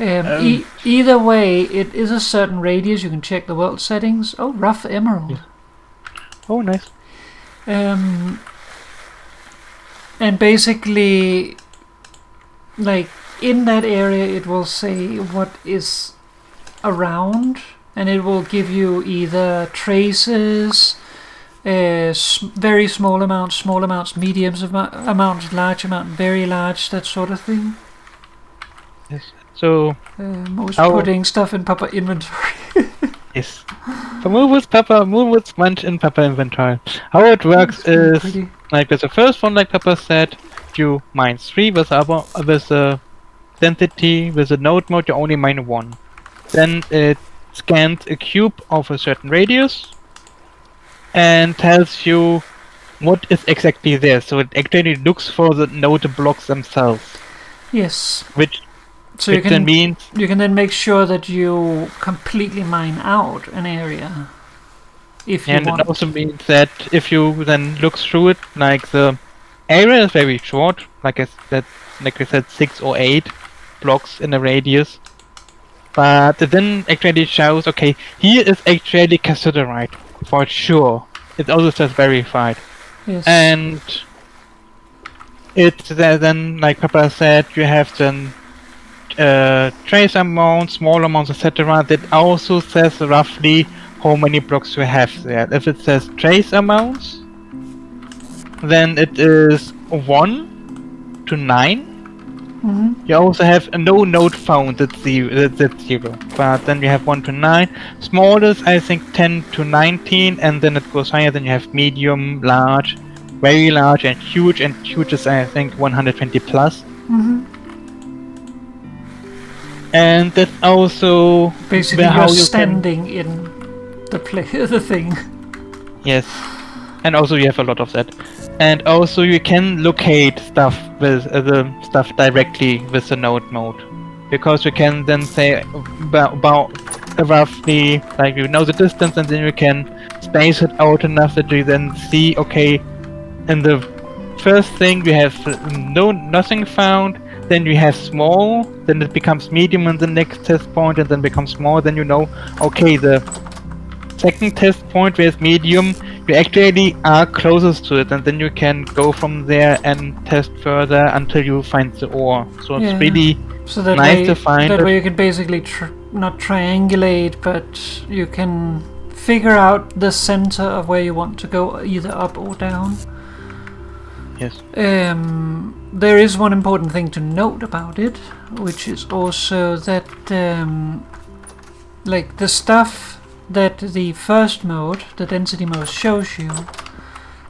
Either way, it is a certain radius. You can check the world settings. Oh, rough emerald. Yeah. Oh, nice. And basically, like in that area, it will say what is around, and it will give you either traces, very small amounts, medium amounts, large amount, very large, that sort of thing. Yes. So Most putting stuff in proper inventory. Yes. So move with Pepper, move with Sponge in Pepper inventory. How it works That's really is pretty. like with the first one, like Pepper said, you mine 3 with the density. With the node mode, you only mine 1. Then it scans a cube of a certain radius and tells you what is exactly there. So it actually looks for the node blocks themselves, Yes. which So you then can means then make sure that you completely mine out an area if you and want. it also means that if you then look through it, like the area is very short, like I said, 6 or 8 blocks in a radius. But it then actually shows, okay, here is actually cassiterite for sure. It also says verified, Yes. and it's then, like Papa said, you have then trace amounts, small amounts, etc. That also says roughly how many blocks you have there. If it says trace amounts, then it is 1 to 9. Mhm. You also have a no node found, that's 0. But then you have 1 to 9. Smallest, I think 10 to 19, and then it goes higher. Then you have medium, large, very large, and huge. And huge is, I think, 120 plus. Mhm. And that's also Basically, how you're you can. standing in the the thing. Yes. And also you have a lot of that. And also you can locate stuff with the stuff directly with the node mode. Because you can then say about roughly, like you know the distance, and then you can space it out enough that you then see, okay, in the first thing you have nothing found, then you have small, then it becomes medium in the next test point, and then becomes small, then you know, okay, the second test point where it's medium, you actually are closest to it, and then you can go from there and test further until you find the ore. So it's Yeah. really So that nice way, to find that it. way you can basically not triangulate, but you can figure out the center of where you want to go, either up or down. Yes. There is one important thing to note about it, which is also that like the stuff that the first mode, the density mode, shows you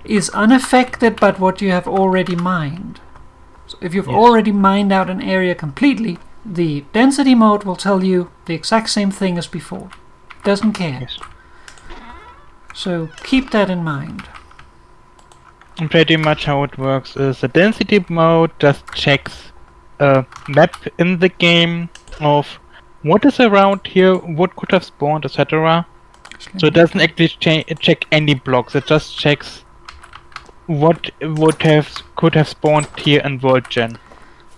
is unaffected by what you have already mined. So if you've Yes. already mined out an area completely, the density mode will tell you the exact same thing as before. Doesn't care. Yes. So keep that in mind. And pretty much how it works is the density mode just checks a map in the game of what is around here, what could have spawned, etc. So it doesn't actually check any blocks. It just checks what could have spawned here in World Gen.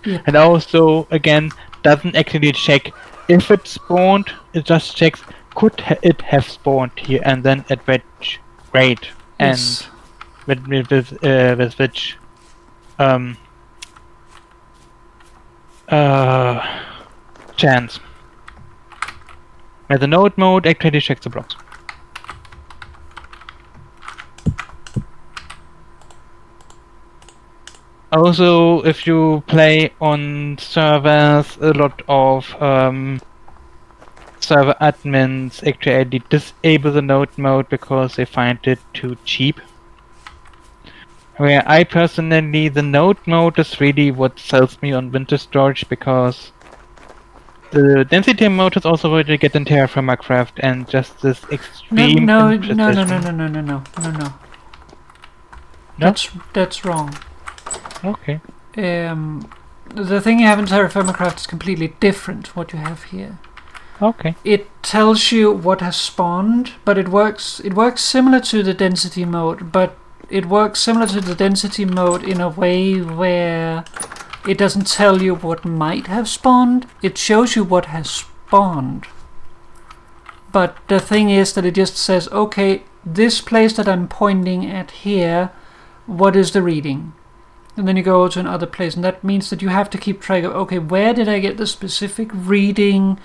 Yep. And also, again, doesn't actually check if it spawned. It just checks could it have spawned here, and then at which rate Yes. and with which chance. Where the node mode actually checks the blocks. Also, if you play on servers, a lot of server admins actually disable the node mode because they find it too cheap. Where I personally, the node mode is really what sells me on winter storage, because the density mode is also where you get in Terraform and just this extreme No. imprecision. No. No? That's wrong. Okay. The thing you have in Terraformacraft is completely different what you have here. Okay. It tells you what has spawned, but it works similar to the density mode, but it works similar to the density mode in a way where it doesn't tell you what might have spawned, it shows you what has spawned. But the thing is that it just says, okay, this place that I'm pointing at here, what is the reading? And then you go to another place, and that means that you have to keep track of, okay, where did I get the specific reading?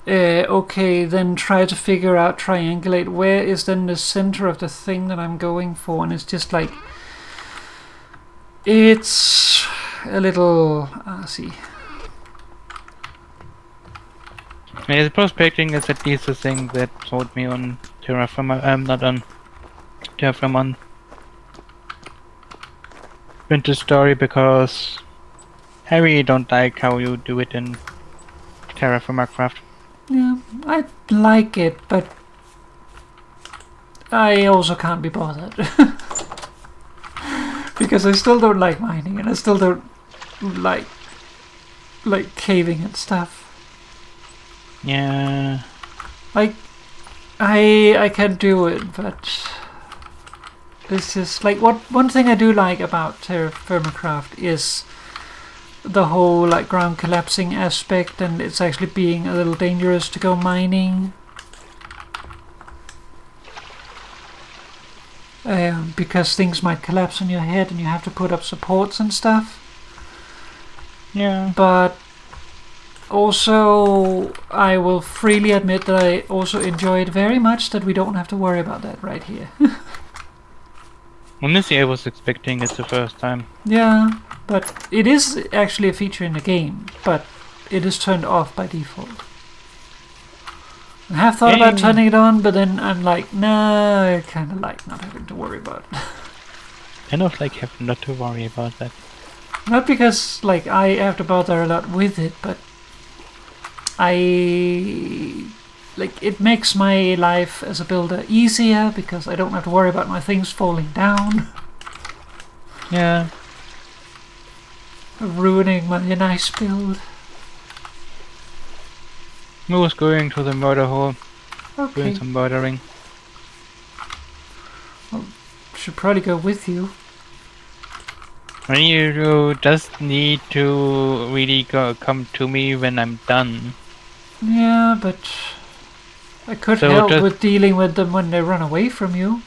Okay, then try to figure out, triangulate, where is then the center of the thing that I'm going for, and it's just like, it's a little, see. Yeah, the prospecting is at least the thing that sold me on Terraform. I'm not on Terraform on Winter Story because I really don't like how you do it in Terraform Minecraft. Yeah, I like it, but I also can't be bothered. Because I still don't like mining, and I still don't like caving and stuff. Yeah. Like, I can do it, but it's just like one thing I do like about Terraformcraft is the whole like ground collapsing aspect, and it's actually being a little dangerous to go mining. Because things might collapse on your head and you have to put up supports and stuff. Yeah. But also, I will freely admit that I also enjoy it very much that we don't have to worry about that right here. Honestly, I was expecting it the first time. Yeah, but it is actually a feature in the game, but it is turned off by default. I have thought about turning it on, but then I'm like, nah, I kind of like not having to worry about it. I don't like having not to worry about that. Not because like I have to bother a lot with it, but it makes my life as a builder easier because I don't have to worry about my things falling down. Yeah. Ruining my nice build. I was going to the murder hole, Okay. doing some murdering. Well, should probably go with you. You just need to really come to me when I'm done. Yeah, but I could So help with dealing with them when they run away from you.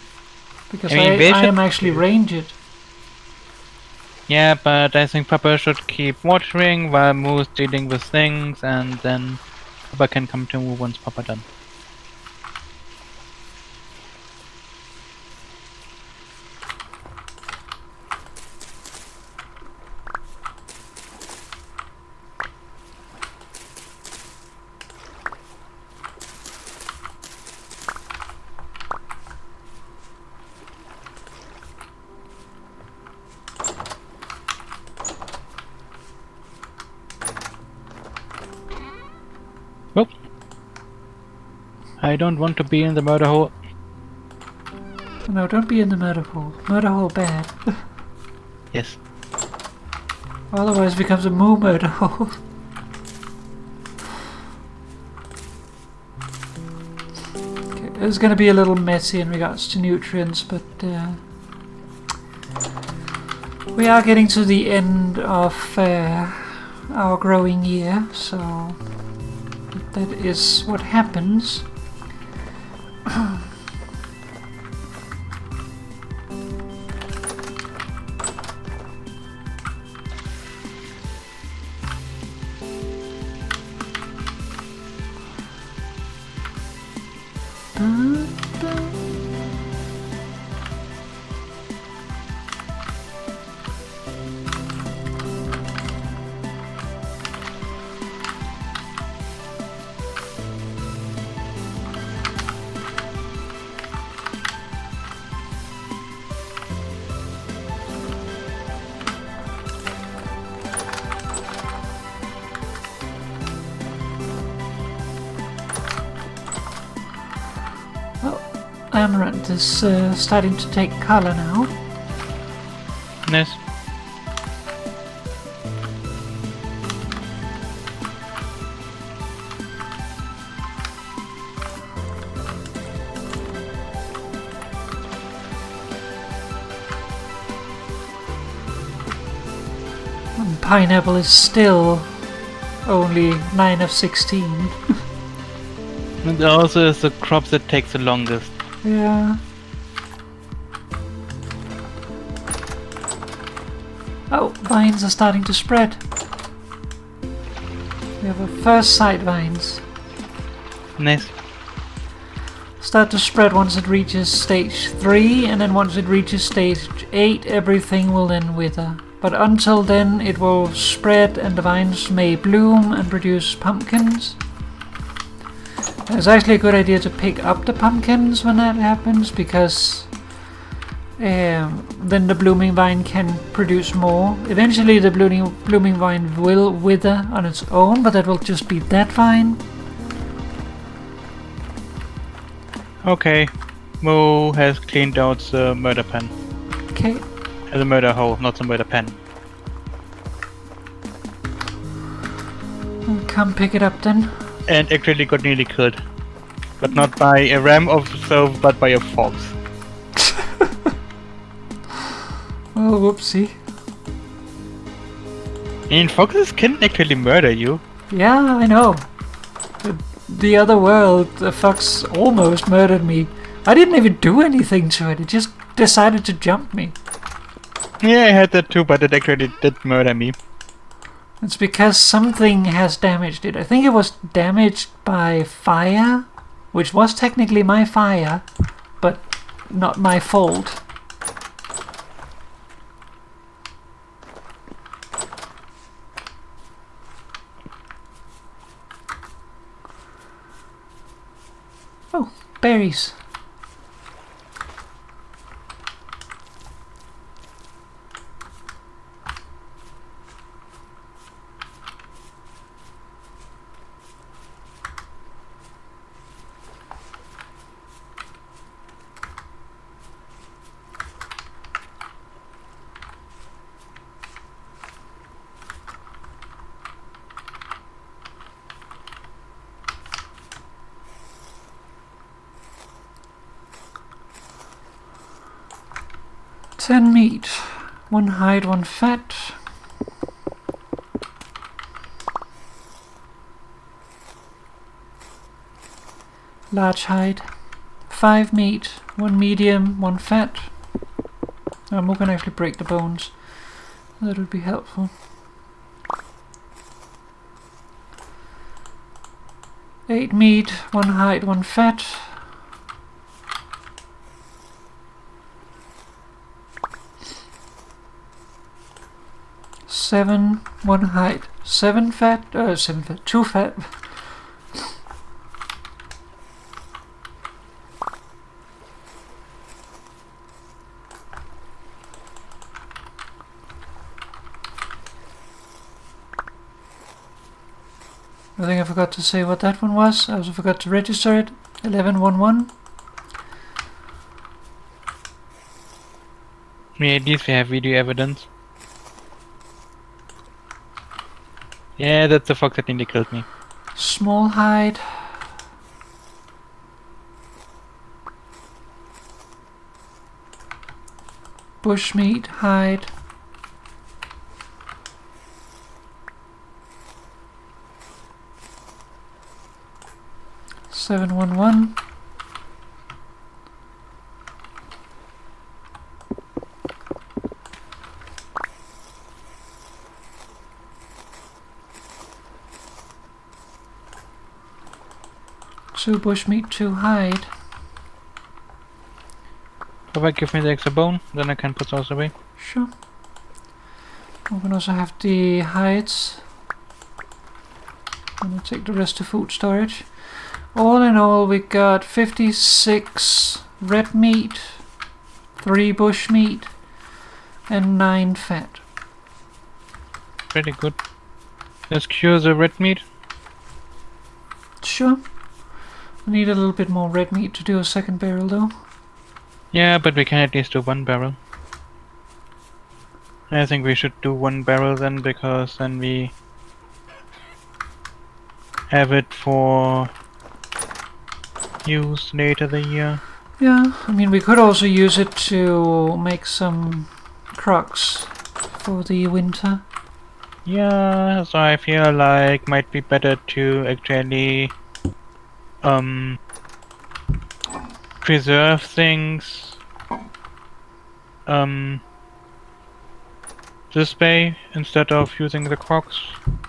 Because I am actually ranged. Yeah, but I think Papa should keep watering while Moo's dealing with things, and then Papa can come to Moo once Papa done. Oh. I don't want to be in the murder hole. No, don't be in the murder hole. Murder hole bad. Yes. Otherwise it becomes a moo murder hole. Okay, it's gonna be a little messy in regards to nutrients, but we are getting to the end of our growing year, so that is what happens. Amaranth is starting to take color now. Nice. And pineapple is still only 9 of 16. And also is the crop that takes the longest. Yeah. Oh, vines are starting to spread. We have our first sight vines. Nice. Start to spread once it reaches stage 3, and then once it reaches stage 8, everything will then wither. But until then, it will spread and the vines may bloom and produce pumpkins. It's actually a good idea to pick up the pumpkins when that happens, because then the blooming vine can produce more. Eventually the blooming vine will wither on its own, but that will just be that vine. Okay, Mo has cleaned out the murder pen. Okay. The murder hole, not the murder pen. Come pick it up then. And actually got nearly killed. But not by a ram of itself, but by a fox. Oh, whoopsie. I mean, foxes can actually murder you. Yeah, I know. The other world, the fox almost murdered me. I didn't even do anything to it. It just decided to jump me. Yeah, I had that too, but it actually did murder me. It's because something has damaged it. I think it was damaged by fire, which was technically my fire, but not my fault. Oh, berries. Ten meat, 1 hide, 1 fat. Large hide, 5 meat, 1 medium, 1 fat. I'm going to actually break the bones. That would be helpful. 8 meat, 1 hide, 1 fat. Seven, 1 hide, 7 fat, 7 fat, 2 fat. I think I forgot to say what that one was. I also forgot to register it. 1111. Yeah, at least we have video evidence. Yeah, that's the fox that nearly killed me. Small hide. Bushmeat hide. Seven one one. Two bushmeat, 2 hide. How about give me the extra bone, then I can put those away. Sure. We can also have the hides. I'm gonna take the rest to food storage. All in all, we got 56 red meat, 3 bush meat, and 9 fat. Pretty good. Let's cure the red meat. Sure. I need a little bit more red meat to do a second barrel though. Yeah, but we can at least do 1 barrel. I think we should do 1 barrel then, because then we have it for use later the year. Yeah, I mean we could also use it to make some crocs for the winter. Yeah, so I feel like might be better to actually preserve things this way instead of using the crocs.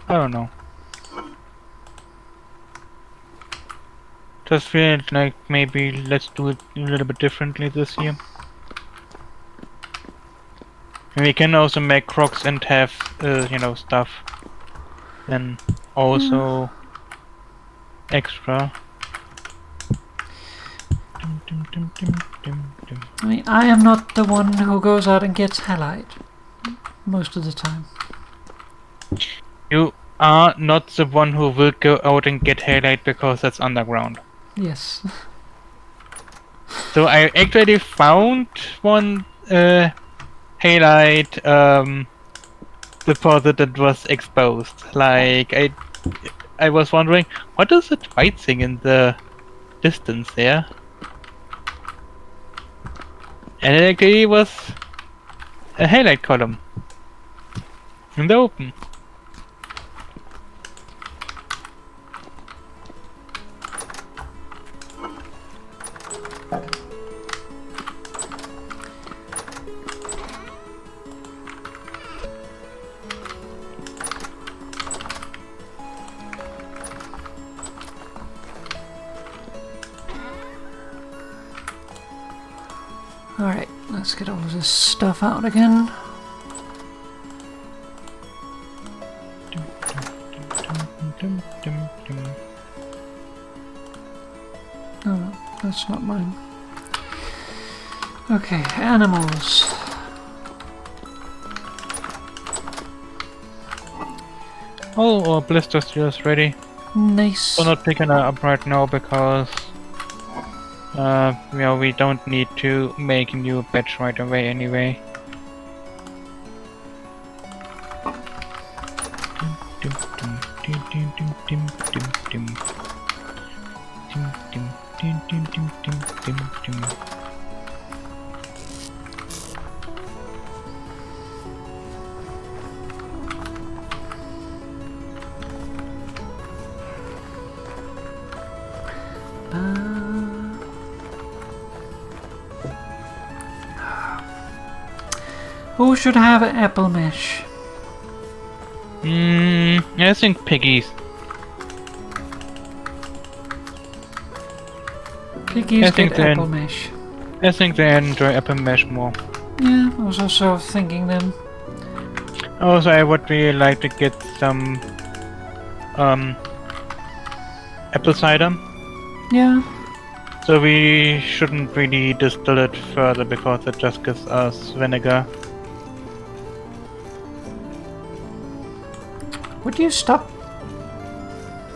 I don't know. Just feel like maybe let's do it a little bit differently this year. And we can also make crocs and have you know, stuff. Then also extra. I am not the one who goes out and gets halite most of the time. You are not the one who will go out and get halite because that's underground. Yes. So I actually found one halite deposit that was exposed. Like I was wondering, what is that white thing in the distance there? And it actually was a halite column in the open. Alright, let's get all of this stuff out again. Oh, no, that's not mine. Okay, animals. Oh, our blister steel's ready. Nice. We're not picking it up right now because we don't need to make a new batch right away anyway. Who should have an apple mesh? I think piggies. Piggies get apple mesh. I think they enjoy apple mesh more. Yeah, I was also thinking them. Also, I would really like to get some apple cider. Yeah. So we shouldn't really distill it further because it just gives us vinegar. Would you stop?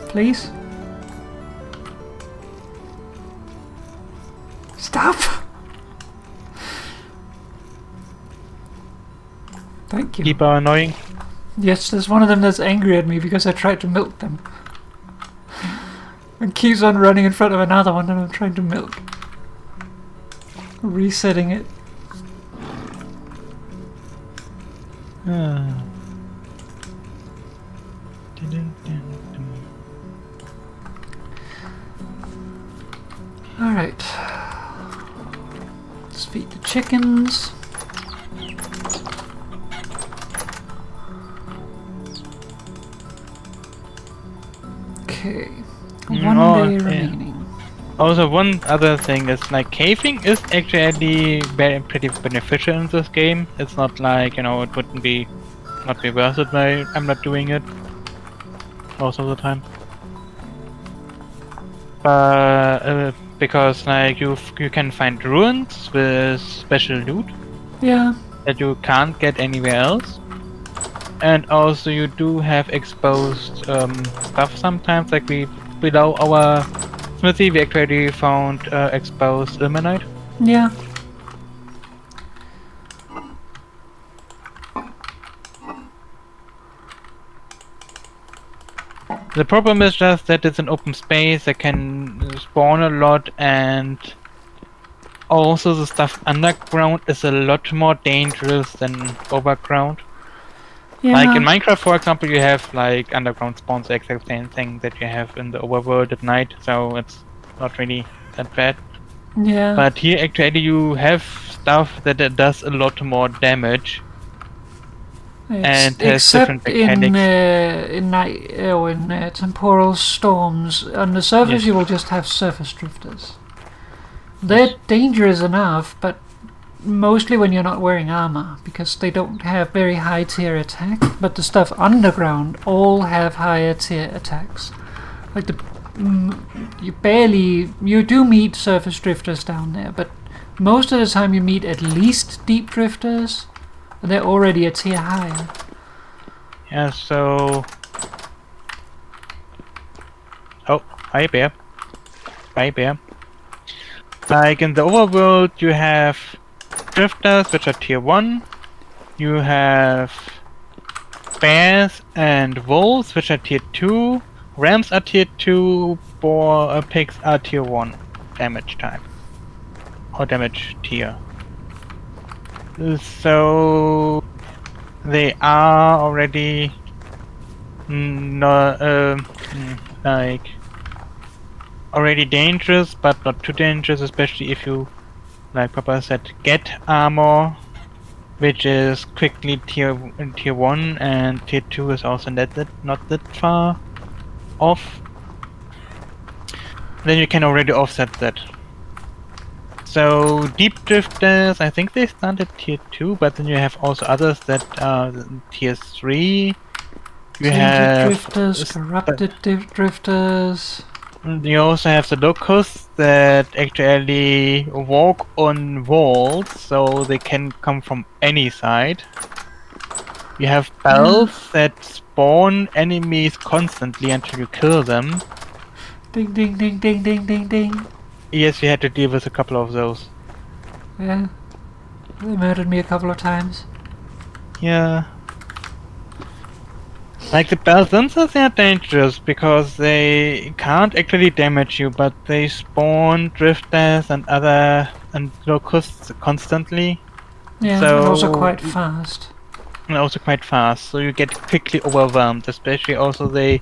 Please? Stop! Thank you. Keep annoying. Yes, there's one of them that's angry at me because I tried to milk them. And keeps on running in front of another one that I'm trying to milk. Resetting it. Alright. Let's feed the chickens. Okay. One day remaining. Also, one other thing is like caving is actually pretty beneficial in this game. It's not like, it wouldn't be not be worth it by I'm not doing it most of the time. Because like you can find ruins with special loot. Yeah. That you can't get anywhere else. And also you do have exposed stuff sometimes, like below our smithy we actually found exposed ilmenite. Yeah. The problem is just that it's an open space that can spawn a lot, and also the stuff underground is a lot more dangerous than overground. Yeah. Like in Minecraft, for example, you have like underground spawns, the exact same thing that you have in the overworld at night, so it's not really that bad. Yeah. But here actually you have stuff that does a lot more damage. And has different mechanics. in temporal storms, on the surface Yes. you will just have surface drifters. They're dangerous enough, but mostly when you're not wearing armor, because they don't have very high tier attack, but the stuff underground all have higher tier attacks. Like you do meet surface drifters down there, but Most of the time you meet at least deep drifters, and they're already a tier higher. Yeah, so... Oh, hi bear. Bye bear. Like in the overworld you have drifters which are tier 1. You have bears and wolves which are tier 2. Rams are tier 2. Boar pigs are tier 1 damage type. Or damage tier. So they are already like already dangerous, but not too dangerous, especially if you, like Papa said, get armor, which is quickly tier 1, and tier 2 is also not that far off. Then you can already offset that. So deep drifters, I think they start at tier 2, but then you have also others that are tier 3. You have drifters, corrupted drifters. You also have the locusts that actually walk on walls, so they can come from any side. You have bells that spawn enemies constantly until you kill them. Ding ding ding ding ding ding ding. Yes, we had to deal with a couple of those. Yeah. They murdered me a couple of times. Yeah. Like the bells themselves, they are dangerous because they can't actually damage you, but they spawn drifters and locusts constantly. Yeah, so, and also quite fast. And also quite fast, so you get quickly overwhelmed. Especially also they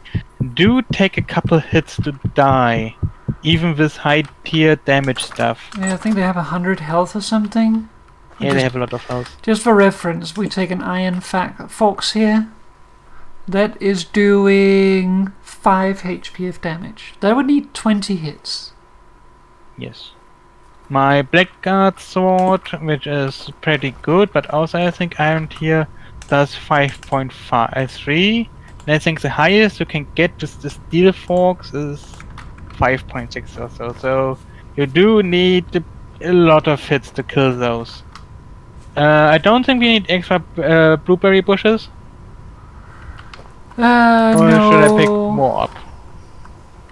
do take a couple hits to die, even with high tier damage stuff. Yeah, I think they have 100 health or something. Yeah, they have a lot of health. Just for reference, we take an iron fox here. That is doing 5 HP of damage. That would need 20 hits. Yes. My Blackguard sword, which is pretty good, but also I think Iron Tier does 5.53. And I think the highest you can get with the Steel Forks is 5.6 or so. So you do need a lot of hits to kill those. I don't think we need extra blueberry bushes. Or no. should I pick more up?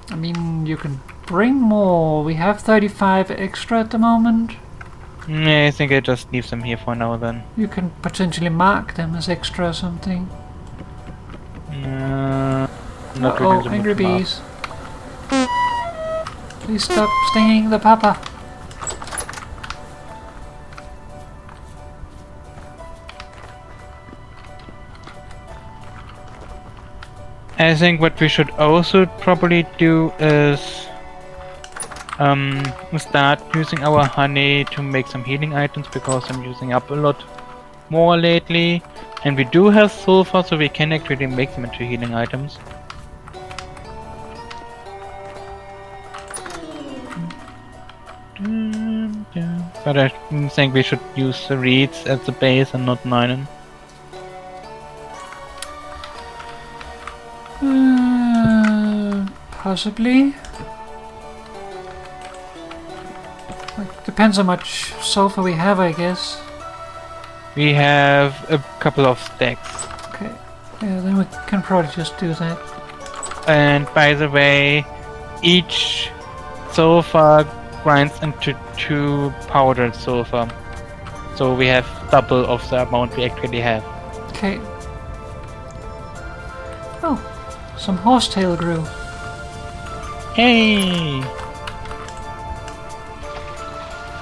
I mean, you can bring more. We have 35 extra at the moment. I think I just leave them here for now then. You can potentially mark them as extra or something. Not really angry bees. Please stop stinging the papa. I think what we should also probably do is start using our honey to make some healing items, because I'm using up a lot more lately, and we do have sulfur, so we can actually make them into healing items. Yeah. But I think we should use the reeds at the base and not ninen. Possibly. Like, depends how much sulfur we have, I guess. We have a couple of stacks. Okay. Yeah, then we can probably just do that. And by the way, each sulfur grinds into 2 powdered sulfur. So we have double of the amount we actually have. Okay. Oh, some horsetail grew. Hey!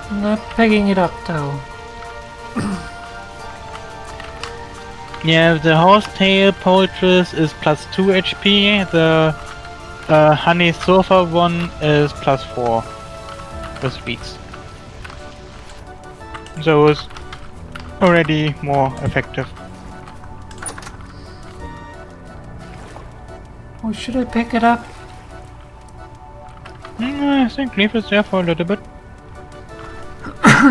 I'm not picking it up though. Yeah, the horsetail poultice is plus 2 HP, the honey sulfur one is plus 4 with weeks. So it's already more effective. Oh, should I pick it up? I think leave it there for a little bit.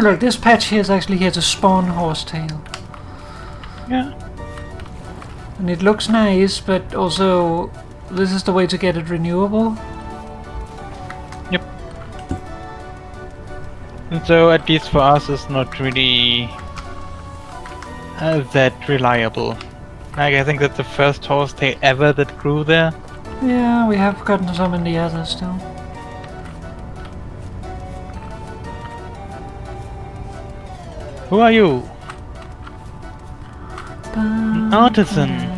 Like, this patch here is actually here to spawn horsetail. Yeah. And it looks nice, but also this is the way to get it renewable. Yep. And so at least for us, it's not really that reliable. Like, I think that's the first horsetail ever that grew there. Yeah, we have gotten some in the others still. Who are you? An artisan.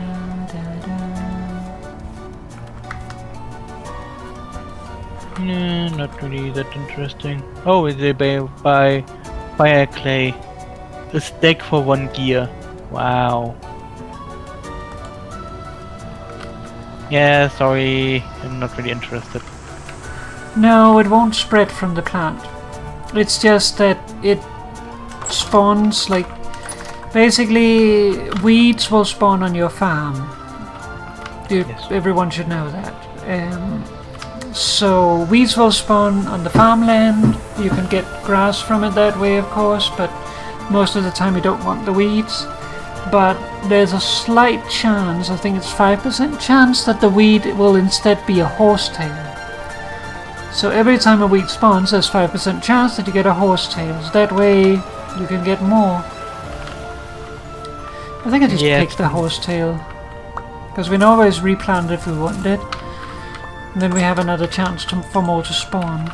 Nah, not really that interesting. Oh, they buy fire clay. A stack for 1 gear. Wow. Yeah, sorry, I'm not really interested. No, it won't spread from the plant. It's just that it spawns like... Basically, weeds will spawn on your farm. Yes. Everyone should know that. So weeds will spawn on the farmland. You can get grass from it that way, of course, but most of the time you don't want the weeds. But there's a slight chance, I think it's 5% chance, that the weed will instead be a horsetail. So every time a weed spawns, there's 5% chance that you get a horsetail. So that way you can get more. I think I just picked the horsetail, because we can always replant if we want it. And then we have another chance for more to spawn.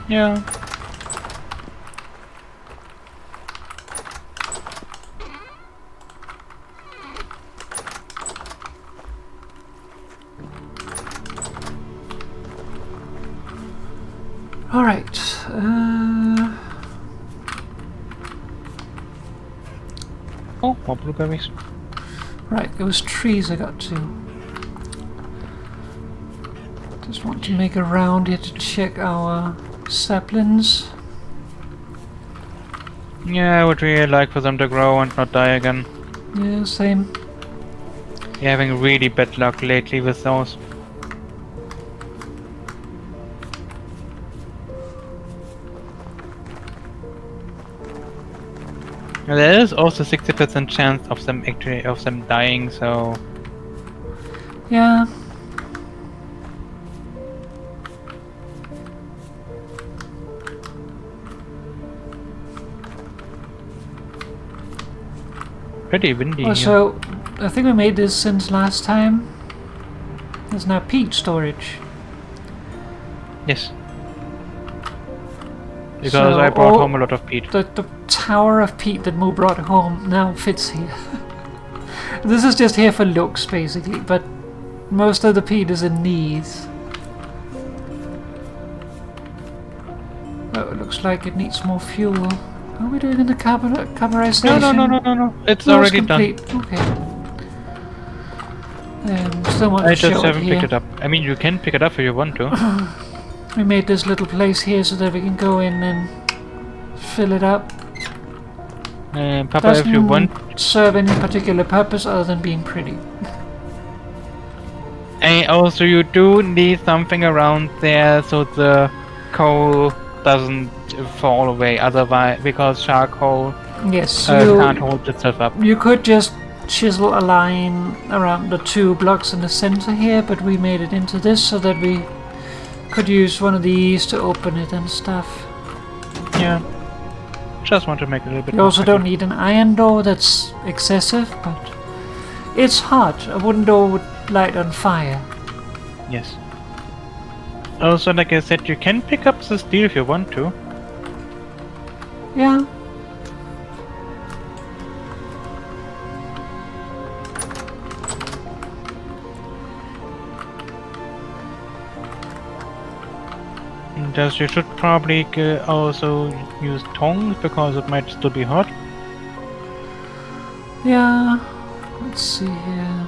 Yeah. Alright. Oh, more blueberries. Right, it was trees I got to. Just want to make a round here to check our saplings. Yeah, I would really like for them to grow and not die again. Yeah, same. You're having really bad luck lately with those. There is also 60% chance of them dying, so Yeah. pretty windy here. So, I think we made this since last time. There's now peat storage. Yes. Because So I brought home a lot of peat. The tower of peat that Moo brought home now fits here. This is just here for looks, basically, but most of the peat is in these. Oh, it looks like it needs more fuel. How are we doing in the carburization? No. It's No, already complete. done. Okay. Still want I to show just it haven't here. picked it up. I mean, you can pick it up if you want to. We made this little place here so that we can go in and fill it up. Papa, if you want... serve any particular purpose other than being pretty. And also, you do need something around there so the coal doesn't fall away. Otherwise, because charcoal Yes, can't hold itself up. you could just chisel a line around the 2 blocks in the center here, but we made it into this so that we could use one of these to open it and stuff. Yeah. Just want to make it a little bit You also don't need an iron door, that's excessive, but it's hot. A wooden door would light on fire. Yes. Also, like I said, you can pick up the steel if you want to. Yeah. Just you should probably also use tongs because it might still be hot. Yeah. Let's see here.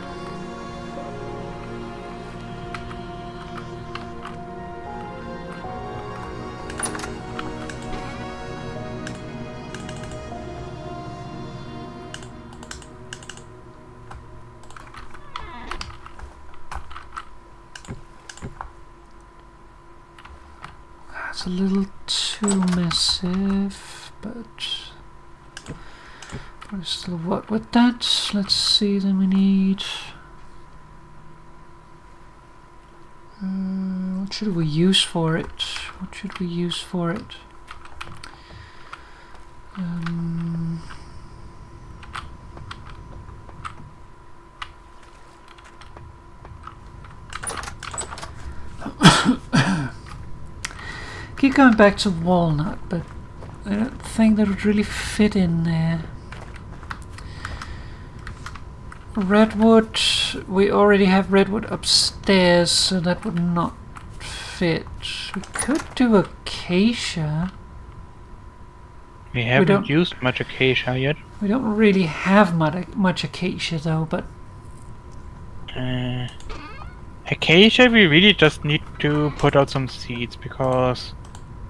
It's a little too massive, but we still work with that. Let's see, then we need... what should we use for it? What should we use for it? Keep going back to walnut, but I don't think that would really fit in there. Redwood, we already have redwood upstairs, so that would not fit. We could do acacia. We haven't used much acacia yet. We don't really have much acacia though, but... Acacia we really just need to put out some seeds, because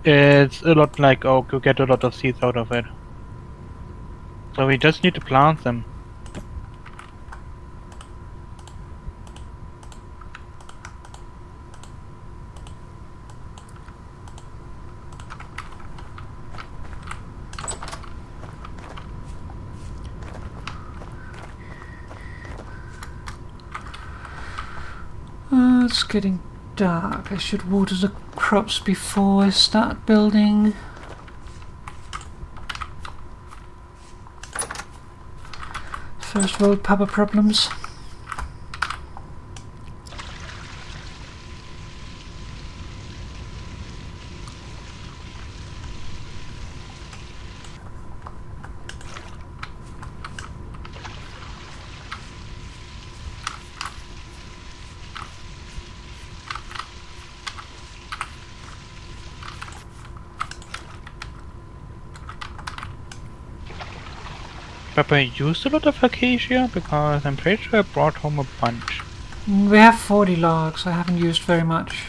it's a lot like oak, you get a lot of seeds out of it. So we just need to plant them. It's getting dark. I should water the crops before I start building. First world papa problems. Papa used a lot of acacia, because I'm pretty sure I brought home a bunch. We have 40 logs. I haven't used very much.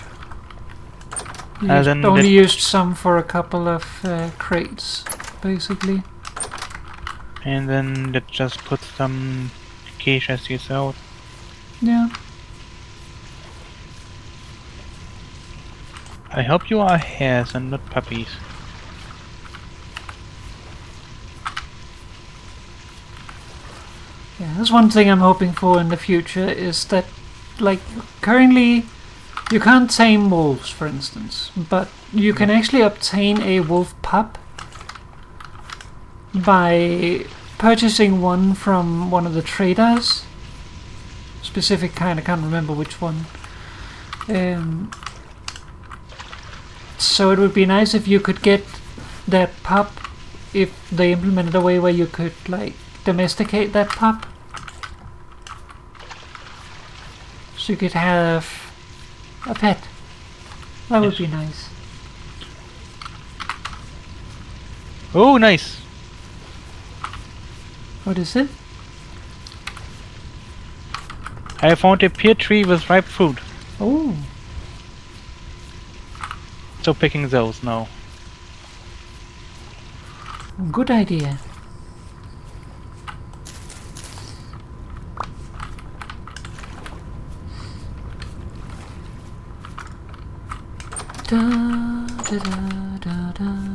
Then Only used some for a couple of crates, basically. And then let's just put some acacia seeds out. Yeah. I hope you are hares and not puppies. Yeah, that's one thing I'm hoping for in the future, is that, like, currently you can't tame wolves, for instance, but you can actually obtain a wolf pup by purchasing one from one of the traders. Specific kind, I can't remember which one. So it would be nice if you could get that pup, if they implemented a way where you could, like, domesticate that pup, so you could have a pet. That would be nice. Oh, nice! What is it? I found a pear tree with ripe fruit. Oh, So picking those now. good idea. Da, da, da, da, da.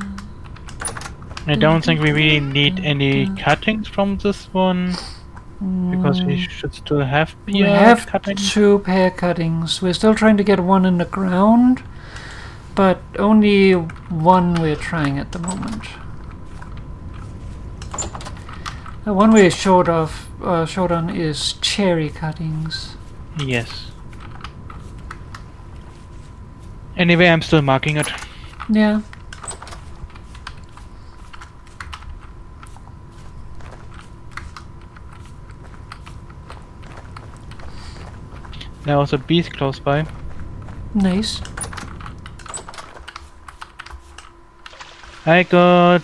I don't think we really need any cuttings from this one, because we should still have We pear have cuttings. 2 pear cuttings. We're still trying to get one in the ground, but only one we're trying at the moment. The one we're short on is cherry cuttings. Yes. Anyway, I'm still marking it. Yeah. There was a bees close by. Nice. I got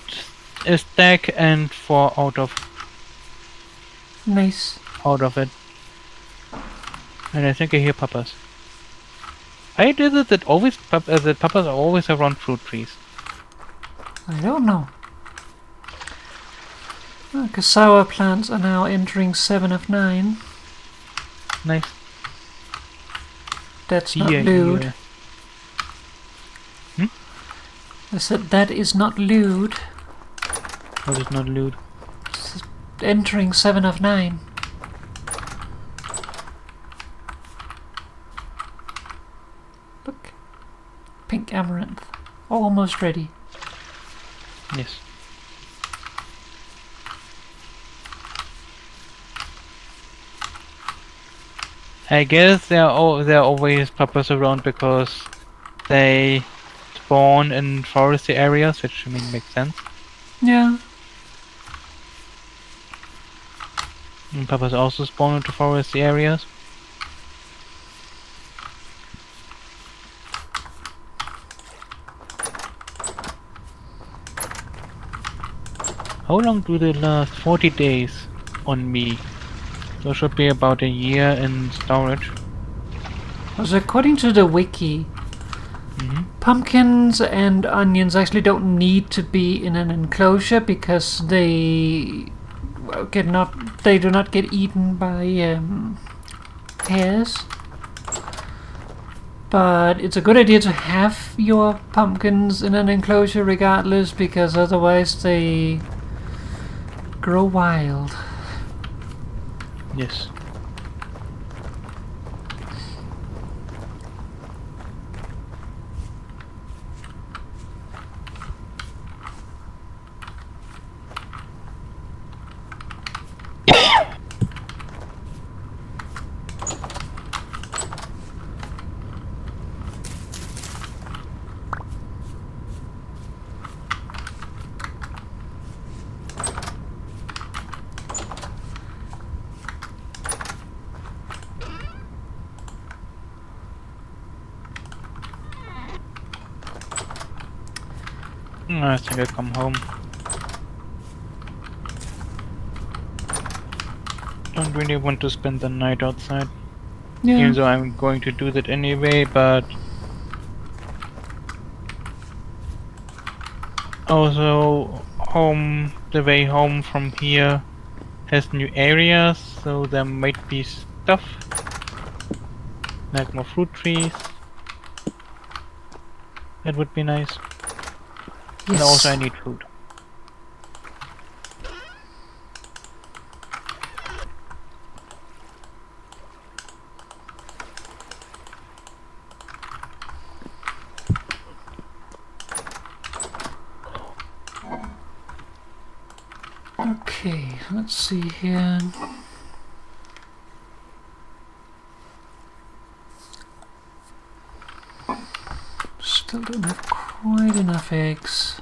a stack and 4 out of Nice. it. And I think I hear papas. Why is it that that papas are always around fruit trees? I don't know. Cassava plants are now entering 7 of 9. Nice. That's not Yeah, lewd. yeah. I said that is not lewd. That is not lewd. It's entering 7 of 9. Look. Pink amaranth. Almost ready. Yes. I guess there are always puppets around because they spawn in foresty areas, which I mean makes sense. Yeah. And puppets also spawn into foresty areas. How long do they last? 40 days on me. So it should be about a year in storage. So according to the wiki, pumpkins and onions actually don't need to be in an enclosure because they do not get eaten by hares. But it's a good idea to have your pumpkins in an enclosure regardless, because otherwise they grow wild. Yes. I think I'll come home. Don't really want to spend the night outside. Yeah. Even though I'm going to do that anyway, but also the way home from here has new areas, so there might be stuff like more fruit trees. That would be nice. Yes. And also I need food. Okay, let's see here. Still don't have quite enough eggs.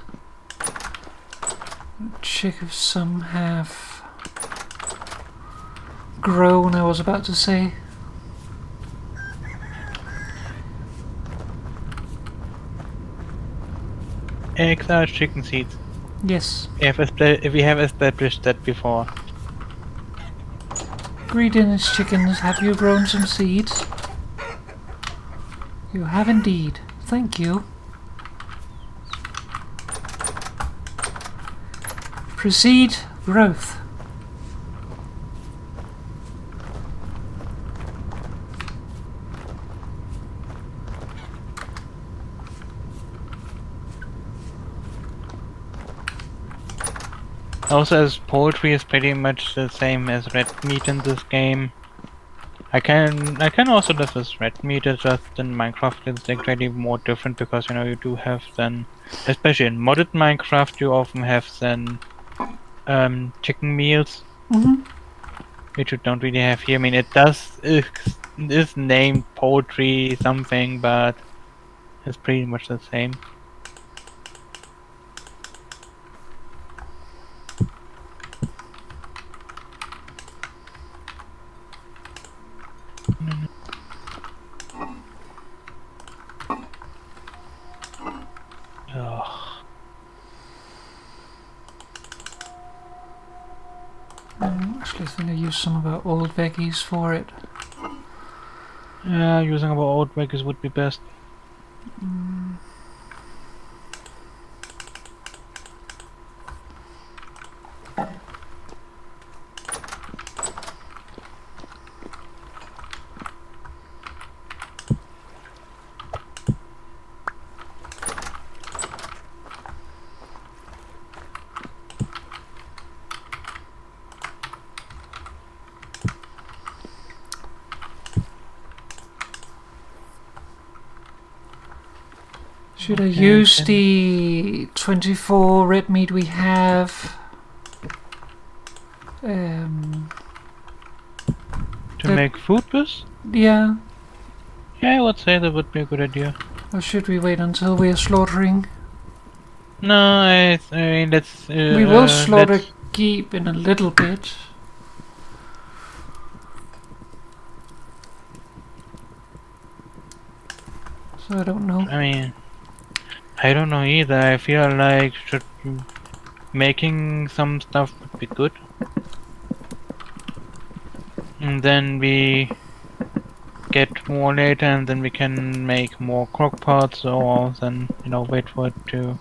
Check if some have grown, I was about to say. Eggs are chicken seeds. Yes. We have established that before. Greetings, chickens. Have you grown some seeds? You have indeed. Thank you. Proceed growth. Also, as poultry is pretty much the same as red meat in this game. I can also live with red meat. It's just in Minecraft it's like really more different because you do have then, especially in modded Minecraft, you often have then chicken meals, which you don't really have here. I mean, it is named poultry something, but it's pretty much the same. Ugh. Actually, I think I used some of our old veggies for it. Yeah, using our old veggies would be best. Should I use the 24 red meat we have? To make food with? Yeah. Yeah, I would say that would be a good idea. Or should we wait until we are slaughtering? No, I mean, let's... we will slaughter Geep in a little bit. So I don't know. I mean, I don't know either. I feel like making some stuff would be good. And then we get more later, and then we can make more crock pots, or then, you know, wait for it to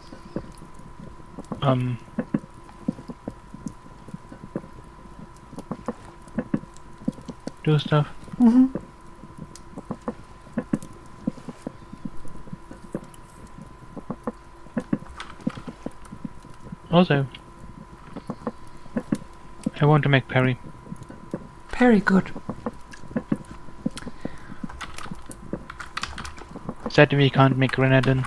do stuff. Mm-hmm. Also, I want to make Perry. Very good. Sadly, we can't make grenadine.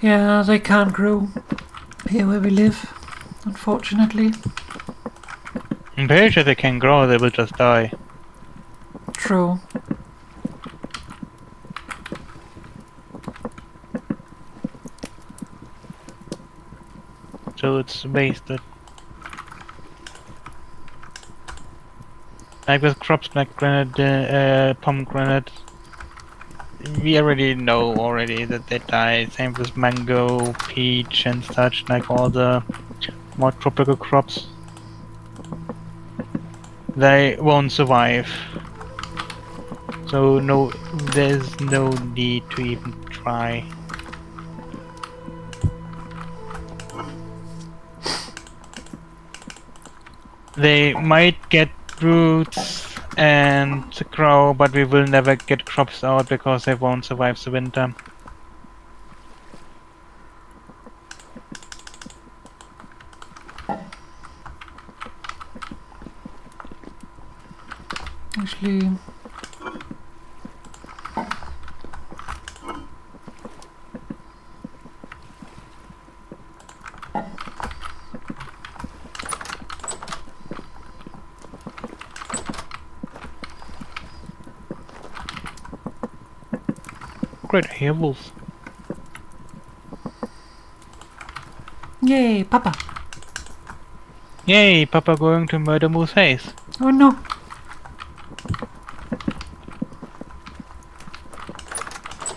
Yeah, they can't grow here where we live, unfortunately. I'm pretty sure they can grow, they will just die. True. So it's wasted. Like with crops like pomegranate, we already know that they die. Same with mango, peach and such, like all the more tropical crops. They won't survive. So no, there's no need to even try. They might get roots and grow, but we will never get crops out because they won't survive the winter. Actually, Great heavens. yay, Papa. Yay, Papa going to murder Moo's face. Oh no.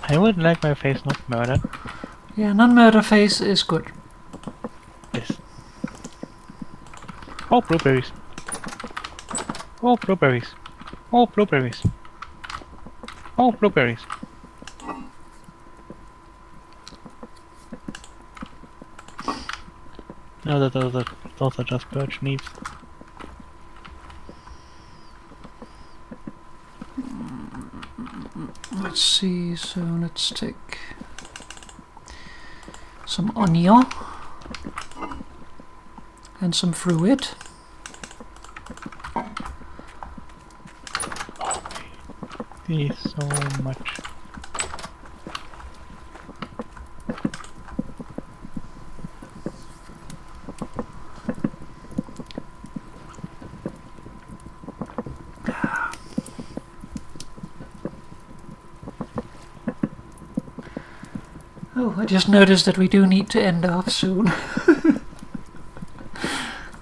I would like my face not murdered. Yeah, non-murder face is good. Yes. Oh, blueberries. Oh, blueberries. Oh, blueberries. Oh, blueberries. No, those are just birch leaves. Let's see, so let's take some onion and some fruit. These so much. Oh, I just noticed that we do need to end off soon.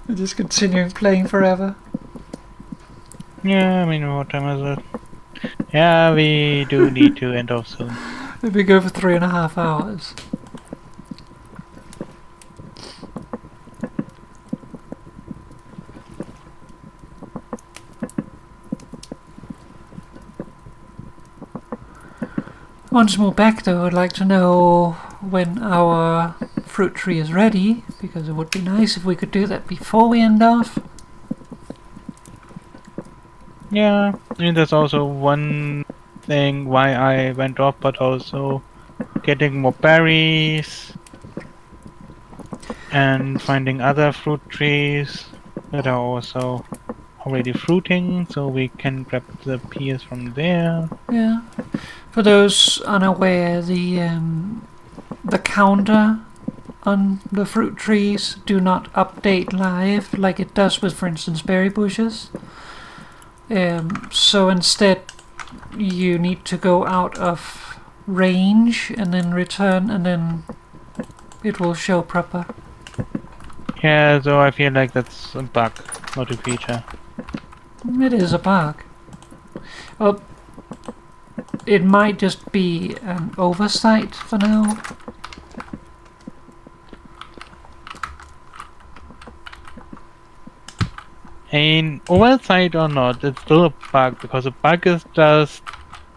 We're just continuing playing forever. Yeah, I mean, what time is it? Yeah, we do need to end off soon. If we go for 3.5 hours. Once more back though, I'd like to know when our fruit tree is ready, because it would be nice if we could do that before we end off. Yeah, I mean, there's also one thing why I went off, but also getting more berries and finding other fruit trees. that are also already fruiting, so we can grab the pears from there. Yeah. For those unaware, the counter on the fruit trees do not update live like it does with, for instance, berry bushes. So instead, you need to go out of range and then return, and then it will show proper. Yeah, so I feel like that's a bug, not a feature. It is a bug. Well, it might just be an oversight for now. An oversight or not, it's still a bug, because a bug is just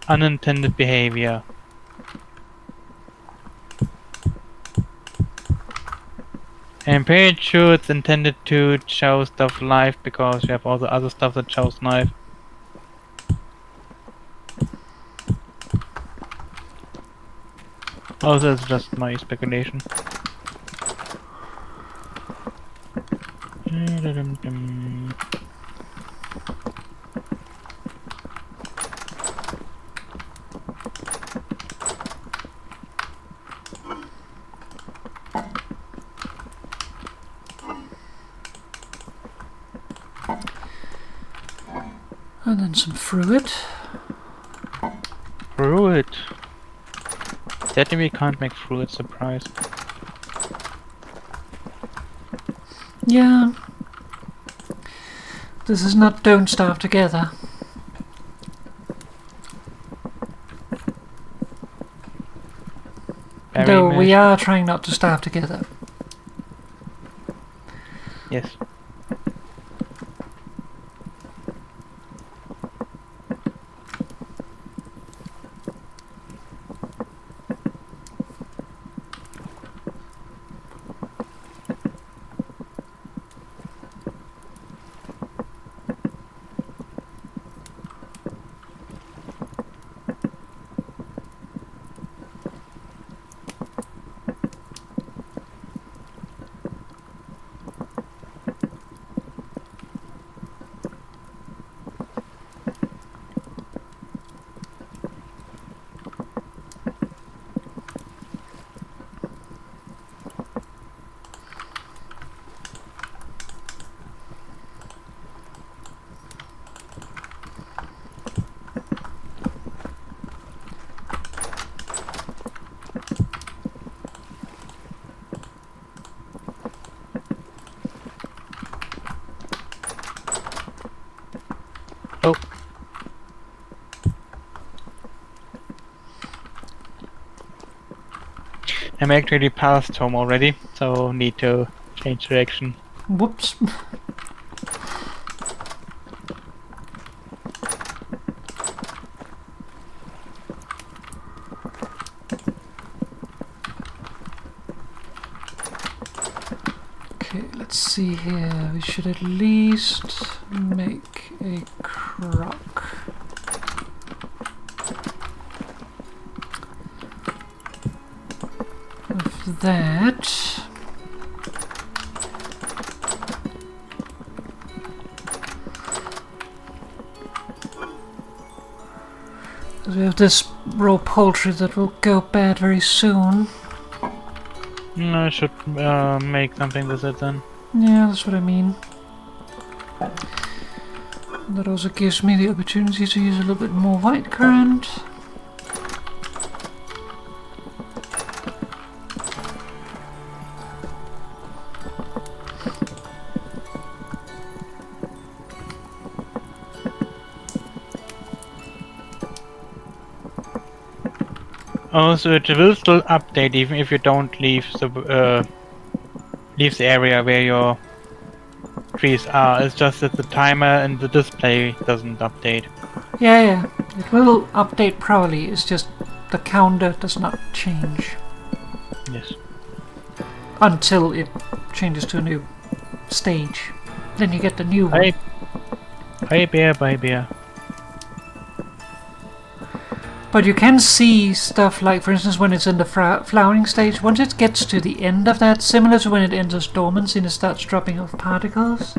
unintended behavior. I'm pretty sure it's intended to show stuff live, because you have all the other stuff that shows live. Oh, that's just my speculation. And then some fruit. Fruit. Sadly, we can't make fruit, surprise. Yeah. This is not Don't Starve Together. Though we are trying not to starve together. Yes. Oh. I'm actually past home already, so need to change direction. Whoops. Okay, let's see here. We should at least make a crock. Of that. Because we have this raw poultry that will go bad very soon. I should make something with it then. Yeah, that's what I mean. That also gives me the opportunity to use a little bit more white currant. Oh, so it will still update even if you don't leave the area where your trees are. It's just that the timer and the display doesn't update. Yeah, it will update probably. It's just the counter does not change. Yes. Until it changes to a new stage. Then you get the new one. Bye bear, bye bear. But you can see stuff like, for instance, when it's in the flowering stage, once it gets to the end of that, similar to when it enters dormancy and it starts dropping off particles,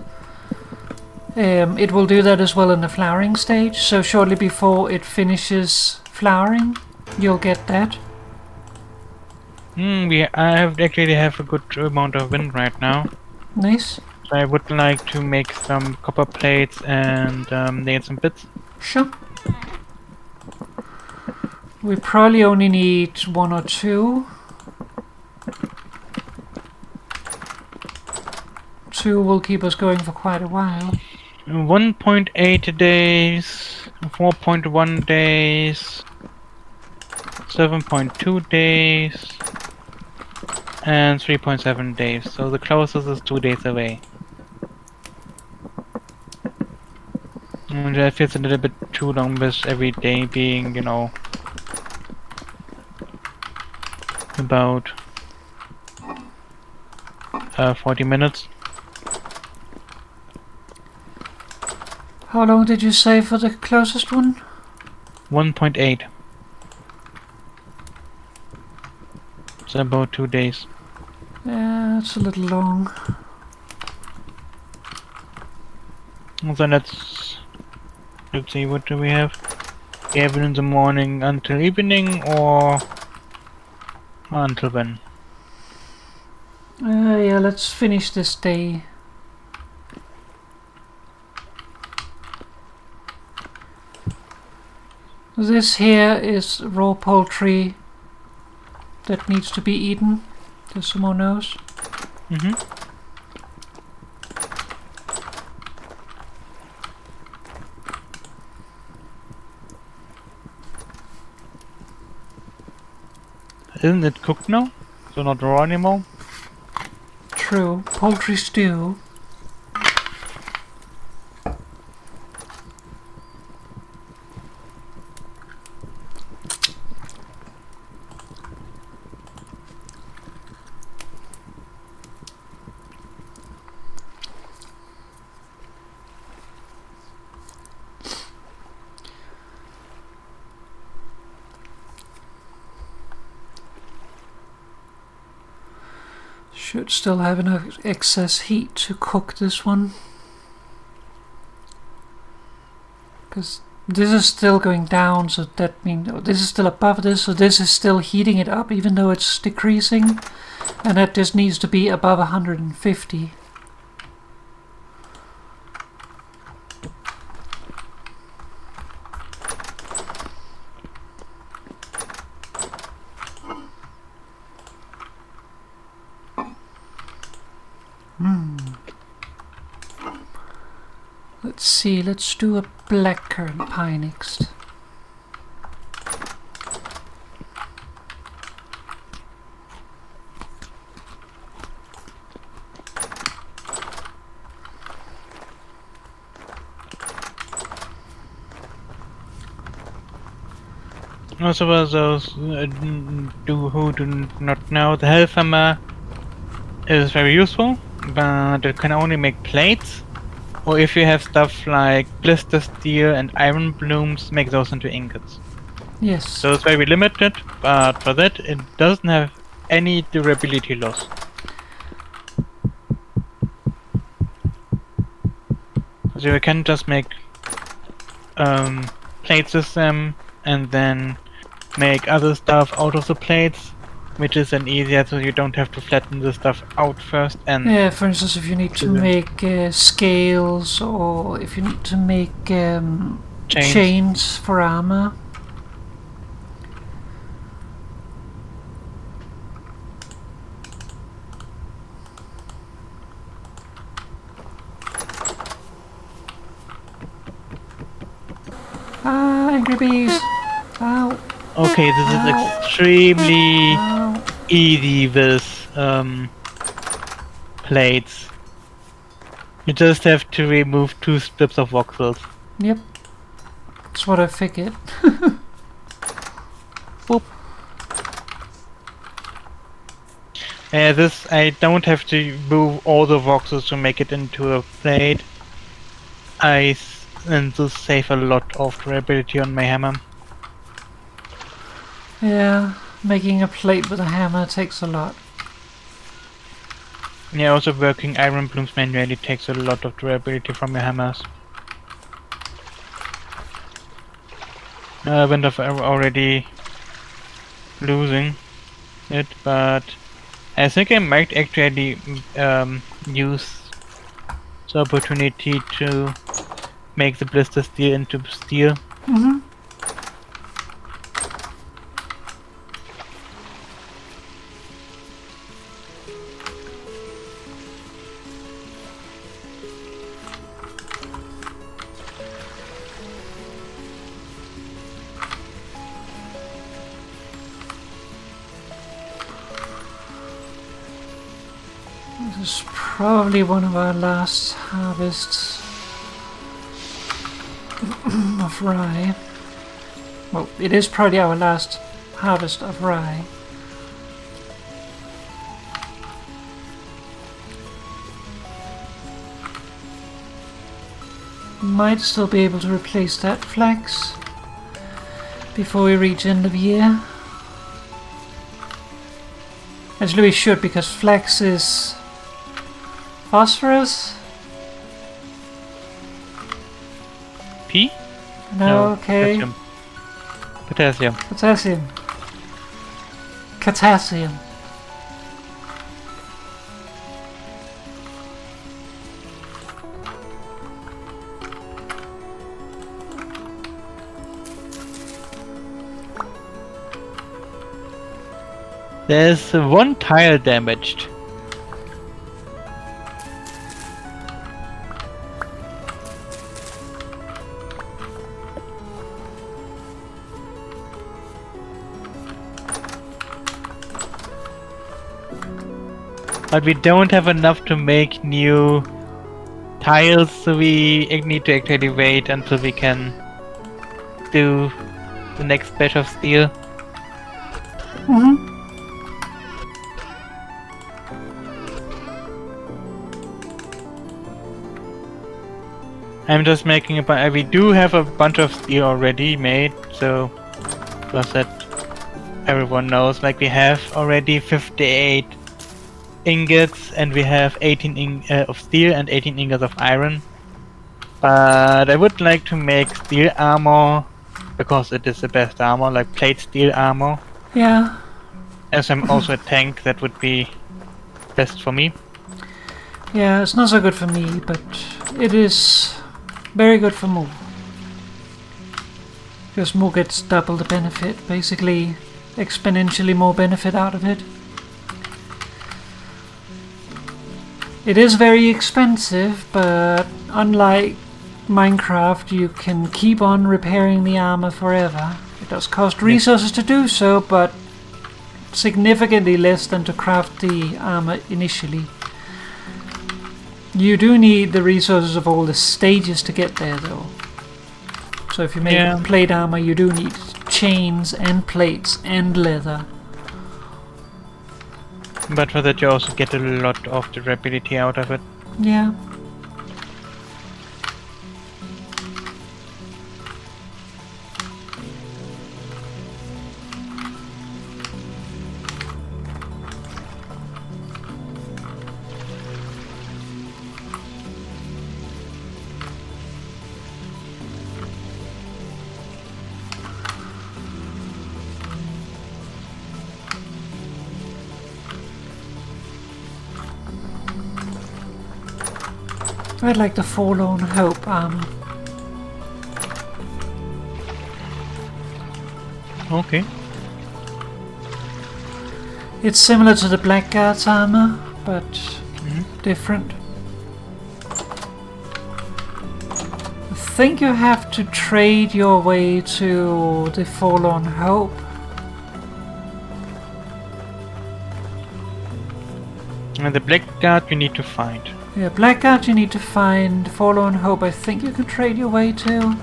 It will do that as well in the flowering stage, so shortly before it finishes flowering, you'll get that. I actually have a good amount of wind right now. Nice. So I would like to make some copper plates and nail some bits. Sure. We probably only need 1 or 2. 2 will keep us going for quite a while. 1.8 days, 4.1 days, 7.2 days, and 3.7 days. So the closest is 2 days away. And that feels a little bit too long with every day being, about 40 minutes. How long did you say for the closest one? 1.8. So about 2 days. Yeah, it's a little long. So let's see, what do we have? We have it in the morning until evening, or until when? Yeah, let's finish this day. This here is raw poultry that needs to be eaten, just so someone knows. Isn't it cooked now? So not raw anymore? True, poultry stew. Should still have enough excess heat to cook this one. Because this is still going down, so that means this is still above this, so this is still heating it up even though it's decreasing. And that just needs to be above 150. Let's see, let's do a blackcurrant pie next. Also, for those who do not know, the Hellhammer is very useful, but it can only make plates. Or if you have stuff like blister steel and iron blooms, make those into ingots. Yes. So it's very limited, but for that it doesn't have any durability loss. So you can just make plates with them and then make other stuff out of the plates, which is then easier, so you don't have to flatten the stuff out first. And yeah, for instance, if you need to make scales, or if you need to make chains for armor. Ah, angry bees! Ow! Okay, this is extremely easy with plates. You just have to remove 2 strips of voxels. Yep. That's what I figured. Boop. This I don't have to remove all the voxels to make it into a plate. And to save a lot of durability on my hammer. Yeah, making a plate with a hammer takes a lot. Yeah, also working iron blooms manually takes a lot of durability from your hammers. Wind of already losing it, but I think I might actually use the opportunity to make the blister steel into steel. Mm-hmm. This is probably one of our last harvests of rye. Well, it is probably our last harvest of rye. Might still be able to replace that flax before we reach end of year. Actually we should, because flax is phosphorus? P? No, okay. Potassium. Potassium. Potassium. There's one tile damaged. But we don't have enough to make new tiles, so we need to actually wait until we can do the next batch of steel. Mm-hmm. I'm just making a we do have a bunch of steel already made, so just that everyone knows, like we have already 58 ingots and we have 18 of steel and 18 ingots of iron. But I would like to make steel armor because it is the best armor, like plate steel armor. Yeah. As I'm also a tank, that would be best for me. Yeah, it's not so good for me, but it is very good for Moo. Because Moo gets double the benefit, basically exponentially more benefit out of it. It is very expensive, but unlike Minecraft, you can keep on repairing the armor forever. It does cost resources to do so, but significantly less than to craft the armor initially. You do need the resources of all the stages to get there, though. So if you make plate armor, you do need chains and plates and leather. But for that you also get a lot of durability out of it. Yeah. I'd like the Forlorn Hope armor. Okay. It's similar to the Blackguard's armor, but different. I think you have to trade your way to the Forlorn Hope. And the Blackguard you need to find. Yeah, Blackguard you need to find. Forlorn Hope I think you can trade your way to.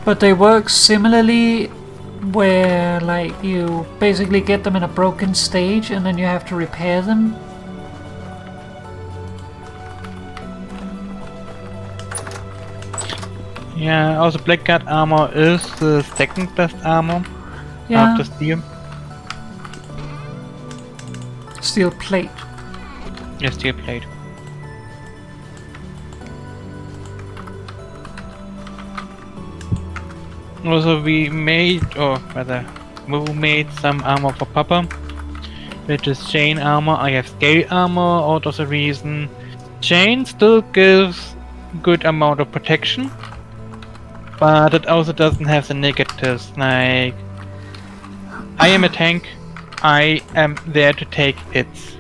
But they work similarly, where like you basically get them in a broken stage and then you have to repair them. Yeah, also Blackguard armor is the second best armor after steel. Steel plate. Yes, steel plate. Also, we made, or rather, Moo made some armor for Papa, which is chain armor. I have scale armor out of the reason. Chain still gives good amount of protection, but it also doesn't have the negatives, like I am a tank, I am there to take hits.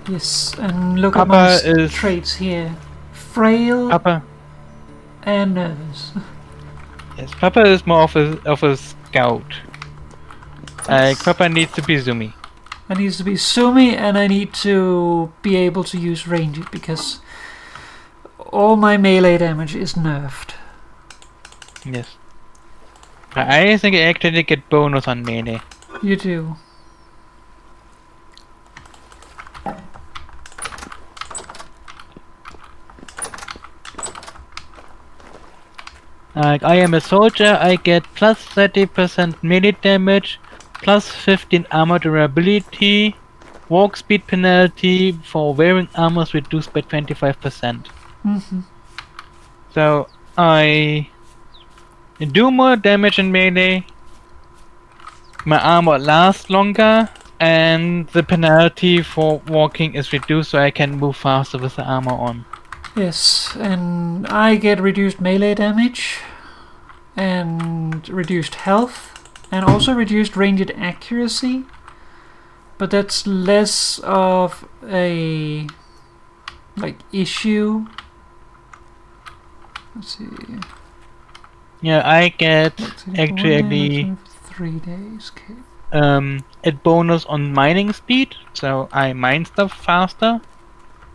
Yes, and look Papa at my is- traits here. Frail Papa, and nervous. yes, Papa is more of a scout. Like, Papa needs to be zoomy. I need to be Sumi, and I need to be able to use ranged because all my melee damage is nerfed. Yes. I think I actually get bonus on melee. You do. Like, I am a soldier, I get plus 30% melee damage, plus 15 armor durability, walk speed penalty for wearing armor is reduced by 25%. Mm-hmm. So, I do more damage in melee, my armor lasts longer, and the penalty for walking is reduced so I can move faster with the armor on. Yes, and I get reduced melee damage, and reduced health, and also reduced ranged accuracy. But that's less of a issue. Let's see. Yeah, I get Let's see, actually 3 days. Okay. a bonus on mining speed, so I mine stuff faster,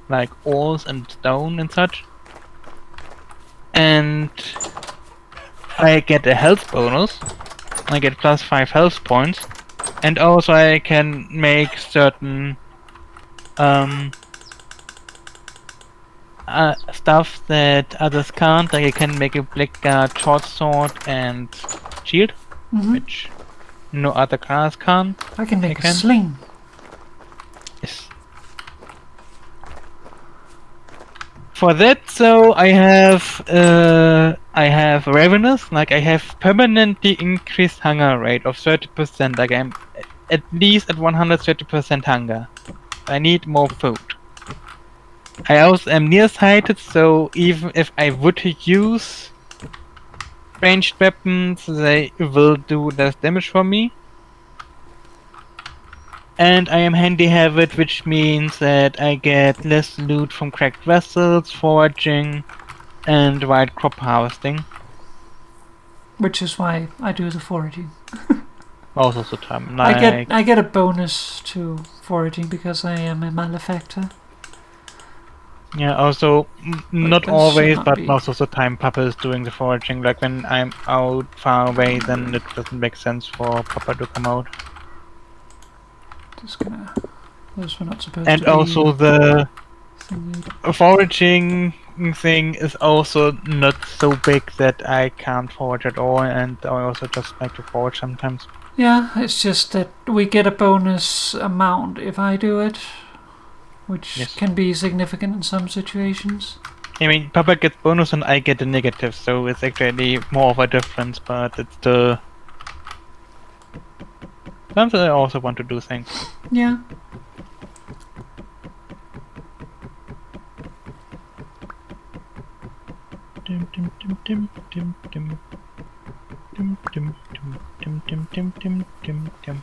like ores and stone and such. And I get a health bonus. I get plus 5 health points. And also I can make certain stuff that others can't. Like I can make a blackguard short sword and shield, Mm-hmm. which no other class can. I can make I a can. sling. Yes. For that, so I have ravenous, like I have permanently increased hunger rate of 30%. Like I'm at least at 130% hunger. I need more food. I also am nearsighted, so even if I would use ranged weapons, they will do less damage for me. And I am handy-handed, which means that I get less loot from cracked vessels, foraging, and wild crop harvesting. Which is why I do the foraging. Most of the time, like I get a bonus to foraging because I am a malefactor. yeah. Also, not that should always, not but be. most of the time, Papa is doing the foraging. Like when I'm out far away, then it doesn't make sense for Papa to come out. Just gonna. Those were not supposed And to be. also the Thingy. foraging thing is also not so big that I can't forage at all, and I also just like to forage sometimes. Yeah, it's just that we get a bonus amount if I do it, which Yes. can be significant in some situations. I mean, Papa gets bonus and I get a negative, so it's actually more of a difference, but it's still... Sometimes I also want to do things. Yeah. Dim, dim, dim, dim, dim, dim. Dim, dim, dim, dim, dim, dim, dim, dim, dim.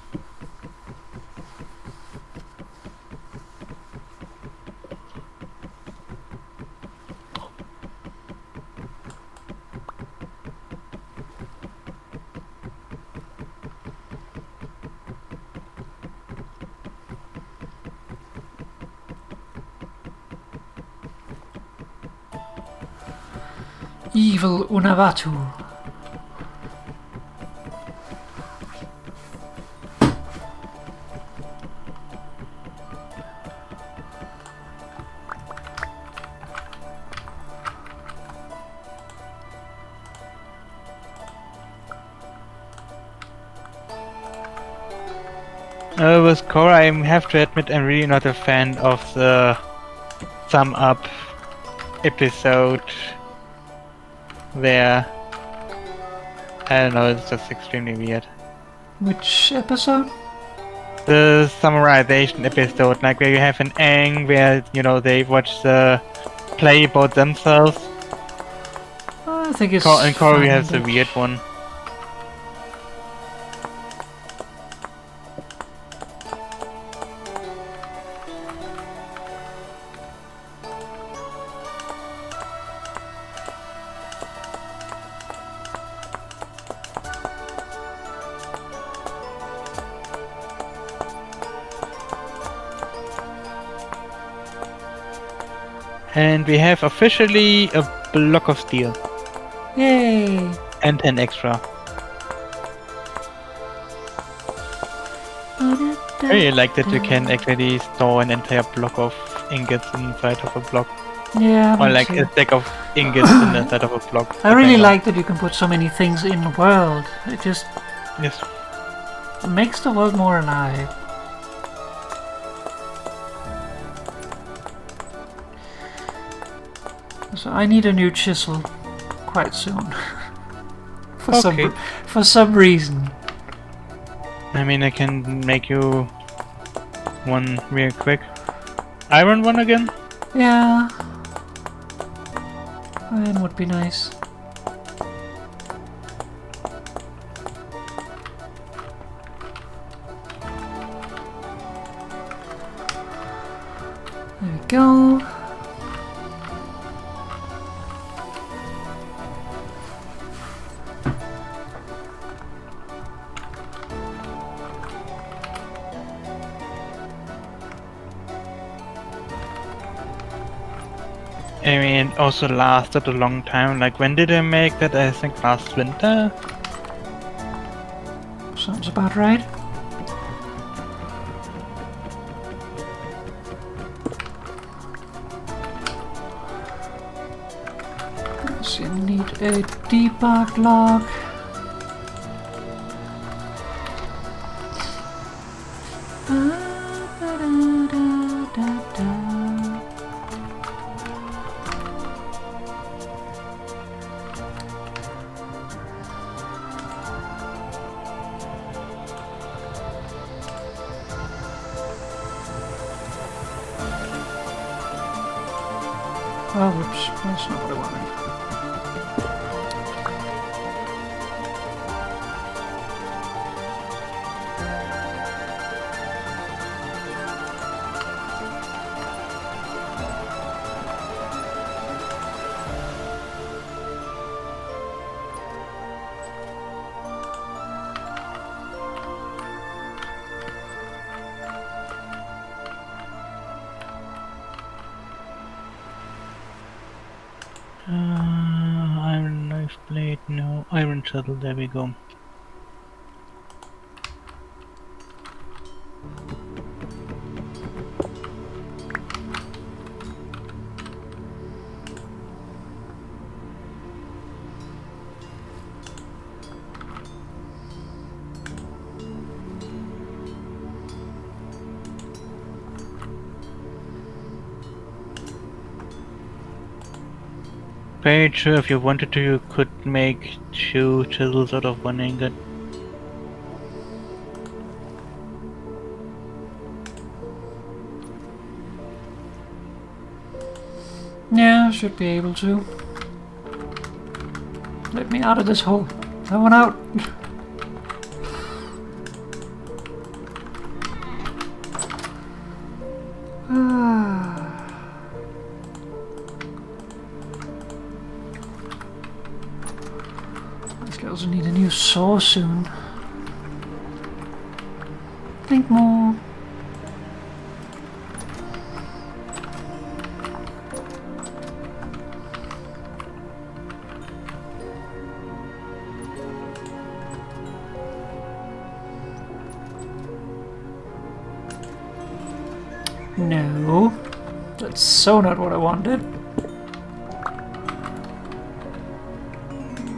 Evil Unavatu. With Core, I have to admit I'm really not a fan of the sum up episode where I don't know, it's just extremely weird. Which episode? The summarization episode, like where you have an Aang where, you know, they watch the play about themselves. I think it's And Corey fine, has a but- weird one. And we have officially a block of steel. Yay! And 10 extra. I really like that you can actually store an entire block of ingots inside of a block. Yeah, Or me like too. a stack of ingots inside of a block. I really depending on- like that you can put so many things in the world. It just Yes. makes the world more alive. So I need a new chisel quite soon. Okay. For some reason. I mean, I can make you one real quick. Iron one again? Yeah. Iron would be nice. There we go. I mean, it also lasted a long time. Like, when did I make that? I think last winter? Sounds about right. So you need a debug log. Oh, whoops, that's not what I wanted. Iron knife blade, no. Iron shuttle, there we go. Very true, if you wanted to, you could make 2 chisels out of 1 ingot. Yeah, should be able to. Let me out of this hole. I want out. I also need a new saw soon. Think more. No, that's so not what I wanted.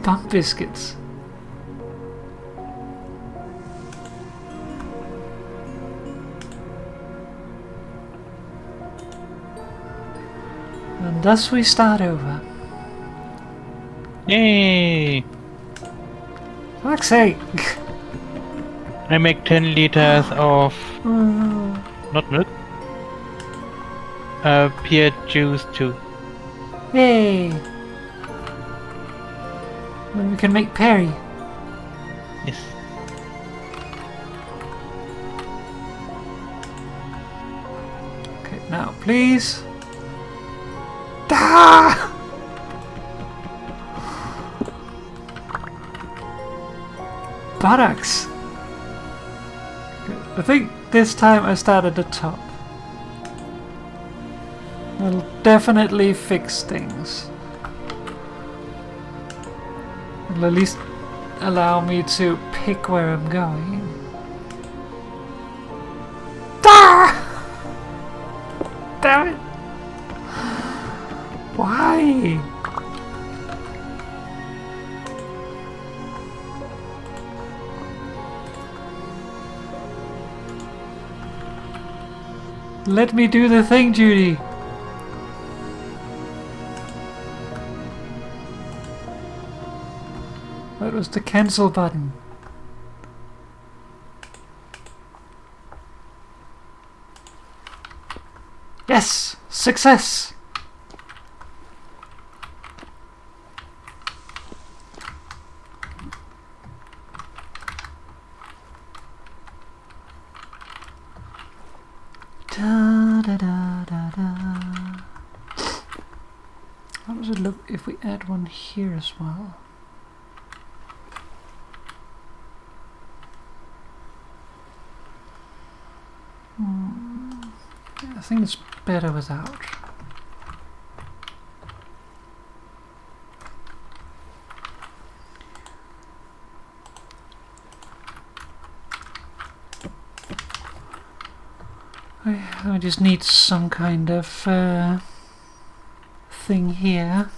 Bump biscuits. And thus we start over. Yay! Fuck's sake! I make 10 liters of not milk. Pear juice too. Yay! Then we can make Perry. Yes. Okay, now please. Ah! Buttocks. I think this time I start at the top. That'll definitely fix things. It'll at least allow me to pick where I'm going. Ah! Damn it! Why? Let me do the thing, Judy. That was the cancel button. Yes! Success! Da, da, da, da, da. How does it look if we add one here as well? Yeah, I think it's better without. I just need some kind of thing here.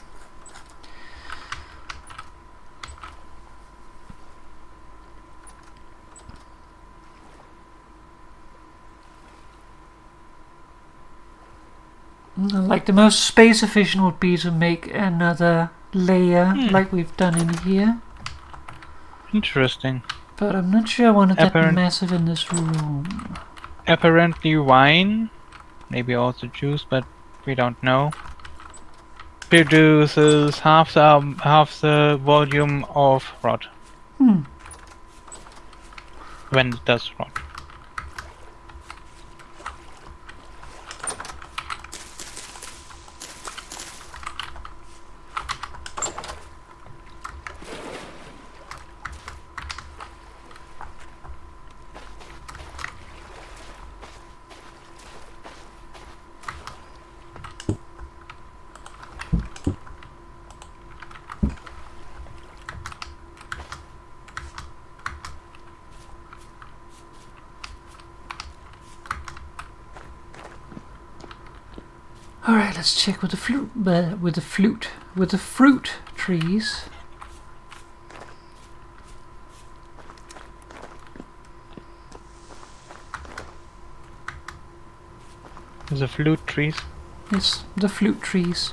Like the most space efficient would be to make another layer like we've done in here. Interesting. But I'm not sure I wanted that massive in this room. Apparently wine, maybe also juice, but we don't know, produces half the volume of rot. When it does rot. Alright, let's check with the fruit trees. The flute trees. Yes, the flute trees.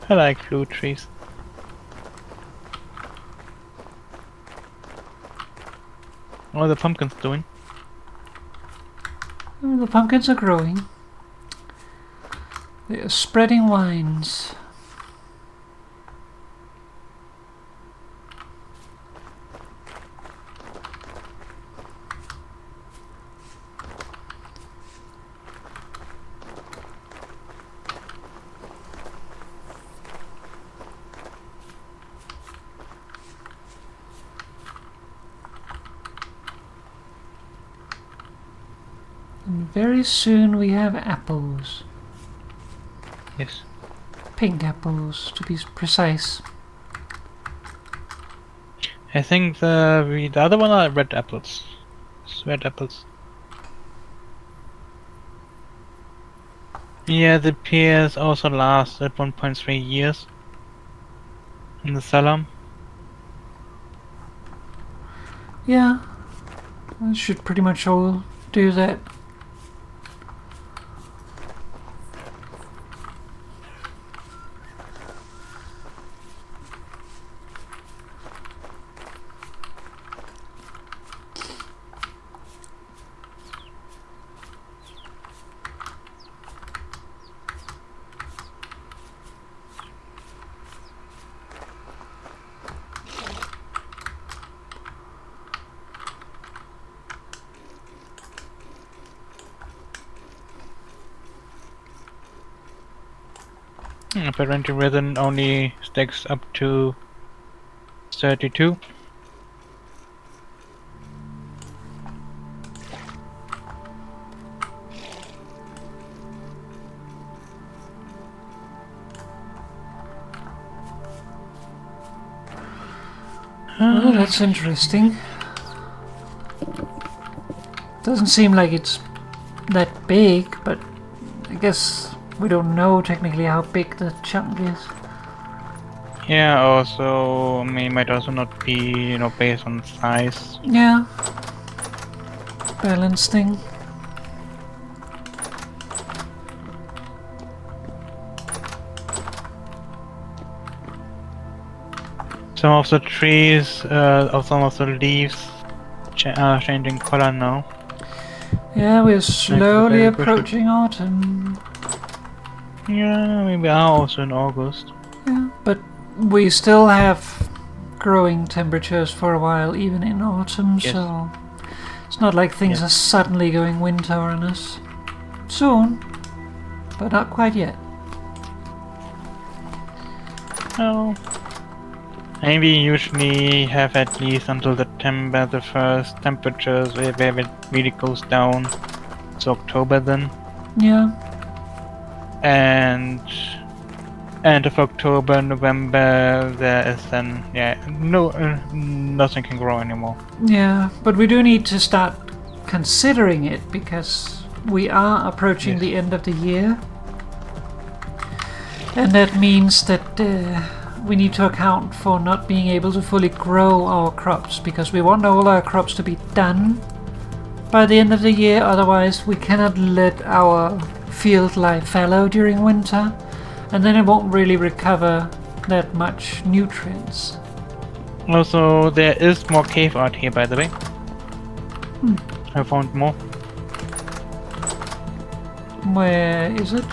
I like flute trees. What are the pumpkins doing? The pumpkins are growing. They are spreading wines. And very soon we have apples. Yes. Pink apples, to be precise. I think the other one are red apples. It's red apples. Yeah, the pears also last at 1.3 years in the cellar. Yeah, I should pretty much all do that. Apparently resin only stacks up to 32. Well, that's interesting. Doesn't seem like it's that big, but I guess we don't know technically how big the chunk is. Yeah, also, I mean, might also not be, based on size. Yeah. Balance thing. Some of the trees, or some of the leaves are changing color now. Yeah, we're slowly very approaching autumn. Yeah, we are also in August. Yeah, but we still have growing temperatures for a while, even in autumn, Yes. so it's not like things are suddenly going winter on us. Soon, but not quite yet. No. And we usually have at least until September the first temperatures where it really goes down. It's October then. Yeah. And end of October, November, there is then, nothing can grow anymore. Yeah, but we do need to start considering it because we are approaching the end of the year. And that means that we need to account for not being able to fully grow our crops because we want all our crops to be done by the end of the year. Otherwise, we cannot let our field lie fallow during winter, and then it won't really recover that much nutrients. Also, there is more cave art here, by the way. I found more. Where is it?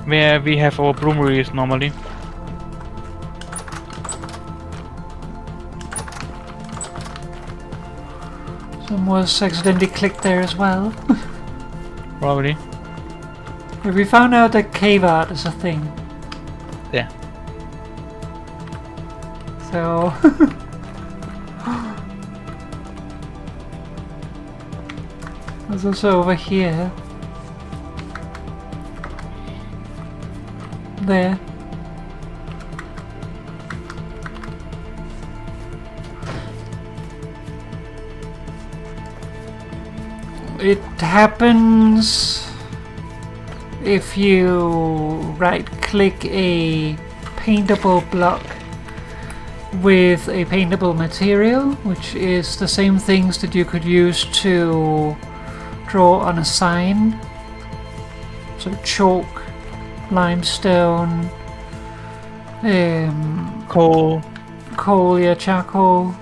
Where we have our bloomeries normally. Someone was accidentally clicked there as well. Probably. Have we found out that cave art is a thing? Yeah. So... There's also over here. There. It happens if you right-click a paintable block with a paintable material, which is the same things that you could use to draw on a sign. So chalk, limestone, Coal. yeah, charcoal,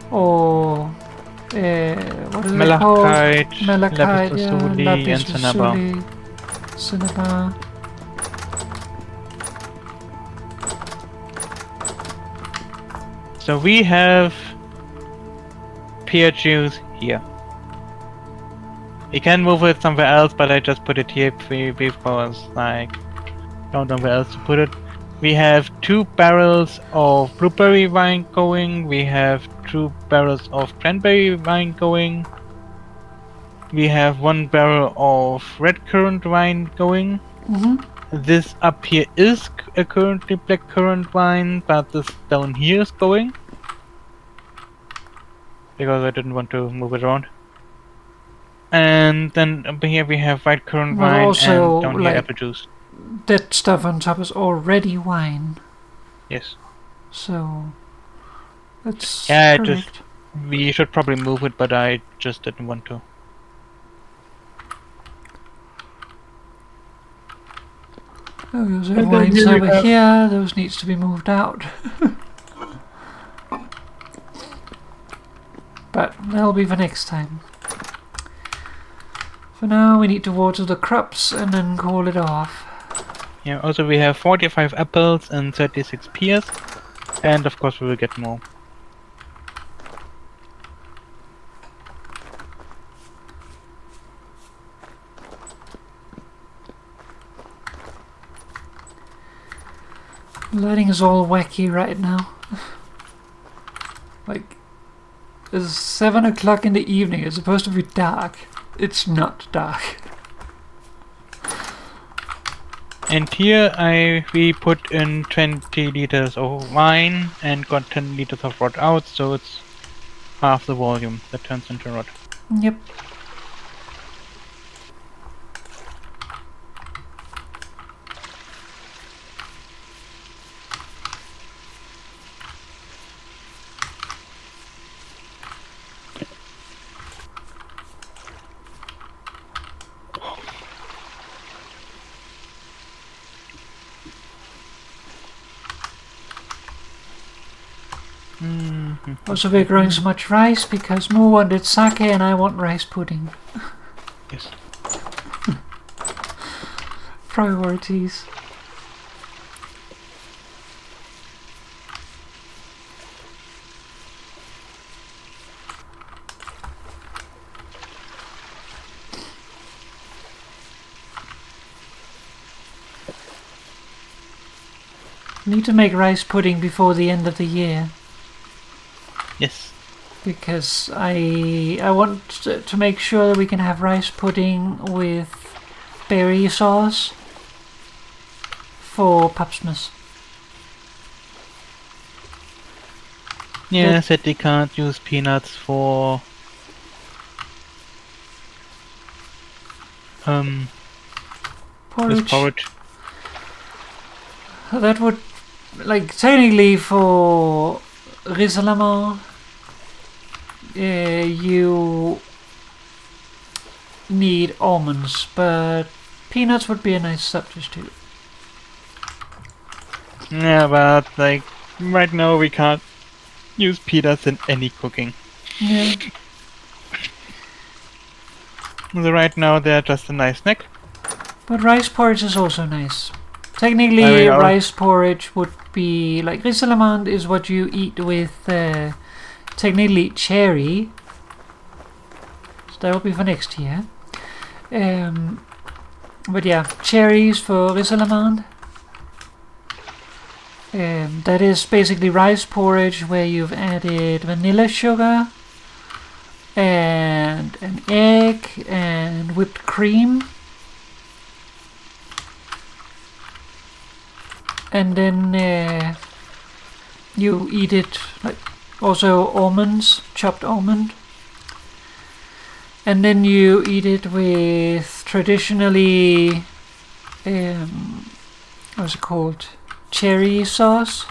or what is it Malachite, called? Malachite, lapis yeah, lazuli, lapis and cinnabar. lazuli, cinnabar. So we have pear juice here. We can move it somewhere else, but I just put it here because don't know where else to put it. We have 2 barrels of blueberry wine going. We have 2 barrels of cranberry wine going. We have 1 barrel of red currant wine going. This up here is currently black currant wine, but this down here is going. Because I didn't want to move it around. And then up here we have white currant wine also, and down here apple juice. That stuff on top is already wine. Yes. So that's correct. We should probably move it, but I just didn't want to. Oh, those are wines over here. Those needs to be moved out. But that'll be for next time. For now, we need to water the crops and then call it off. Yeah, also we have 45 apples and 36 pears. And of course we will get more. Lighting is all wacky right now. Like, it's 7 o'clock in the evening. It's supposed to be dark. It's not dark. And here we put in 20 liters of wine and got 10 liters of rot out, so it's half the volume that turns into rot. Yep. Also, we're growing so much rice because Moo wanted sake and I want rice pudding. Yes. Priorities. Need to make rice pudding before the end of the year. Yes. Because I want to make sure that we can have rice pudding with berry sauce for Papsmas. Yeah, said they can't use peanuts for Porridge. this porridge. That would, like, technically for risalamande, you need almonds, but peanuts would be a nice substitute. Yeah, but like right now we can't use peanuts in any cooking. Yeah. So right now they're just a nice snack. But rice porridge is also nice. Technically, rice porridge would be like risalamande is what you eat with technically cherry. So that will be for next year. But yeah, cherries for risalamande. That is basically rice porridge where you've added vanilla sugar and an egg and whipped cream. And then you eat it like also almonds, chopped almond. And then you eat it with traditionally, what's it called? Cherry sauce.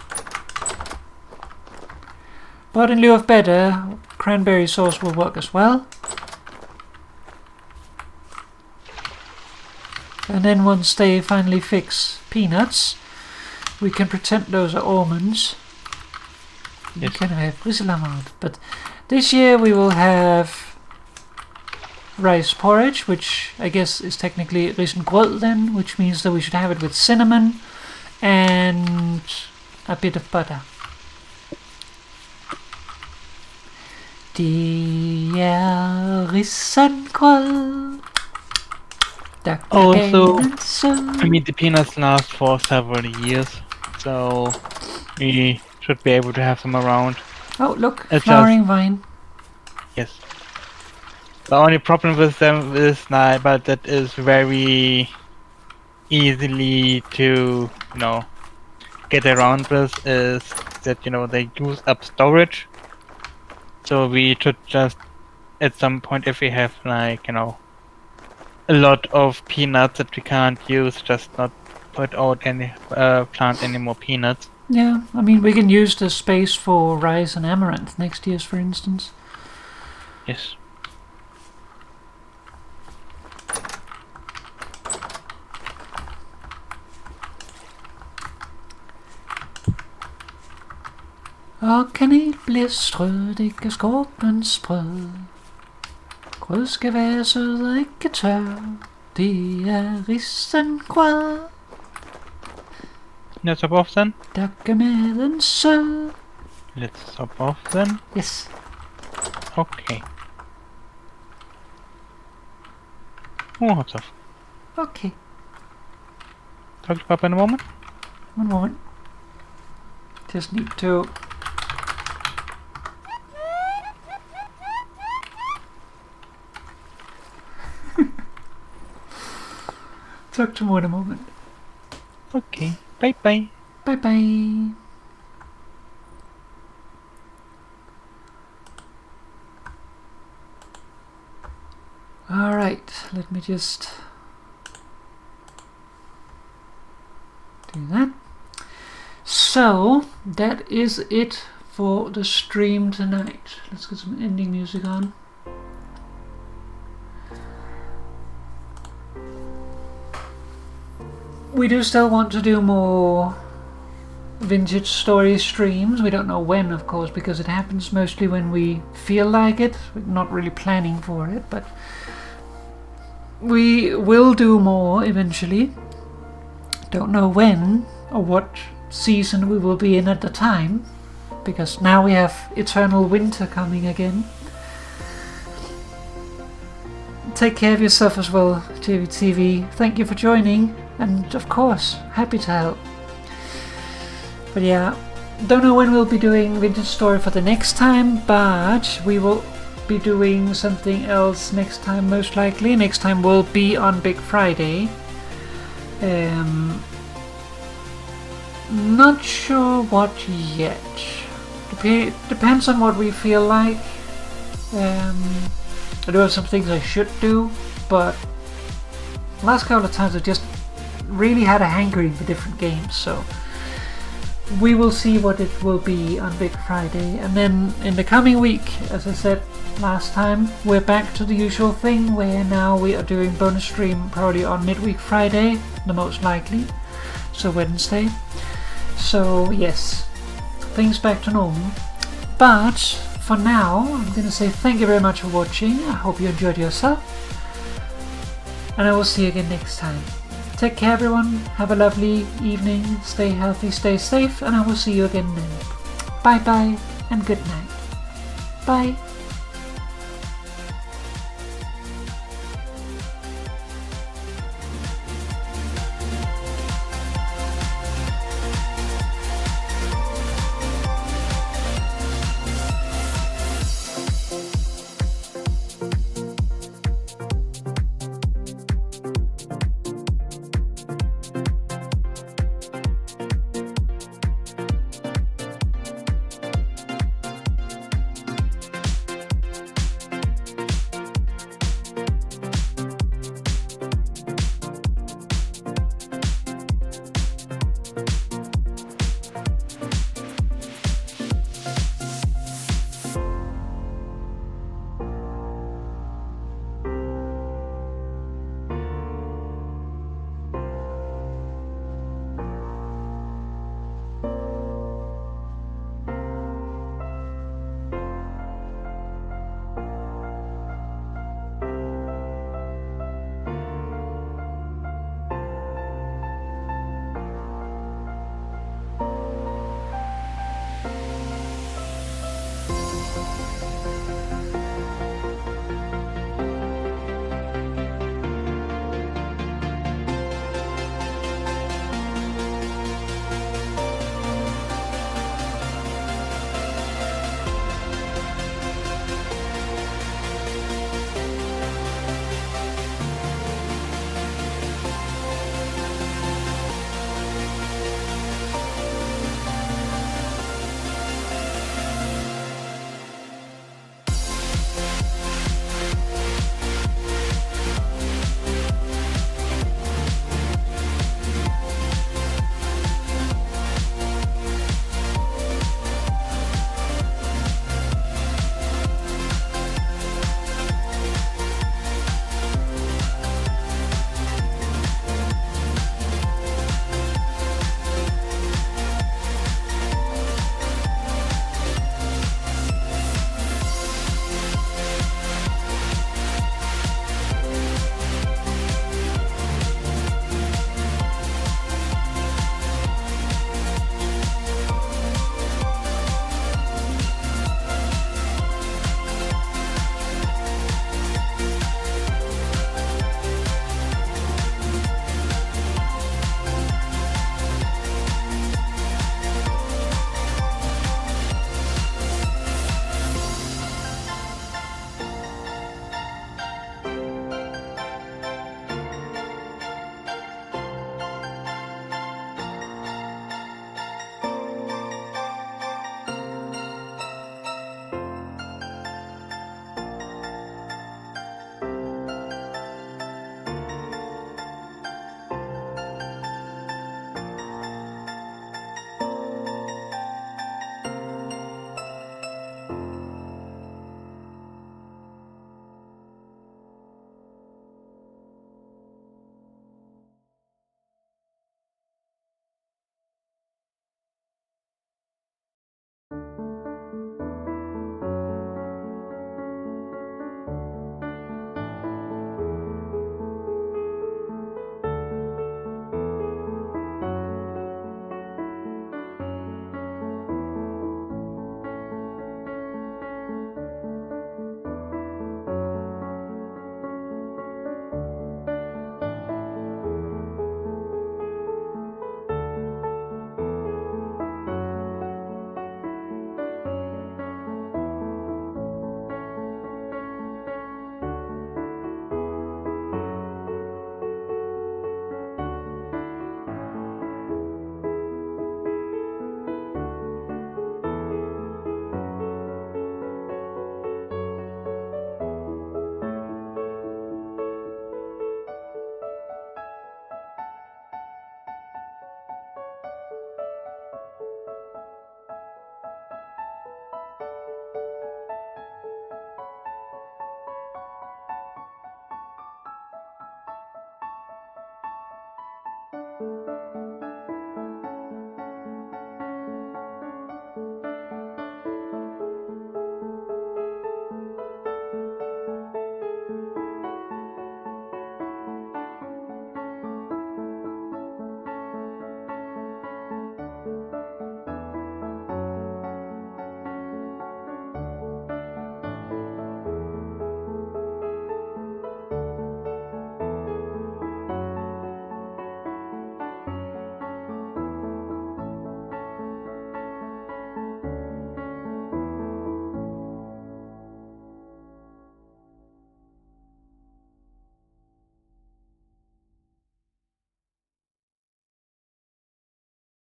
But in lieu of better, cranberry sauce will work as well. And then once they finally fix peanuts, we can pretend those are almonds. Yes. We can have risalamande. But this year we will have rice porridge, which I guess is technically risengrød then, which means that we should have it with cinnamon and a bit of butter. Det er risengrød. Also, I mean the peanuts last for several years, so we should be able to have them around. Oh, look, flowering vine. Yes. The only problem with them is not, but that is very easily to, get around with, is that, they use up storage. So we should just, at some point, if we have, a lot of peanuts that we can't use, just not put out plant any more peanuts. Yeah, I mean, we can use the space for rice and amaranth next year, for instance. Yes. Og kanel bliver strød, ikke skorpens sprød. Grød skal være sød og ikke tør. Det er risengrød. Let's hop off then. Der gør maden sød. Let's hop off then. Yes. Okay. Oh, hops off. Okay. Talk to Papa in a moment. One moment. Just need to talk to more in a moment. Okay, bye bye. Bye bye. Alright, let me just do that. So, that is it for the stream tonight. Let's get some ending music on. We do still want to do more vintage story streams. We don't know when, of course, because it happens mostly when we feel like it. We're not really planning for it, but we will do more eventually. Don't know when or what season we will be in at the time, because now we have eternal winter coming again. Take care of yourself as well, JVTV. Thank you for joining, and of course, happy to help. But yeah, don't know when we'll be doing Vintage Story for the next time, but we will be doing something else next time, most likely. Next time will be on Big Friday. Not sure what yet. Depends on what we feel like. I do have some things I should do, but last couple of times I just really had a hankering for different games, so we will see what it will be on Big Friday. And then in the coming week, as I said last time, we're back to the usual thing, where now we are doing bonus stream probably on midweek Friday, the most likely, so Wednesday. So yes, things back to normal. But for now, I'm gonna say thank you very much for watching. I hope you enjoyed yourself, and I will see you again next time. Take care, everyone. Have a lovely evening. Stay healthy, stay safe, and I will see you again then. Bye bye and good night. Bye.